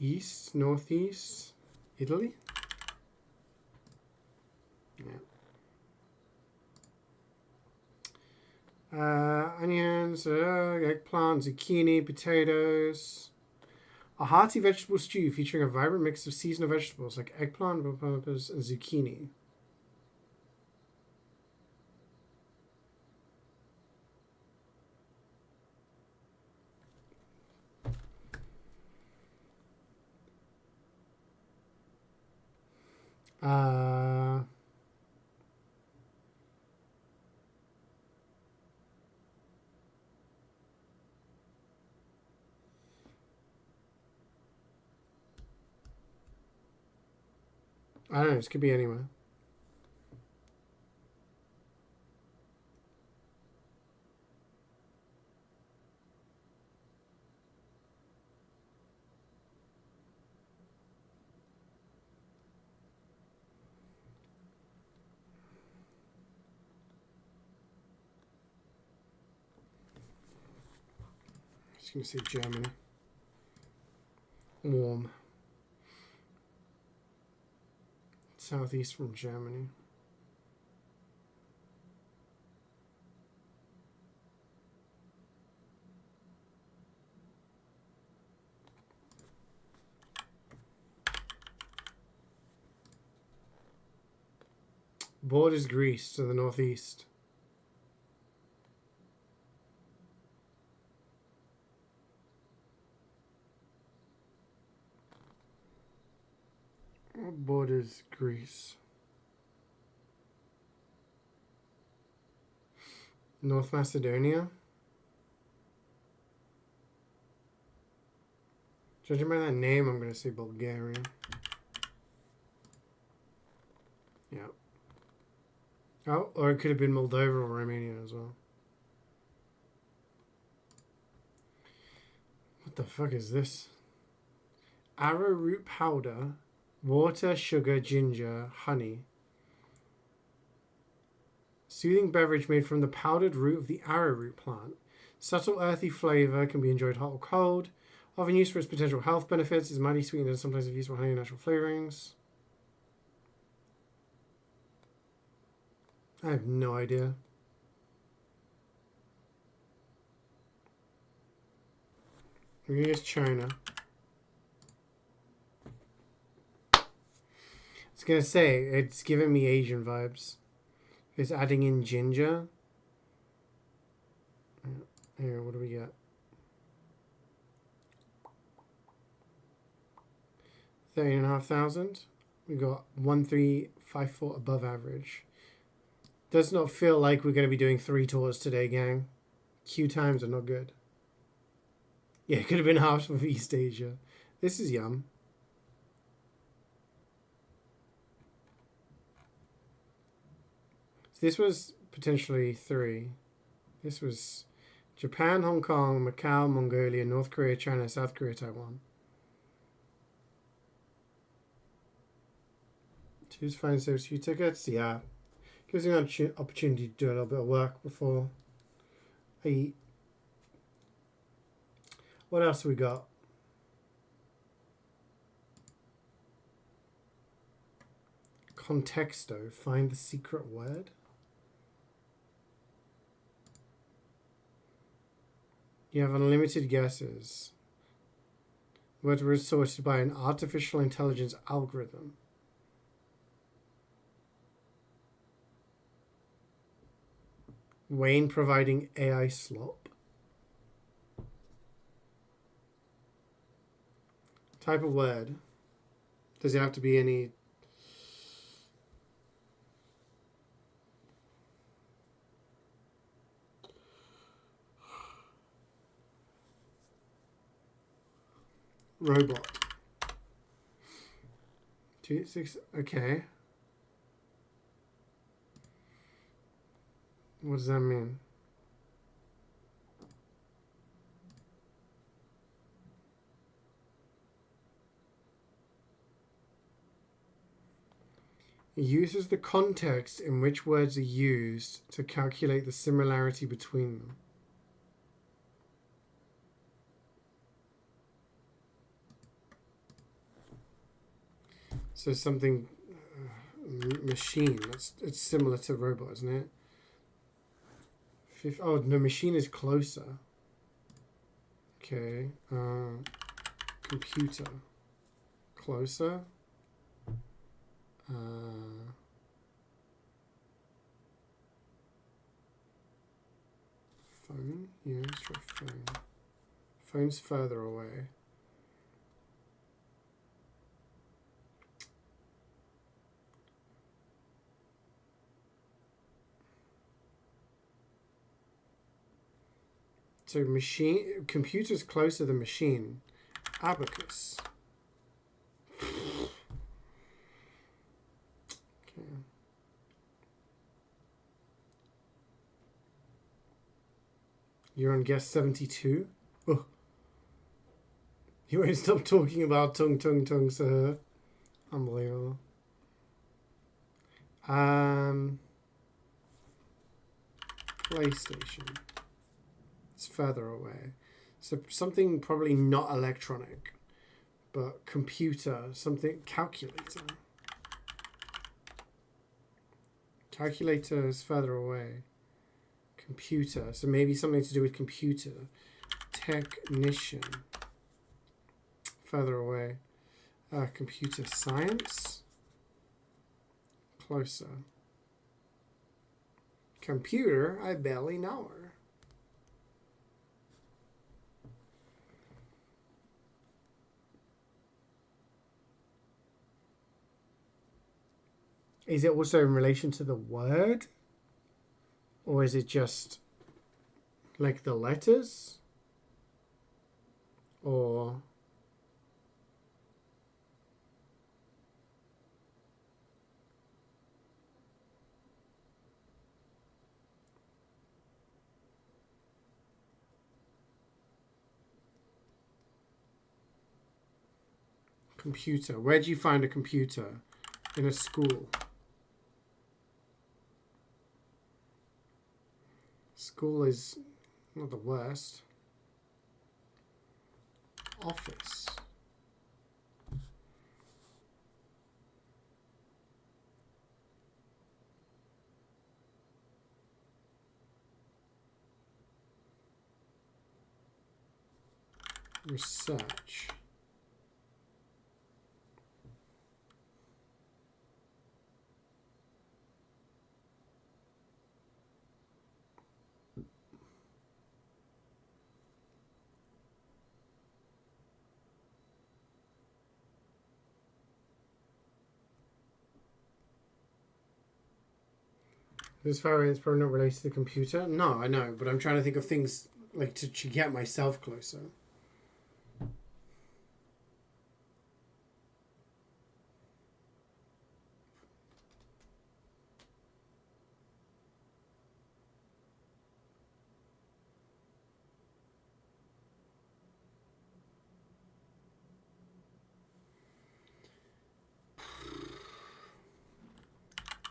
[SPEAKER 1] East, northeast, Italy? Yeah. Onions, eggplant, zucchini, potatoes. A hearty vegetable stew featuring a vibrant mix of seasonal vegetables like eggplant, bell peppers, and zucchini. I don't know, this could be anywhere. I'm just going to say Germany. Warm. Southeast from Germany. Borders Greece to the northeast. Borders Greece. North Macedonia. Judging by that name, I'm going to say Bulgarian. Yeah. Oh, or it could have been Moldova or Romania as well. What the fuck is this? Arrowroot powder, water, sugar, ginger, honey. Soothing beverage made from the powdered root of the arrowroot plant. Subtle earthy flavor, can be enjoyed hot or cold. Often used for its potential health benefits, is mighty sweet and sometimes used for honey and natural flavorings. I have no idea. I'm gonna guess China. I was gonna say, it's giving me Asian vibes. It's adding in ginger. Here, what do we get? 13,500. We got 1354 above average. Does not feel like we're going to be doing 3 tours today, gang. Queue times are not good. Yeah, it could have been half of East Asia. This is yum. So this was potentially 3. This was Japan, Hong Kong, Macau, Mongolia, North Korea, China, South Korea, Taiwan. Choose fine service few tickets. Yeah. Gives me an opportunity to do a little bit of work before I eat. What else we got? Contexto. Find the secret word. You have unlimited guesses. Words were sorted by an artificial intelligence algorithm. Wayne providing AI slop. Type of word. Does it have to be any... Robot. 2, 6, okay. What does that mean? It uses the context in which words are used to calculate the similarity between them. So something machine. It's similar to robot, isn't it? Oh no, machine is closer. Okay. Computer. Closer. Phone. Yeah, let's try phone. Phone's further away. So machine, computer's closer than machine. Abacus. Okay. You're on guess 72. Oh. You won't stop talking about tongue, sir. Unbelievable. PlayStation. It's further away. So something probably not electronic, but computer, something, calculator. Calculator is further away. Computer, so maybe something to do with computer. Technician. Further away. Computer science. Closer. Computer, I barely know her. Is it also in relation to the word? Or is it just Like the letters? Or... computer. Where do you find a computer? In a school. School is not the worst. Office. Research. This variant is probably not related to the computer. No, I know, but I'm trying to think of things like to get myself closer.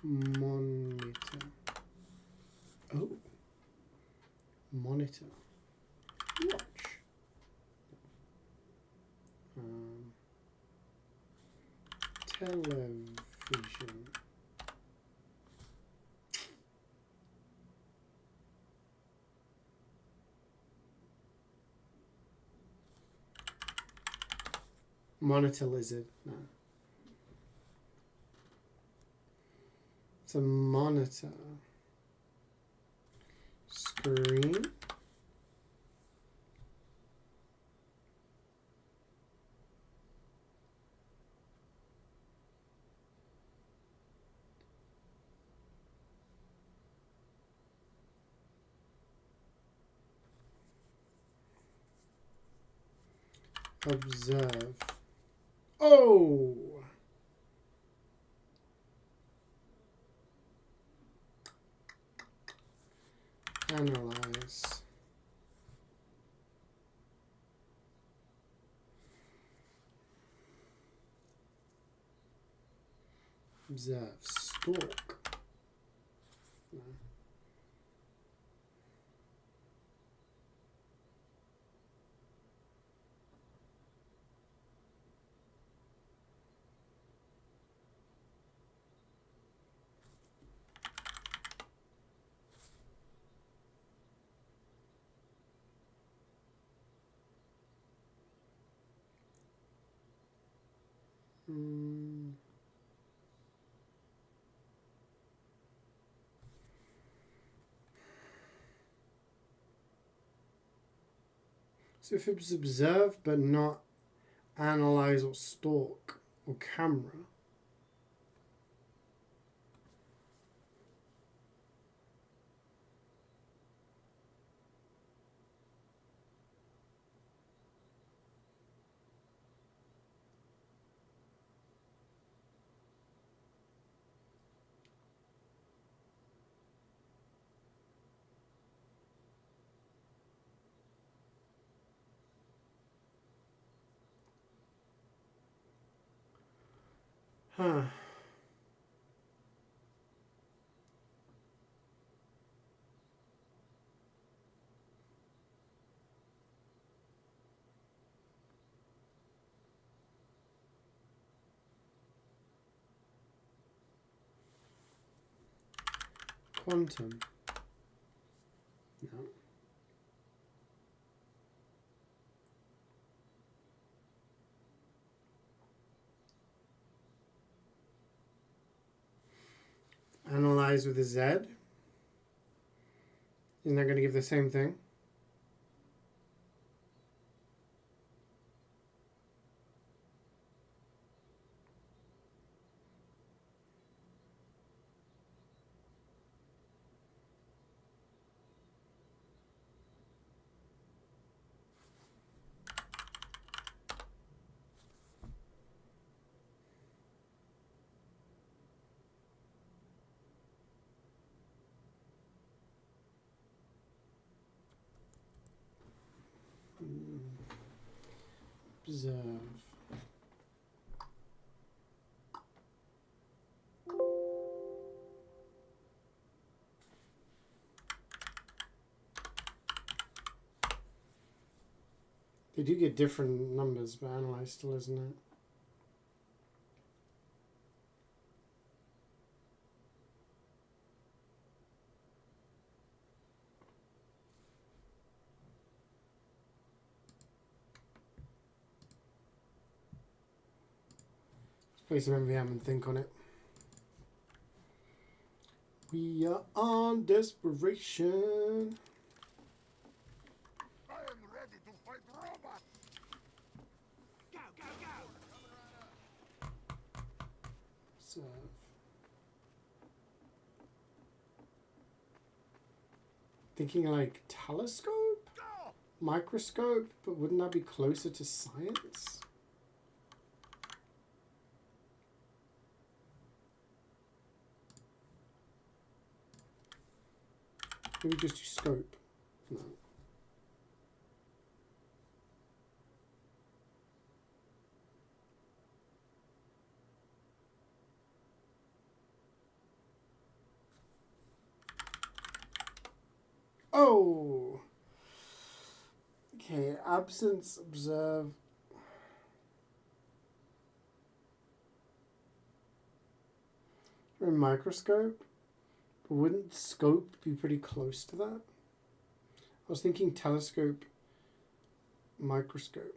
[SPEAKER 1] Monitor. Oh. Monitor. Watch. Television. Monitor lizard. No. It's a monitor. Screen. Observe. Oh! Analyze. Observe. Stalk. No. So if it's observe but not analyze or stalk or camera. Huh. Quantum. No. Analyze with a Z. Isn't that going to give the same thing? Observe. They do get different numbers, but analyze still isn't it? Let's play some MvM and think on it. We are on desperation.
[SPEAKER 3] I am ready to fight robots. Go, go, go.
[SPEAKER 1] Observe. Thinking like telescope?
[SPEAKER 3] Go.
[SPEAKER 1] Microscope? But wouldn't that be closer to science? Maybe just do scope. No. Oh! Okay, absence, observe. Or a microscope? But wouldn't scope be pretty close to that? I was thinking telescope, microscope.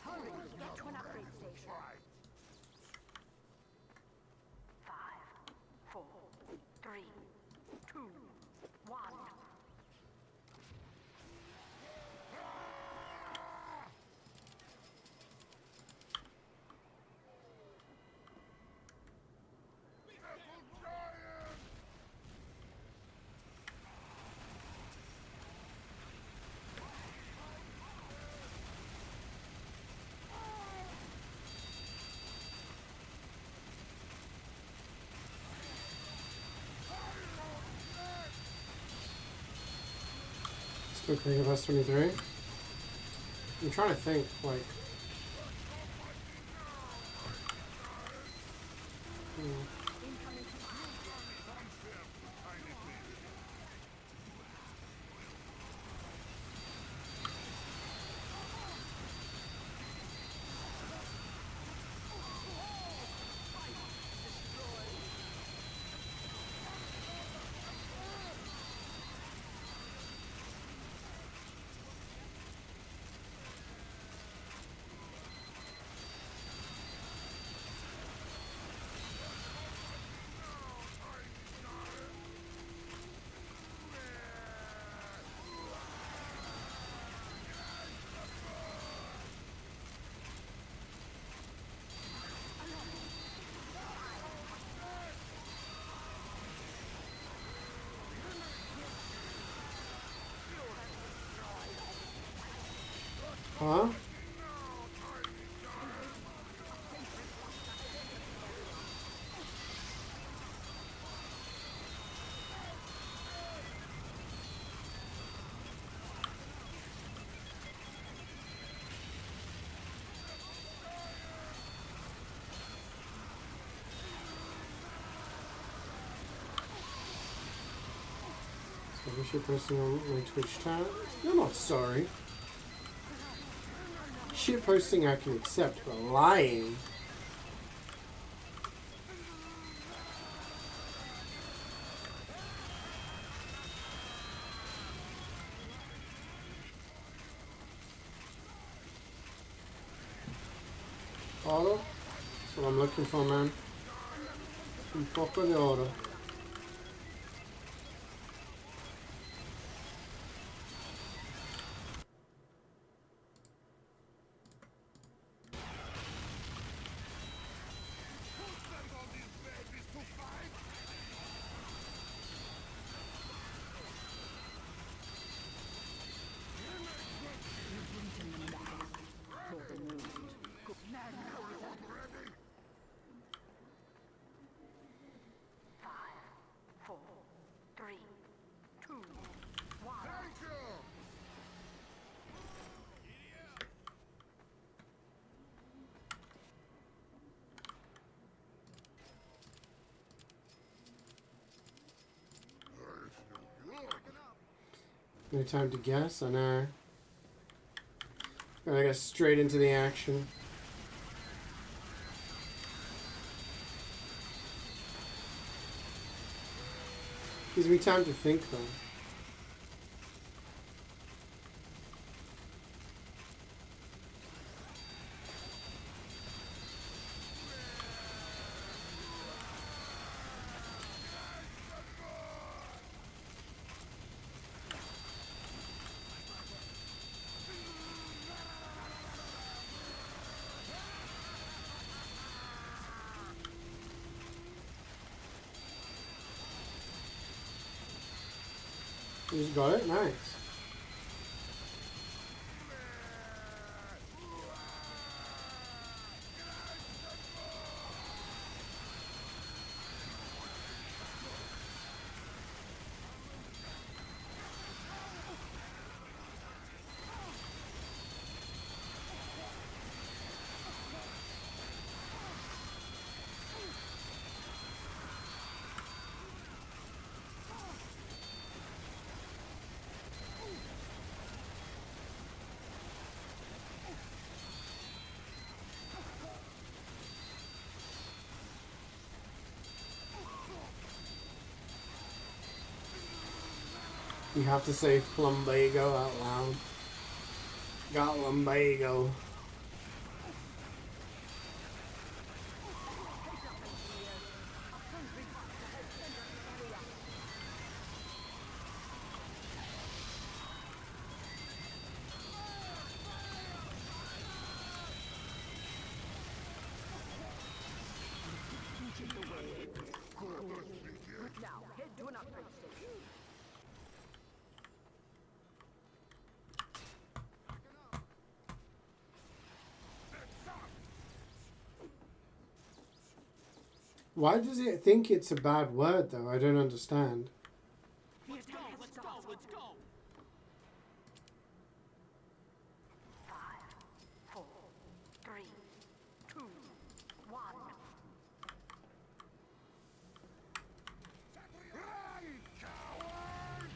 [SPEAKER 4] Hurry, get to an upgrade station. 5, 4, 3, 2, 1.
[SPEAKER 1] Still King of S23. I'm trying to think, like. Huh? I wish you're posting on my Twitch tab. You're not sorry. Shit posting I can accept, but lying. Order? That's what I'm looking for, man. Some proper order. No time to guess, I know. Gotta get straight into the action. Gives me time to think though. You just got it? Nice. You have to say Flumbago out loud. Got lumbago.
[SPEAKER 4] Now, head to an upgrade station.
[SPEAKER 1] Why does it think it's a bad word though? I don't understand.
[SPEAKER 3] Let's go, let's go, let's go!
[SPEAKER 4] 5, 4, 3, 2, 1.
[SPEAKER 3] Run, coward!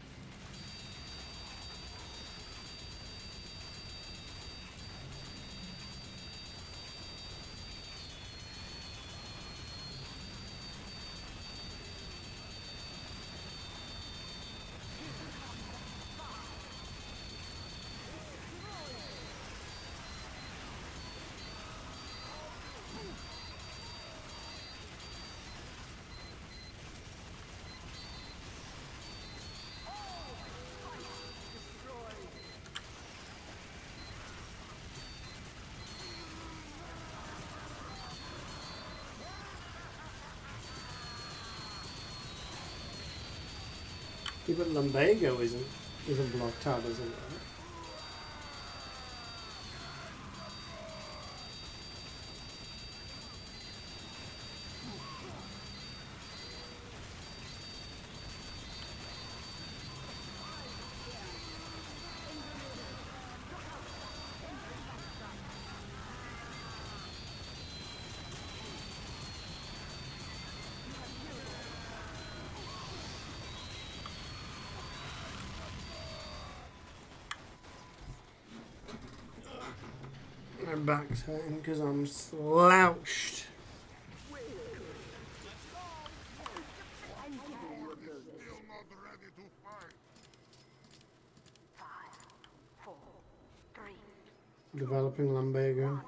[SPEAKER 1] Yeah, but lumbago isn't blocked out, is it? My back's hurting because I'm slouched.
[SPEAKER 4] I'm giving you a bonus.
[SPEAKER 3] Still not ready to fight.
[SPEAKER 4] 5, 4, 3.
[SPEAKER 1] Developing lumbago.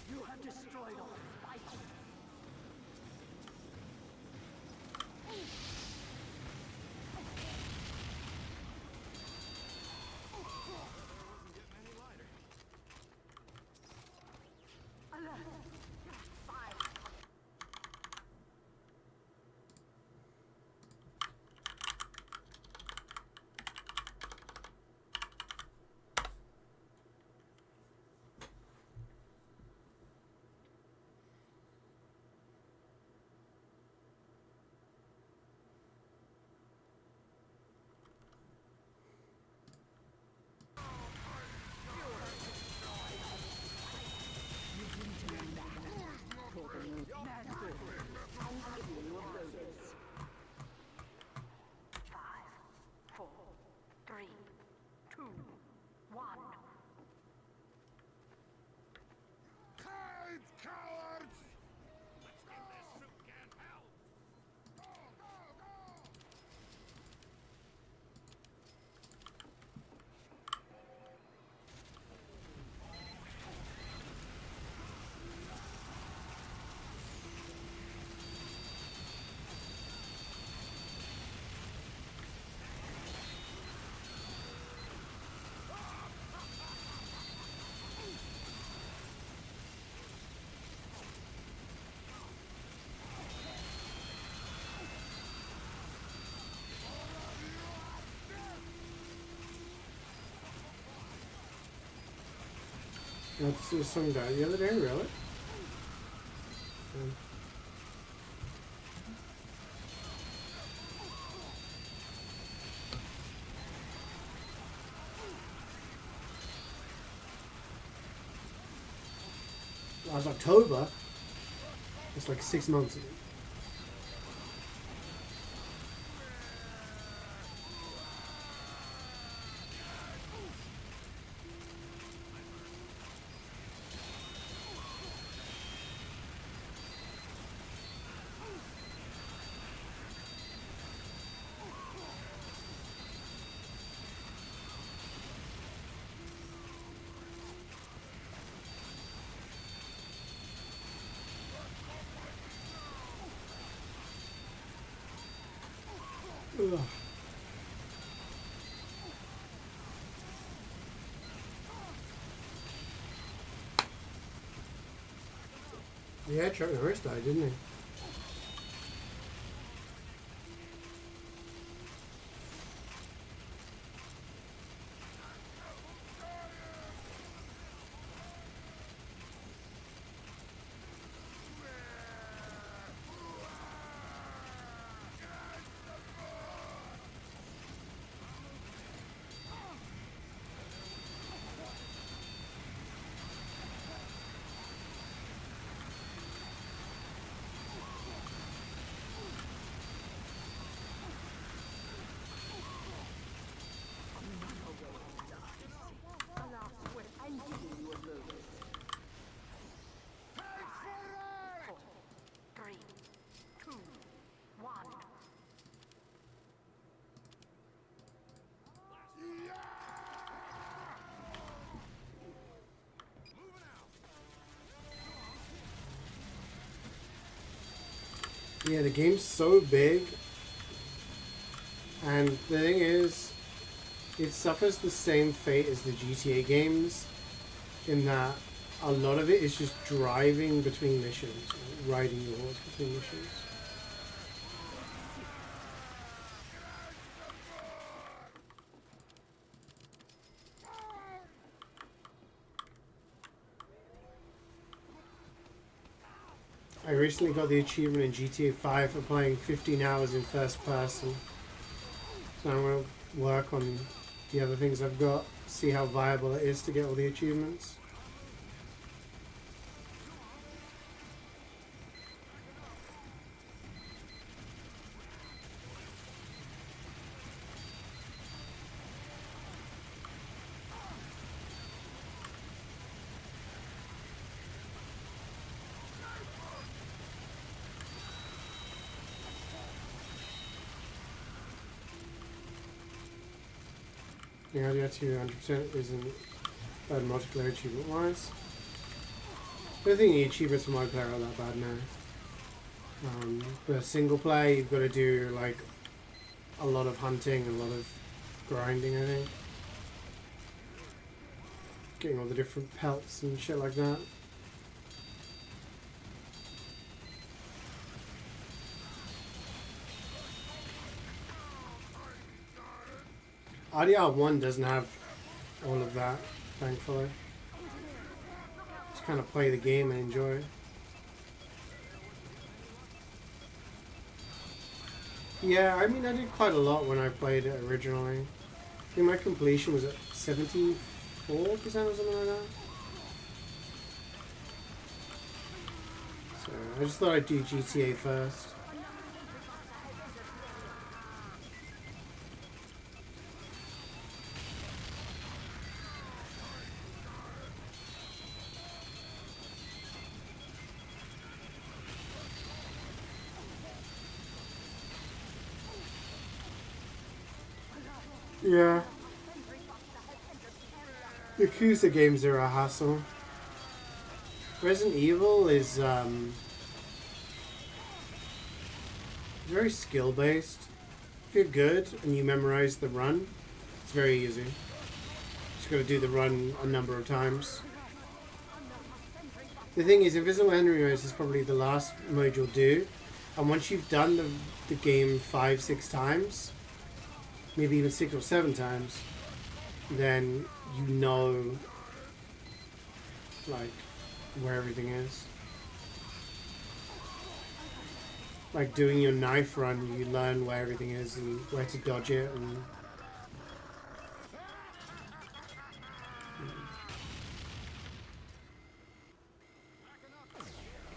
[SPEAKER 4] You have destroyed all spikes.
[SPEAKER 1] That's some guy the other day, really? Last October? It's like 6 months ago. Ugh. Yeah, Chuck Norris died, didn't he? Yeah, the game's so big, and the thing is, it suffers the same fate as the GTA games, in that a lot of it is just driving between missions, or riding your horse between missions. I recently got the achievement in GTA 5 for playing 15 hours in first person. So I'm going to work on the other things I've got, see how viable it is to get all the achievements. Yeah, the 200% isn't bad multiplayer achievement wise. I don't think the achievements for multiplayer are that bad now. But single player, you've got to do like a lot of hunting, a lot of grinding, I think. Getting all the different pelts and shit like that. RDR 1 doesn't have all of that, thankfully. Just kind of play the game and enjoy it. Yeah, I mean, I did quite a lot when I played it originally. I think my completion was at 74% or something like that. So I just thought I'd do GTA first. Yeah. The Yakuza games are a hassle. Resident Evil is very skill based. If you're good and you memorize the run, it's very easy. Just gotta do the run a number of times. The thing is, Invisible Enemies is probably the last mode you'll do, and once you've done the game 5-6 times, maybe even 6 or 7 times, then you know like where everything is. Like doing your knife run, you learn where everything is and where to dodge it and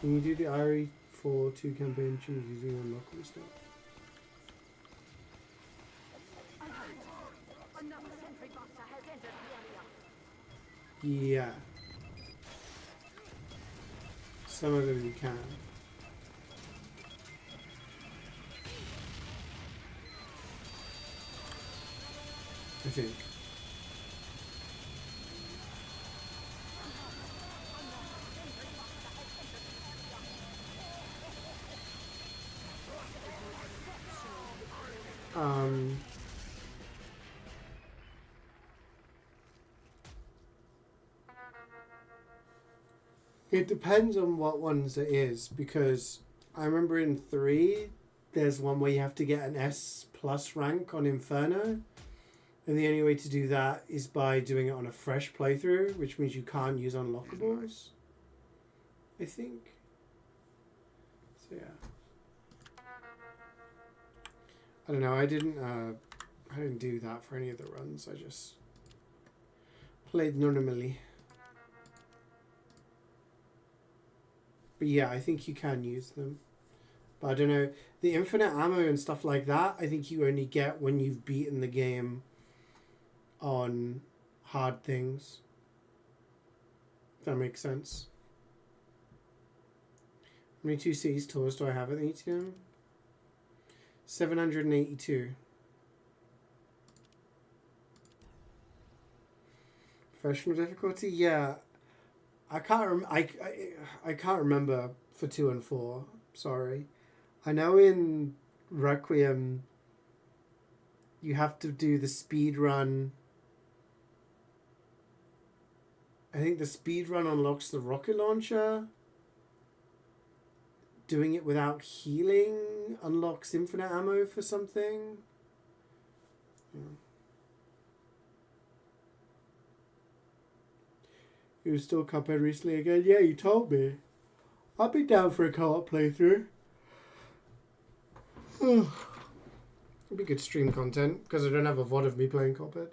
[SPEAKER 1] can you do the RE42 campaign choose using unlockable stuff?
[SPEAKER 4] Another sentry buster has entered the area.
[SPEAKER 1] Yeah. Some of them you can. I think. It depends on what ones it is, because I remember in 3 there's one where you have to get an S plus rank on Inferno, and the only way to do that is by doing it on a fresh playthrough, which means you can't use unlockables, I think. So yeah, I don't know. I didn't do that for any of the runs. I just played normally. But yeah, I think you can use them. But I don't know. The infinite ammo and stuff like that, I think you only get when you've beaten the game on hard things. If that makes sense. How many 2 cities tours do I have at the ATM? 782. Professional difficulty? Yeah. I can't remember for 2 and 4. Sorry. I know in Requiem you have to do the speed run. I think the speed run unlocks the rocket launcher. Doing it without healing unlocks infinite ammo for something. Yeah. You installed Cuphead recently again? Yeah, you told me. I'll be down for a co-op playthrough. It'll be good stream content because I don't have a VOD of me playing Cuphead.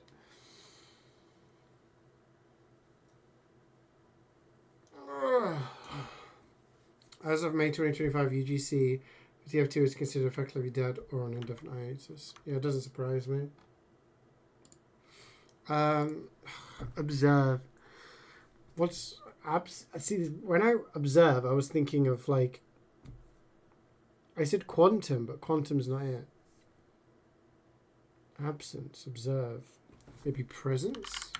[SPEAKER 1] As of May 2025 UGC, TF2 is considered effectively dead or on indefinite hiatus. Yeah, it doesn't surprise me. Observe. What's see, when I observe, I was thinking of like, I said quantum, but quantum's not it. Absence, observe, maybe presence.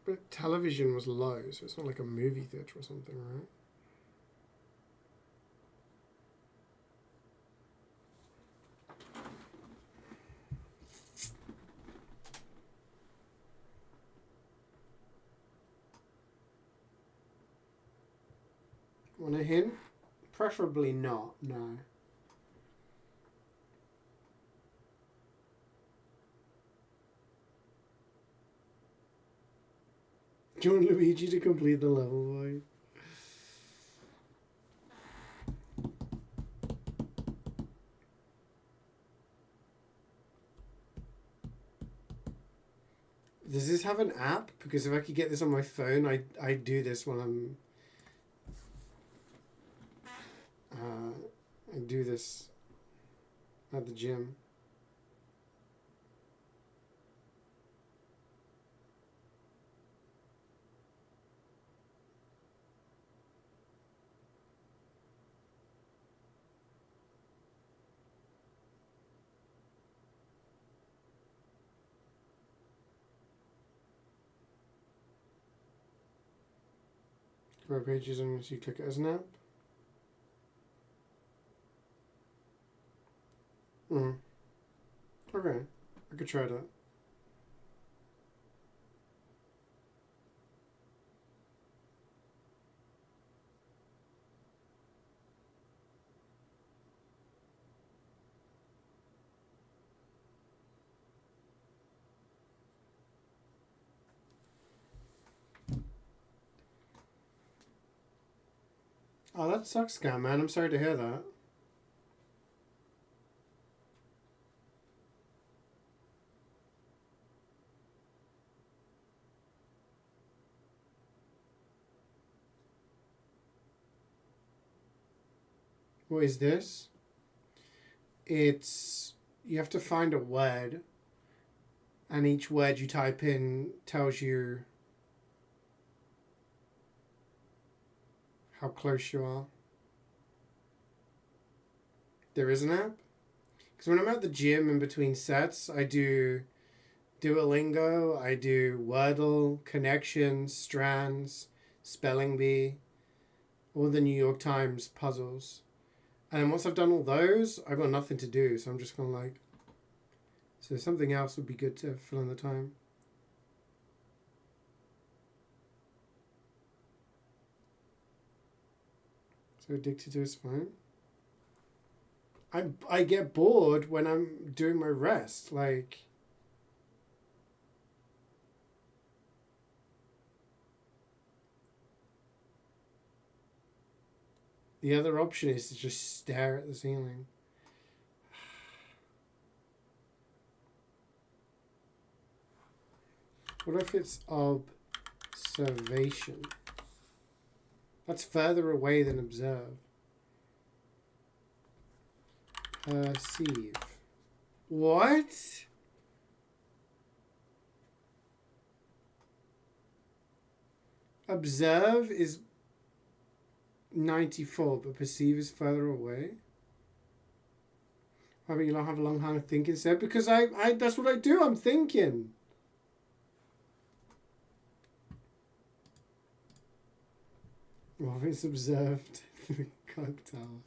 [SPEAKER 1] But television was low, so it's not like a movie theater or something, right? Want a hint? Preferably not, no. Do you want Luigi to complete the level, boy? Does this have an app? Because if I could get this on my phone, I'd do this when I'm... I do this at the gym. Web pages and you click it as an app. Okay, I could try that. Oh, that sucks, Scam, man. I'm sorry to hear that. What is this? It's... You have to find a word, and each word you type in tells you how close you are. There is an app? Because when I'm at the gym in between sets, I do Duolingo, I do Wordle, Connections, Strands, Spelling Bee, all the New York Times puzzles. And once I've done all those, I've got nothing to do, so I'm just kind of like... So something else would be good to fill in the time. So addicted to his phone. I get bored when I'm doing my rest. Like, the other option is to just stare at the ceiling. What if it's observation? That's further away than observe. Perceive. What? Observe is... 94, but perceive is further away. I mean, you don't have a long time of thinking, Seb, because I that's what I do. I'm thinking. What is observed in the clock tower?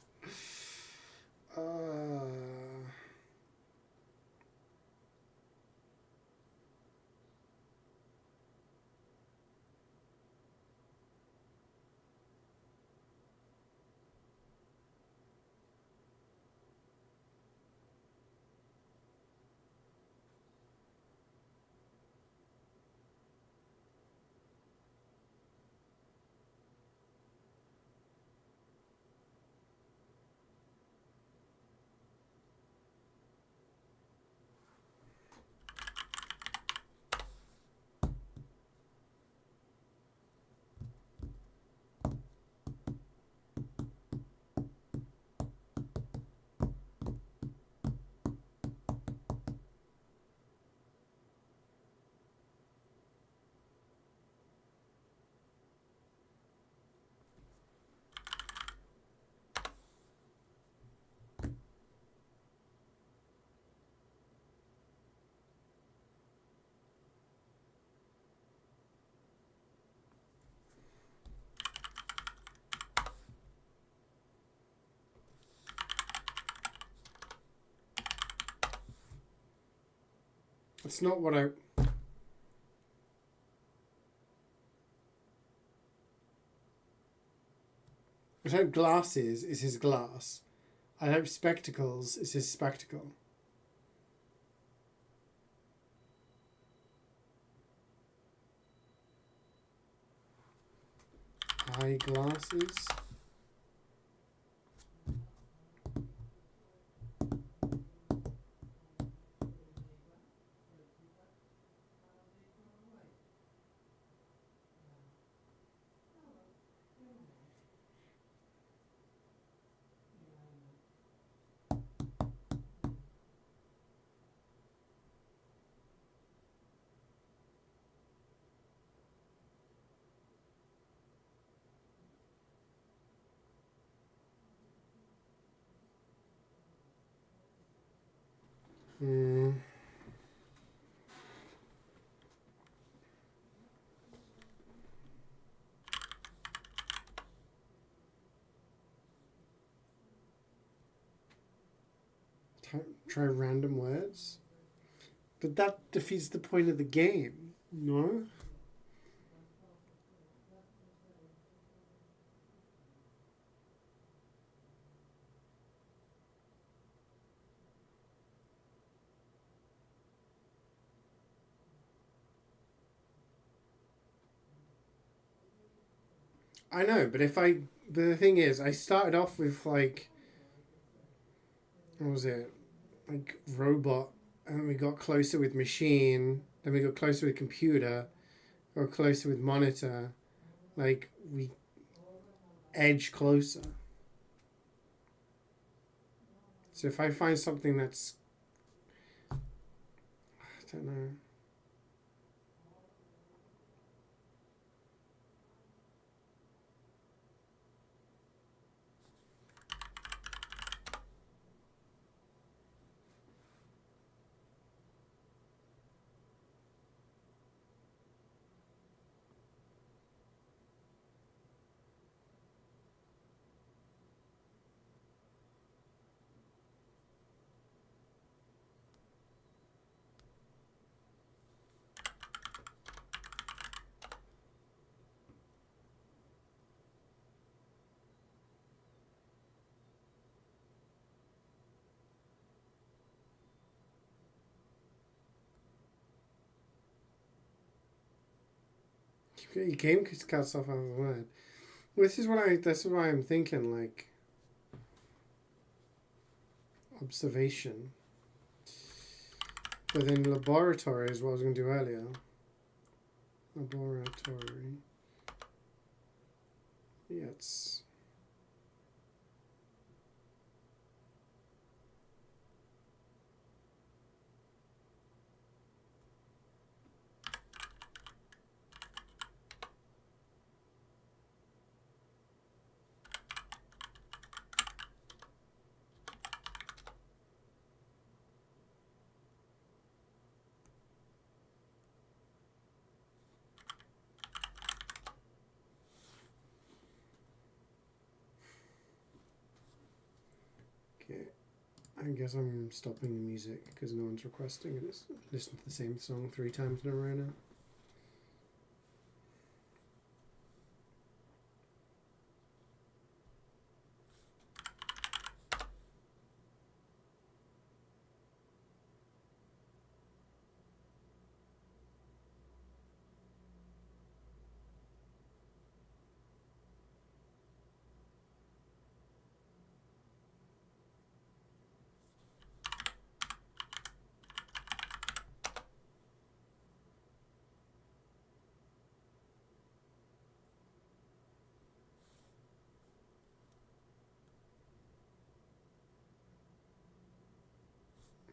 [SPEAKER 1] It's not what I... I hope glasses is his glass. I hope spectacles is his spectacle. Eyeglasses. Try random words. But that defeats the point of the game, no? I know, but the thing is, I started off with like, what was it? Like robot, and then we got closer with machine, then we got closer with computer, got closer with monitor, like we edge closer. So if I find something that's, I don't know. Your game cuts off on the word. This is why I'm thinking, like, observation. But then laboratory is what I was going to do earlier. Laboratory. Yeah, it's... I guess I'm stopping the music because no one's requesting and it's listened to the same song 3 times in a row now.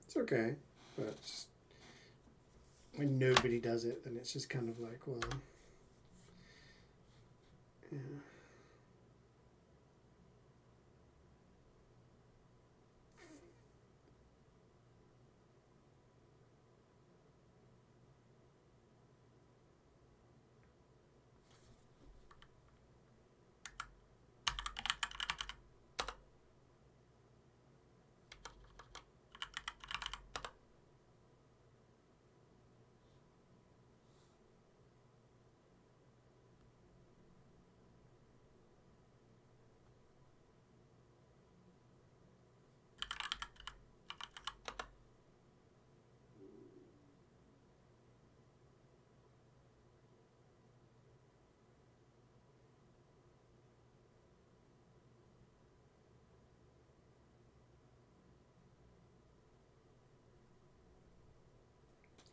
[SPEAKER 1] It's okay, but it's just, when nobody does it, then it's just kind of like, well, yeah.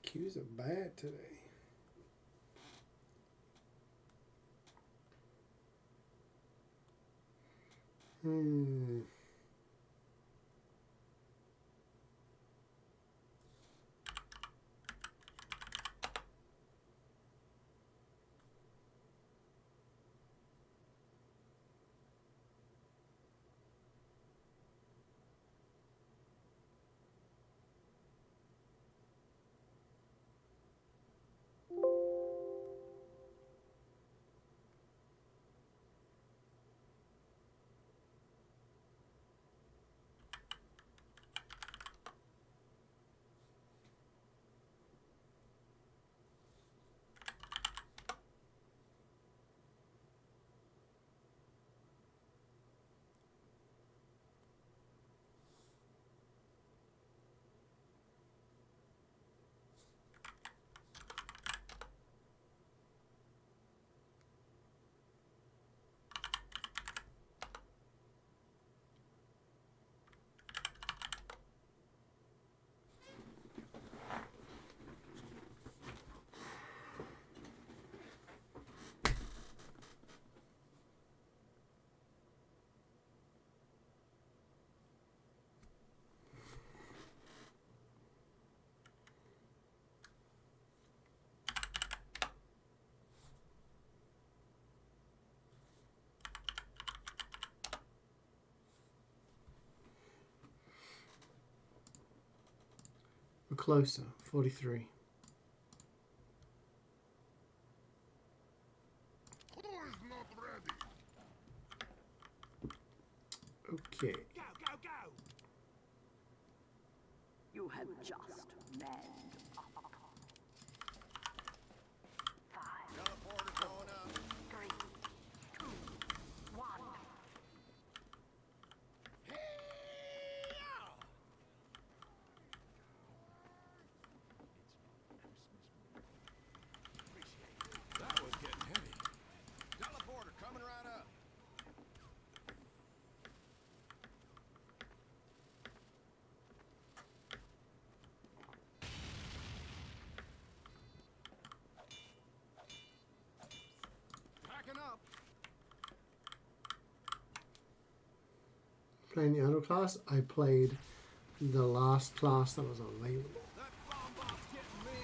[SPEAKER 1] Cues are bad today. We're closer, 43. Okay.
[SPEAKER 3] Go, go, go!
[SPEAKER 4] You have just manned up. 5,
[SPEAKER 5] Teleporter going up.
[SPEAKER 4] 3, 2, 1.
[SPEAKER 3] That was getting heavy.
[SPEAKER 5] Teleporter coming right up. Packing up.
[SPEAKER 1] Playing the other class, I played the last class that was available.
[SPEAKER 3] That bomb bot's getting me.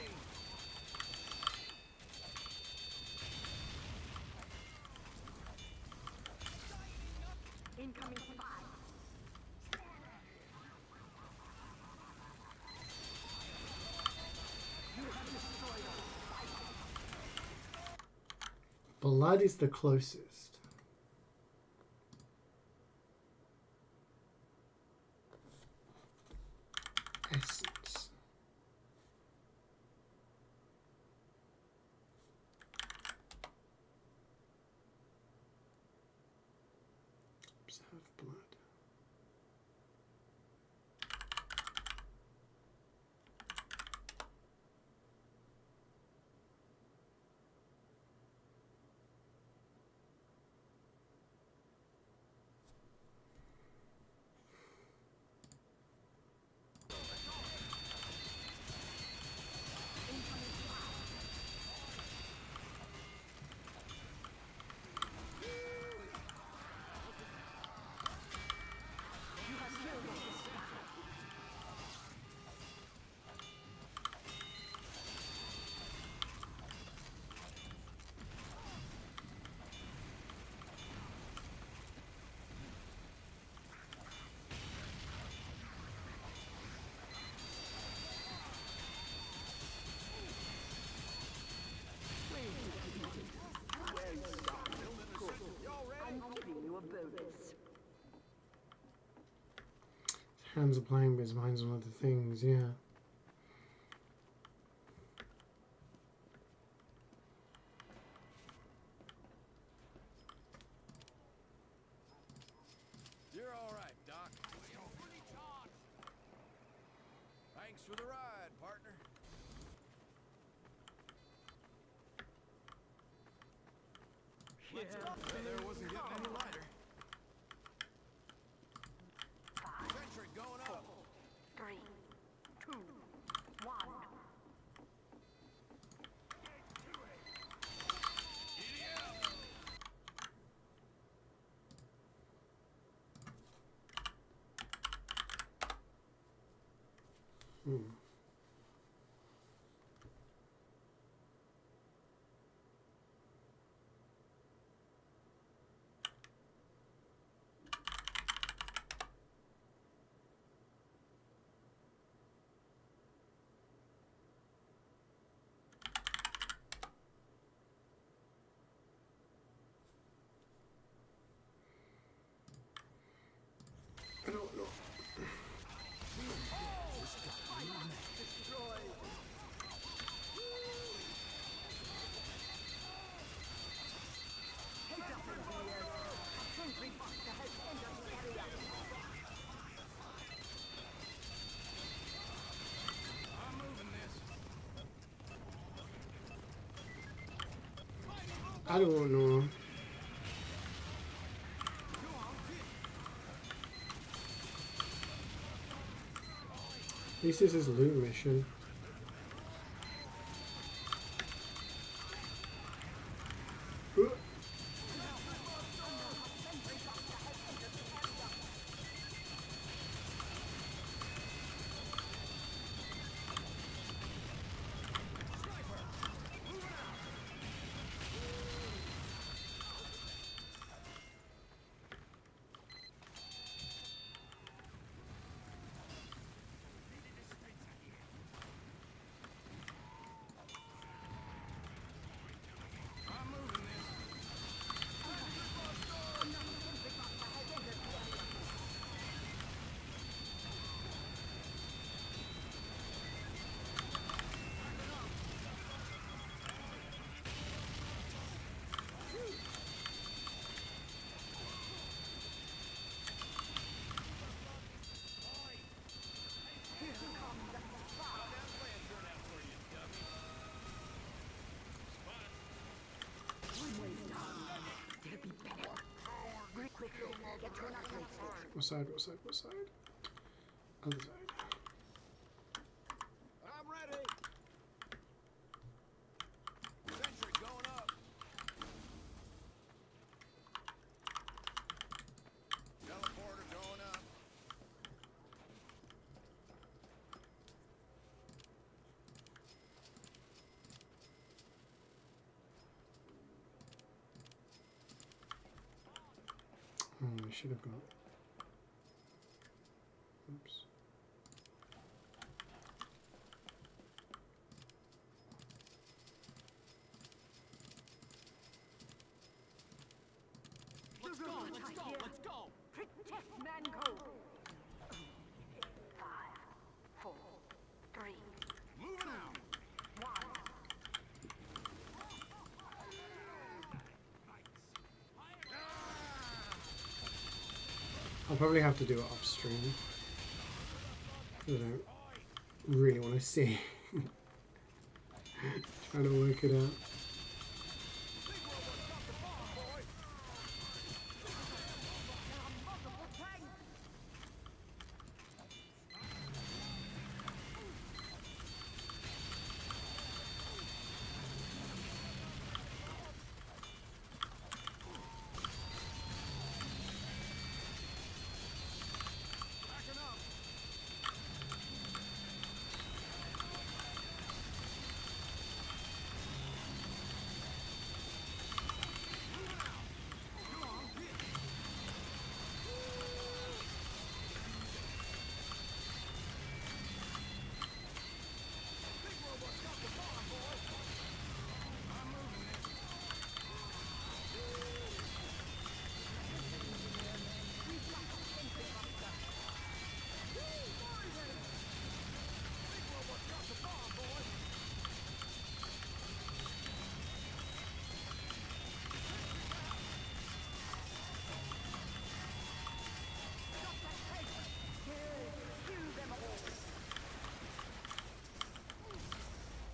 [SPEAKER 4] Incoming spy.
[SPEAKER 1] Blood is the closest. essence. Observe blood.
[SPEAKER 4] I'm giving you a bonus.
[SPEAKER 1] Hands are playing, but his mind's on other things, yeah.
[SPEAKER 5] You're all right, Doc. Thanks for the ride, partner. Let's go. Weather wasn't getting any lighter. Sentry going up.
[SPEAKER 4] 3, 2, 1.
[SPEAKER 5] Giddy up.
[SPEAKER 1] I don't know.
[SPEAKER 4] Sentry buster has entered the area.
[SPEAKER 5] I'm moving this.
[SPEAKER 1] I don't know. At least this is a loot mission.
[SPEAKER 5] I'm moving this.
[SPEAKER 1] What side? What side? What side? Other side.
[SPEAKER 5] I'm ready. Sentry going up. Teleporter going up.
[SPEAKER 1] Oh, I should have got. Oops.
[SPEAKER 3] Let's go, let's go, let's go!
[SPEAKER 4] Protect Manco. 5, 4,
[SPEAKER 1] I'll probably have to do it off stream. I don't really want to see. Trying to work it out.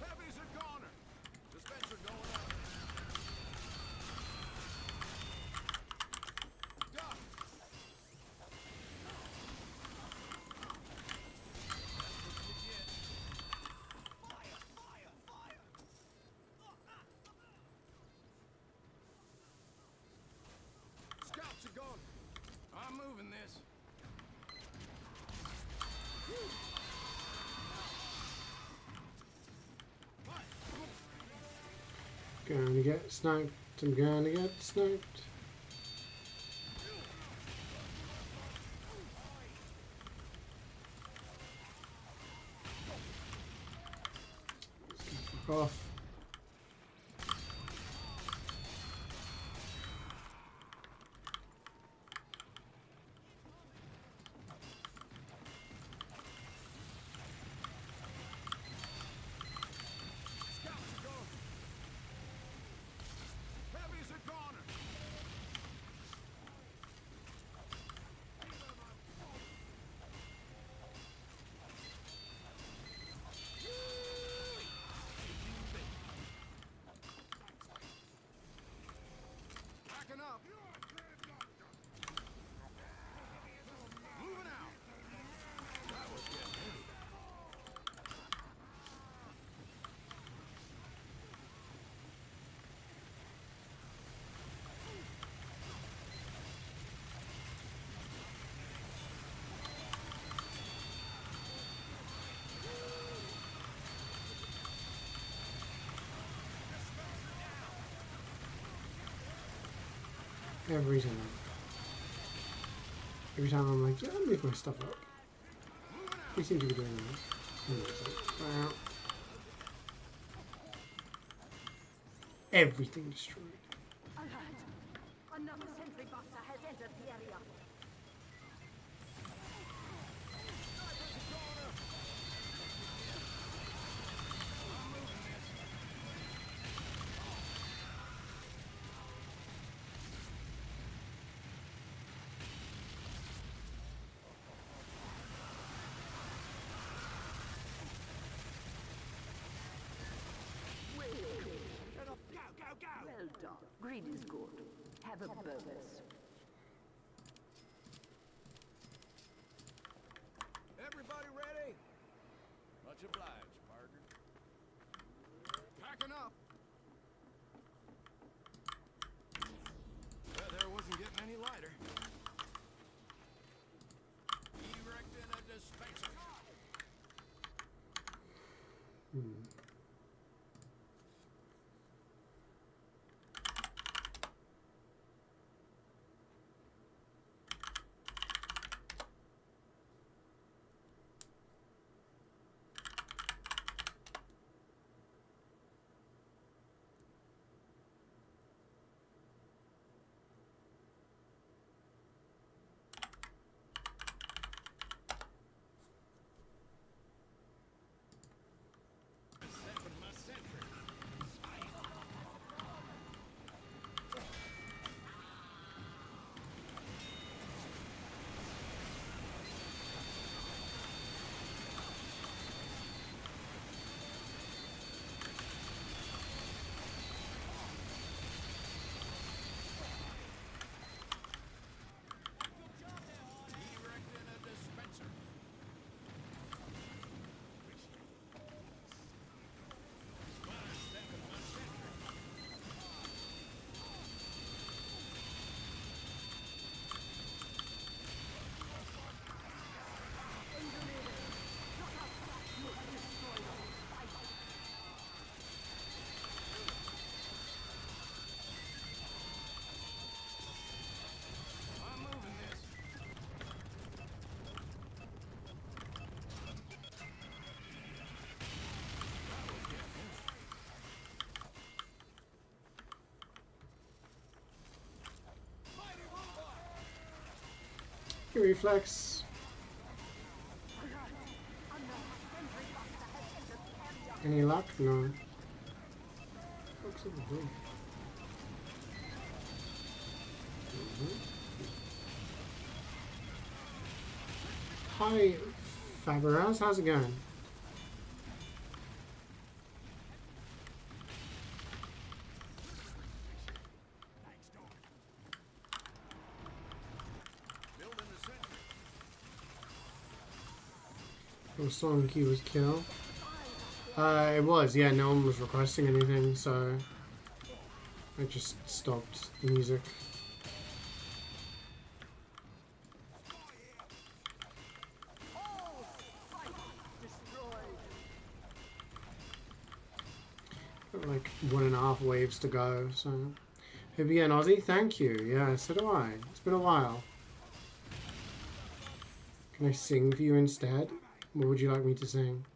[SPEAKER 5] Heavy's a goner. Dispenser going up. Duck. Scouts are gone. I'm moving this.
[SPEAKER 1] Gonna get sniped. I'm gonna get sniped. Fuck off.
[SPEAKER 5] Scouts are gone. Heavy's a goner. Backing up. Moving out. That was getting heavy.
[SPEAKER 1] Every time I'm like, yeah, I'll move my stuff up. We seem to be doing this. Wow. Everything destroyed.
[SPEAKER 4] Alert! Another sentry buster has entered the area. Well done. Greed is good. Have a bonus.
[SPEAKER 5] Everybody ready? Much obliged, partner. Packing up. That air wasn't getting any lighter. Erecting a dispenser.
[SPEAKER 1] Your reflex. Any luck? No. Looks like a blue. Hi, Fabreras. How's it going?
[SPEAKER 5] Building the sentry.
[SPEAKER 1] The song key was kill. It was, yeah, no one was requesting anything, so I just stopped the music. Got like 1.5 waves to go, so. Hope you get an Aussie? Thank you. Yeah, so do I. It's been a while. Can I sing for you instead? What would you like me to sing?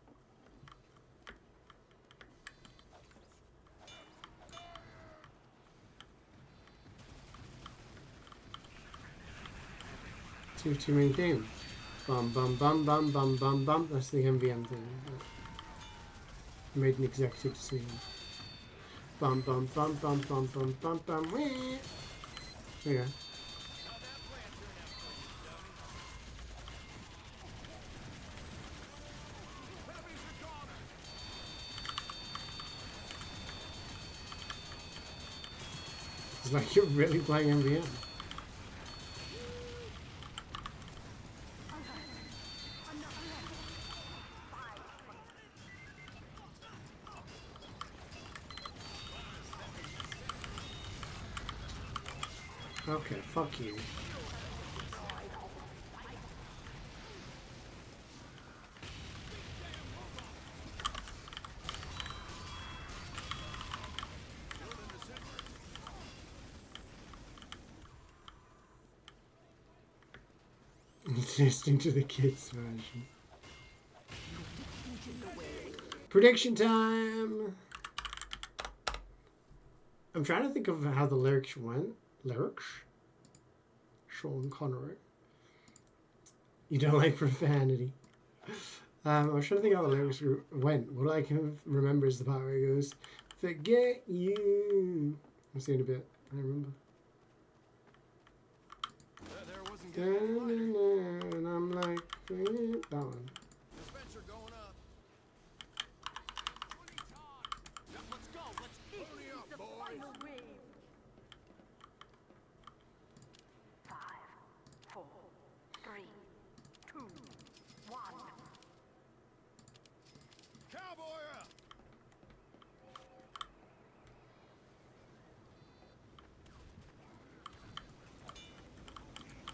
[SPEAKER 1] Too many themes. Bum bum bum bum bum bum bum. That's the MvM thing. I made an executive decision. Bum bum bum bum bum bum bum bum. Wee. There you go. It's like you're really playing MvM. Okay, fuck you. Listening to the kids version. Prediction time! I'm trying to think of how the lyrics went. Lyrics? Sean Connery. You don't like profanity. I was trying to think how the lyrics went. What I can remember is the part where he goes, "Forget you." I'm seeing a bit. I remember. And I'm like, that one.
[SPEAKER 5] Dispenser going up. Let's go. Let's pony up,
[SPEAKER 4] The
[SPEAKER 5] boys.
[SPEAKER 4] final wave. 5, 4, 3, 2, 1.
[SPEAKER 5] Cowboy up.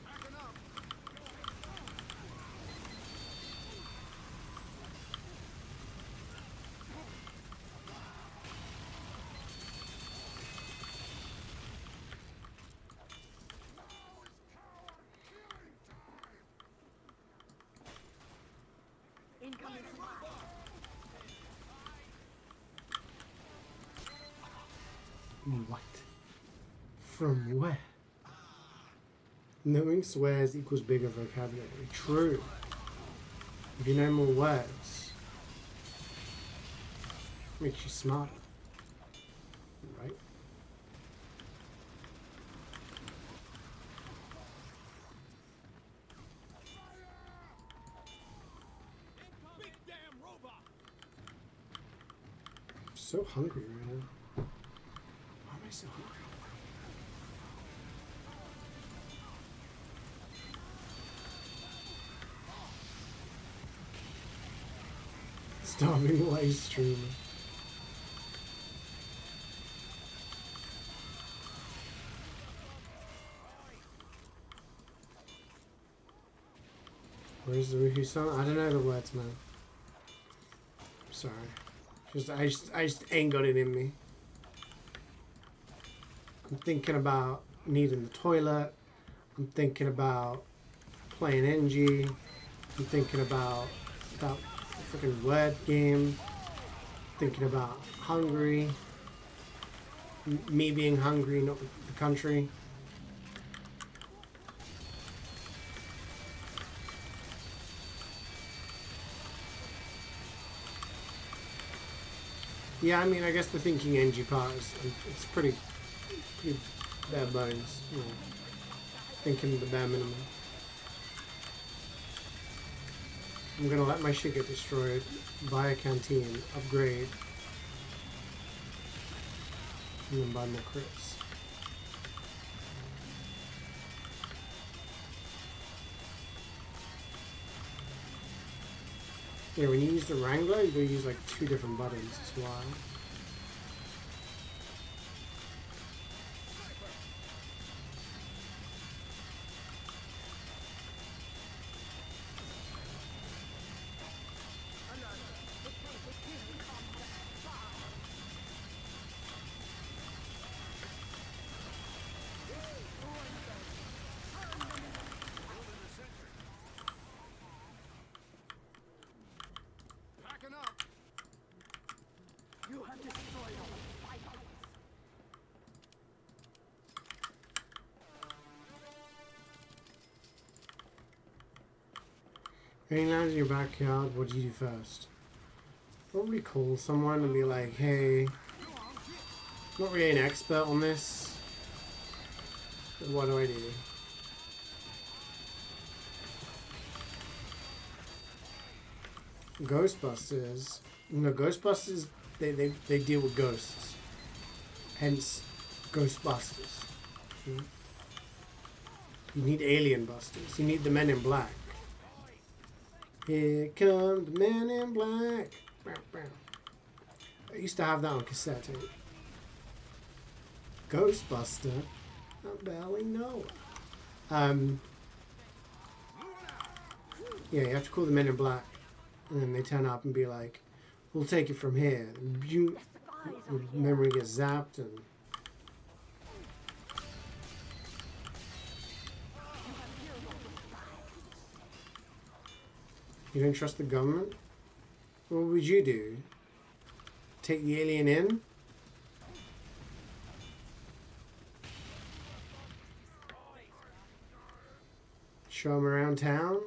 [SPEAKER 5] Packing up.
[SPEAKER 4] Incoming supply.
[SPEAKER 1] What? From where? Knowing swears equals bigger vocabulary. True. If you know more words, makes you smarter. Right?
[SPEAKER 5] Big damn robot.
[SPEAKER 1] I'm so hungry right now. Why am I so hungry? Starving live streamer. Where's the Woohoo song? I don't know the words, man. Sorry. I just ain't got it in me. I'm thinking about needing the toilet. I'm thinking about playing NG. I'm thinking about that freaking word game. Thinking about hungry. Me being hungry, not the country. Yeah, I mean, I guess the thinking NG part is it's pretty bare bones. You know, thinking the bare minimum. I'm gonna let my shit get destroyed, buy a canteen, upgrade, and then buy more crits. Yeah, when you use the Wrangler, you gotta use like 2 different buttons as well.
[SPEAKER 5] Packing up.
[SPEAKER 4] You have destroyed all the vitals.
[SPEAKER 1] When he lands in your backyard, what do you do first? Probably call someone and be like, hey, I'm not really an expert on this, but what do I do? Ghostbusters. No, Ghostbusters, they deal with ghosts. Hence, Ghostbusters. You need Alien Busters. You need the Men in Black. Here come the Men in Black. Bow, bow. I used to have that on cassette tape. Ghostbuster. I barely know. Yeah, you have to call the Men in Black. And then they turn up and be like, we'll take it from here. And your memory gets zapped and... You don't trust the government? What would you do? Take the alien in? Show them around town?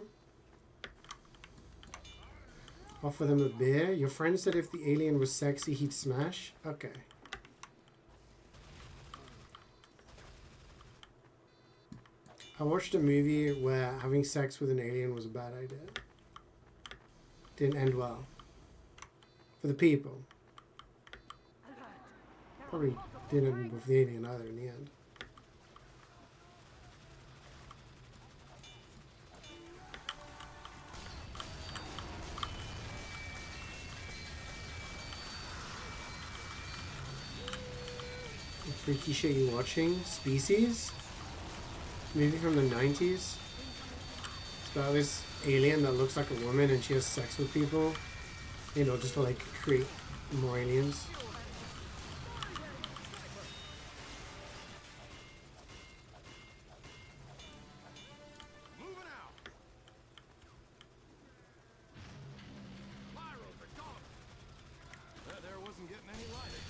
[SPEAKER 1] Offer them a beer? Your friend said if the alien was sexy, he'd smash? Okay. I watched a movie where having sex with an alien was a bad idea. Didn't end well. For the people. Probably didn't end with the alien either in the end. The freaky shit you watching? Species? Movie from the 90s? It's about this alien that looks like a woman and she has sex with people. You know, just to like create more aliens.
[SPEAKER 5] Moving out. Pyros are gone. That there wasn't getting any lighter.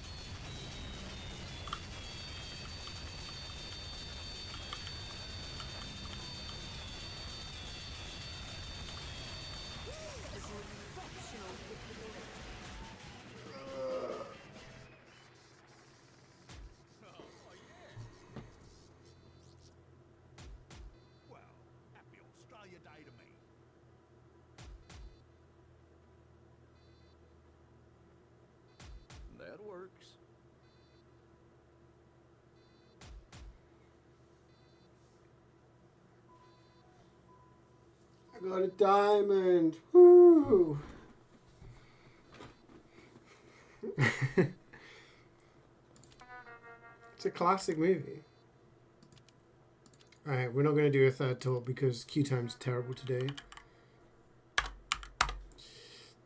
[SPEAKER 5] Well, happy Australia Day to me. That works.
[SPEAKER 1] I got a diamond! Woo! It's a classic movie. Alright, we're not going to do a third talk because queue time's terrible today.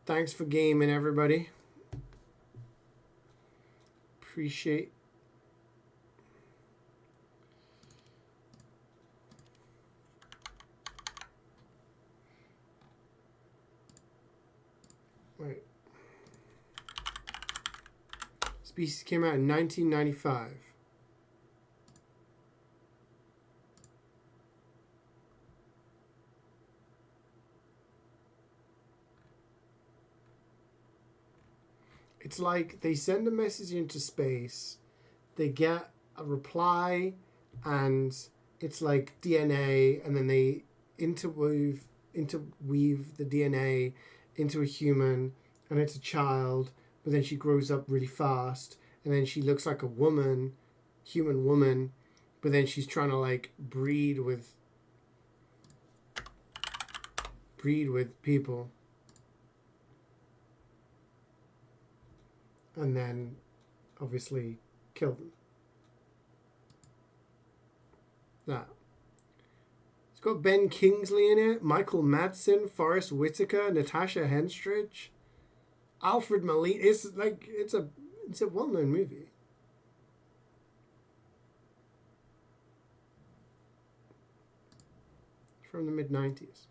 [SPEAKER 1] Thanks for gaming, everybody. Appreciate. Wait. Species came out in 1995. It's like they send a message into space, they get a reply, and it's like DNA, and then they interweave the DNA into a human, and it's a child, but then she grows up really fast, and then she looks like a woman, human woman, but then she's trying to like breed with people, and then obviously kill them. That. It's got Ben Kingsley in it, Michael Madsen, Forrest Whitaker, Natasha Henstridge, Alfred Molina. It's a well-known movie. From the mid-90s.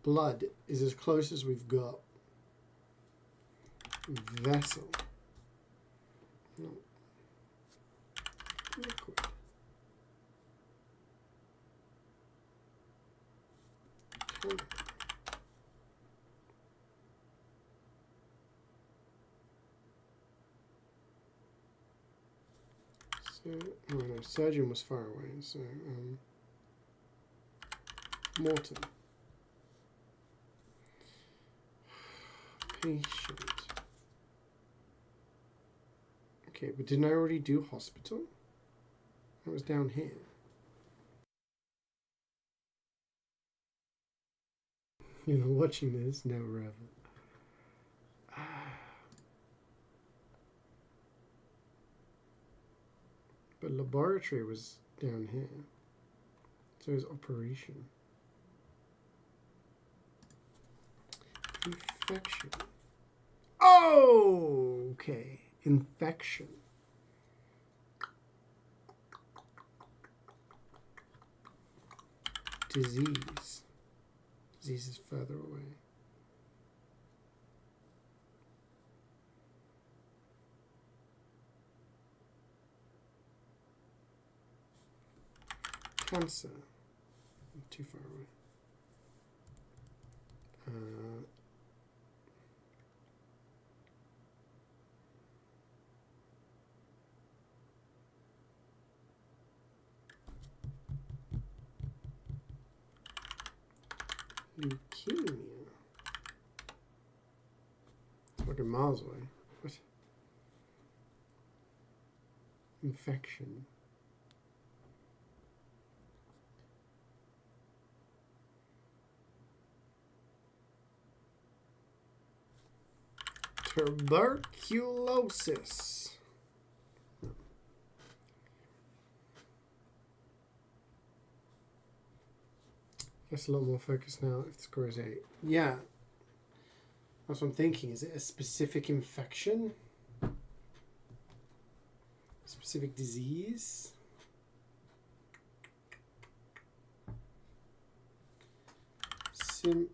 [SPEAKER 1] Blood is as close as we've got. Vessel. No. Liquid. Chemical. So, oh no, surgeon was far away, so, Morton. Patient. Okay, but didn't I already do hospital? That was down here. You know, watching this, never ever. But laboratory was down here. So is operation. Infection. Oh, okay. Infection. Disease. Disease is further away. Cancer. Too far away. Leukemia. Fucking miles away. What? Infection. Tuberculosis. That's a lot more focused now if the score is 8. Yeah. That's what I'm thinking. Is it a specific infection? Specific disease? Symptom.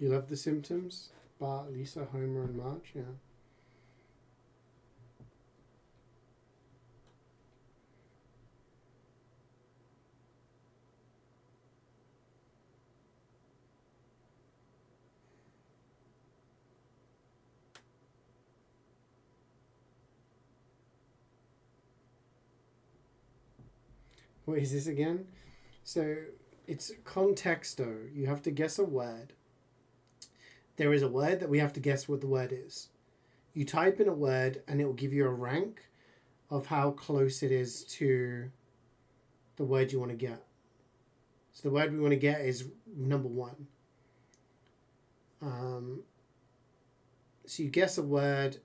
[SPEAKER 1] You love The Symptoms? Bart, Lisa, Homer, and Marge? Yeah. What is this again? So it's contexto. You have to guess a word. There is a word that we have to guess what the word is. You type in a word and it will give you a rank of how close it is to the word you want to get. So the word we want to get is number 1. So you guess a word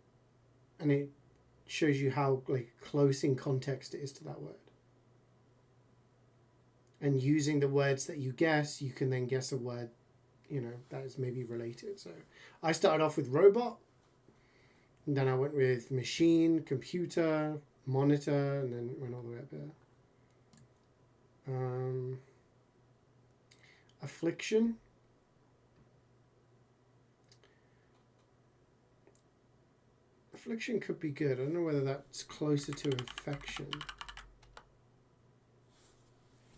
[SPEAKER 1] and it shows you how close in context it is to that word. And using the words that you guess, you can then guess a word you know, that is maybe related. So I started off with robot, and then I went with machine, computer, monitor, and then went all the way up there. Affliction. Affliction could be good. I don't know whether that's closer to infection.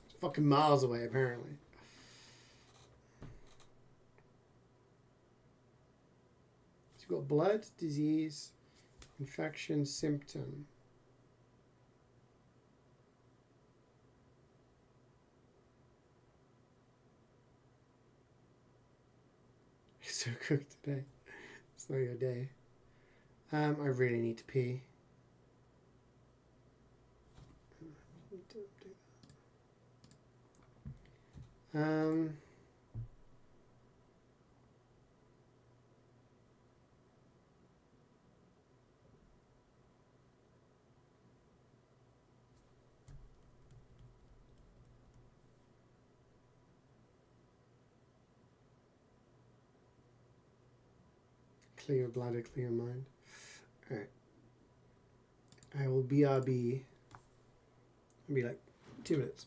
[SPEAKER 1] It's fucking miles away, apparently. So you've got blood, disease, infection, symptom. You're so cooked today. It's not your day. I really need to pee. Clear your bladder, clear your mind. Alright. I will BRB. It'll be like 2 minutes.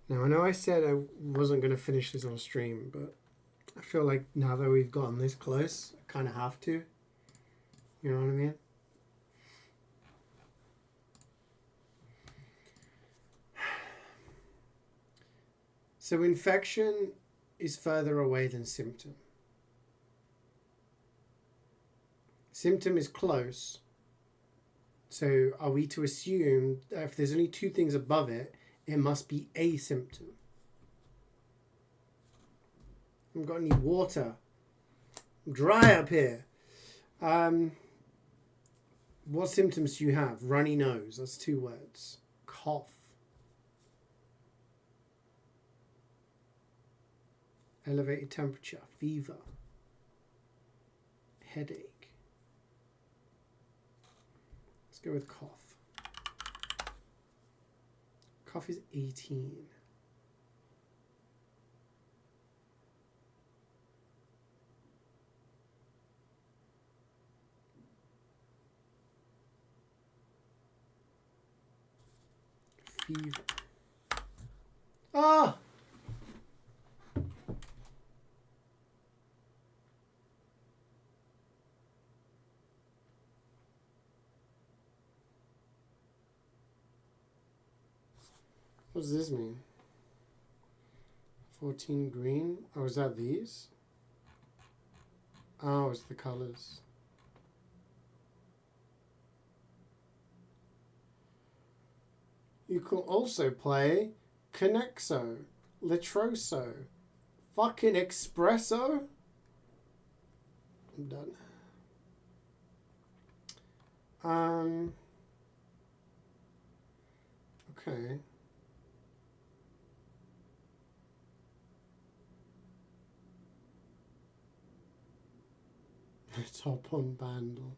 [SPEAKER 1] Now, I know I said I wasn't going to finish this on stream, but I feel like now that we've gotten this close, I kind of have to. You know what I mean? So infection is further away than symptom. Symptom is close. So are we to assume that if there's only 2 things above it, it must be a symptom? I haven't got any water. I'm dry up here. What symptoms do you have? Runny nose. That's 2 words. cough. Elevated temperature, fever, headache. Let's go with cough. Cough is 18. Fever. Ah! What does this mean? 14 green? Oh, is that these? Oh, it's the colors. You can also play Connexo, Litroso, fucking Espresso. I'm done. Okay. Top on bundle.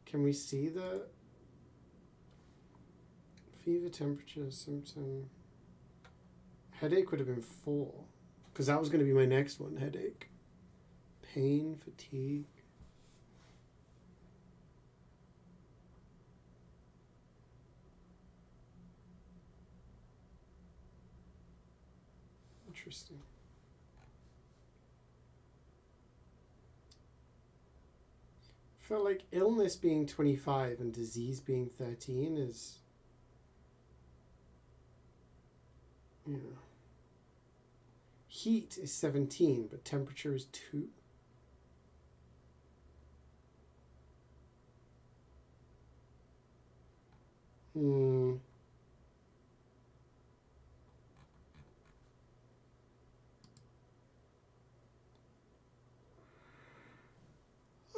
[SPEAKER 1] Can we see the fever, temperature, symptom? Headache would have been 4, because that was going to be my next one. Headache, pain, fatigue. Interesting. I feel like illness being 25 and disease being 13 is, you know, heat is 17, but temperature is 2.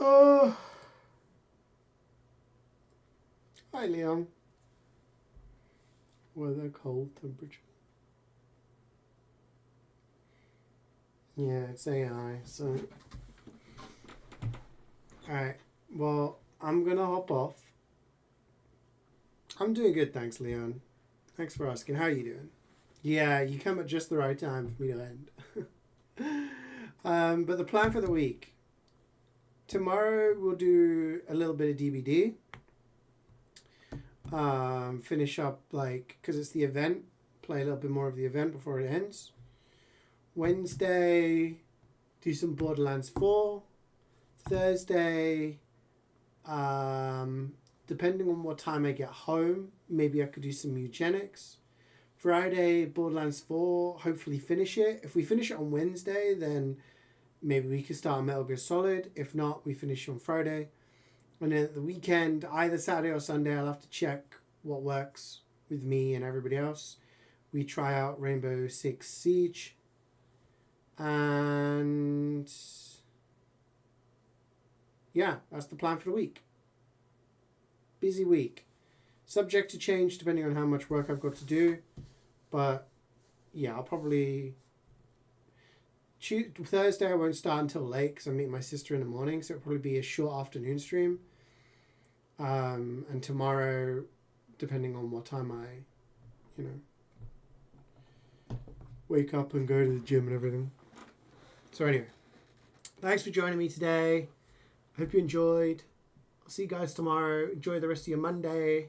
[SPEAKER 1] Oh. Hi, Leon. Weather, cold, temperature. Yeah, it's AI, so. Alright, well, I'm gonna hop off. I'm doing good, thanks, Leon. Thanks for asking. How are you doing? Yeah, you come at just the right time for me to end. But the plan for the week. Tomorrow we'll do a little bit of DBD. Finish up, like, because it's the event, play a little bit more of the event before it ends. Wednesday, do some Borderlands 4. Thursday, depending on what time I get home, maybe I could do some eugenics. Friday, Borderlands 4, hopefully finish it. If we finish it on Wednesday, then maybe we could start Metal Gear Solid. If not, we finish on Friday. And then at the weekend, either Saturday or Sunday, I'll have to check what works with me and everybody else. We try out Rainbow Six Siege. And yeah, that's the plan for the week. Busy week. Subject to change depending on how much work I've got to do. But yeah, I'll probably... Thursday I won't start until late because I'm meeting my sister in the morning. So it'll probably be a short afternoon stream. And tomorrow, depending on what time I, wake up and go to the gym and everything. So anyway, thanks for joining me today. Hope you enjoyed. I'll see you guys tomorrow. Enjoy the rest of your Monday.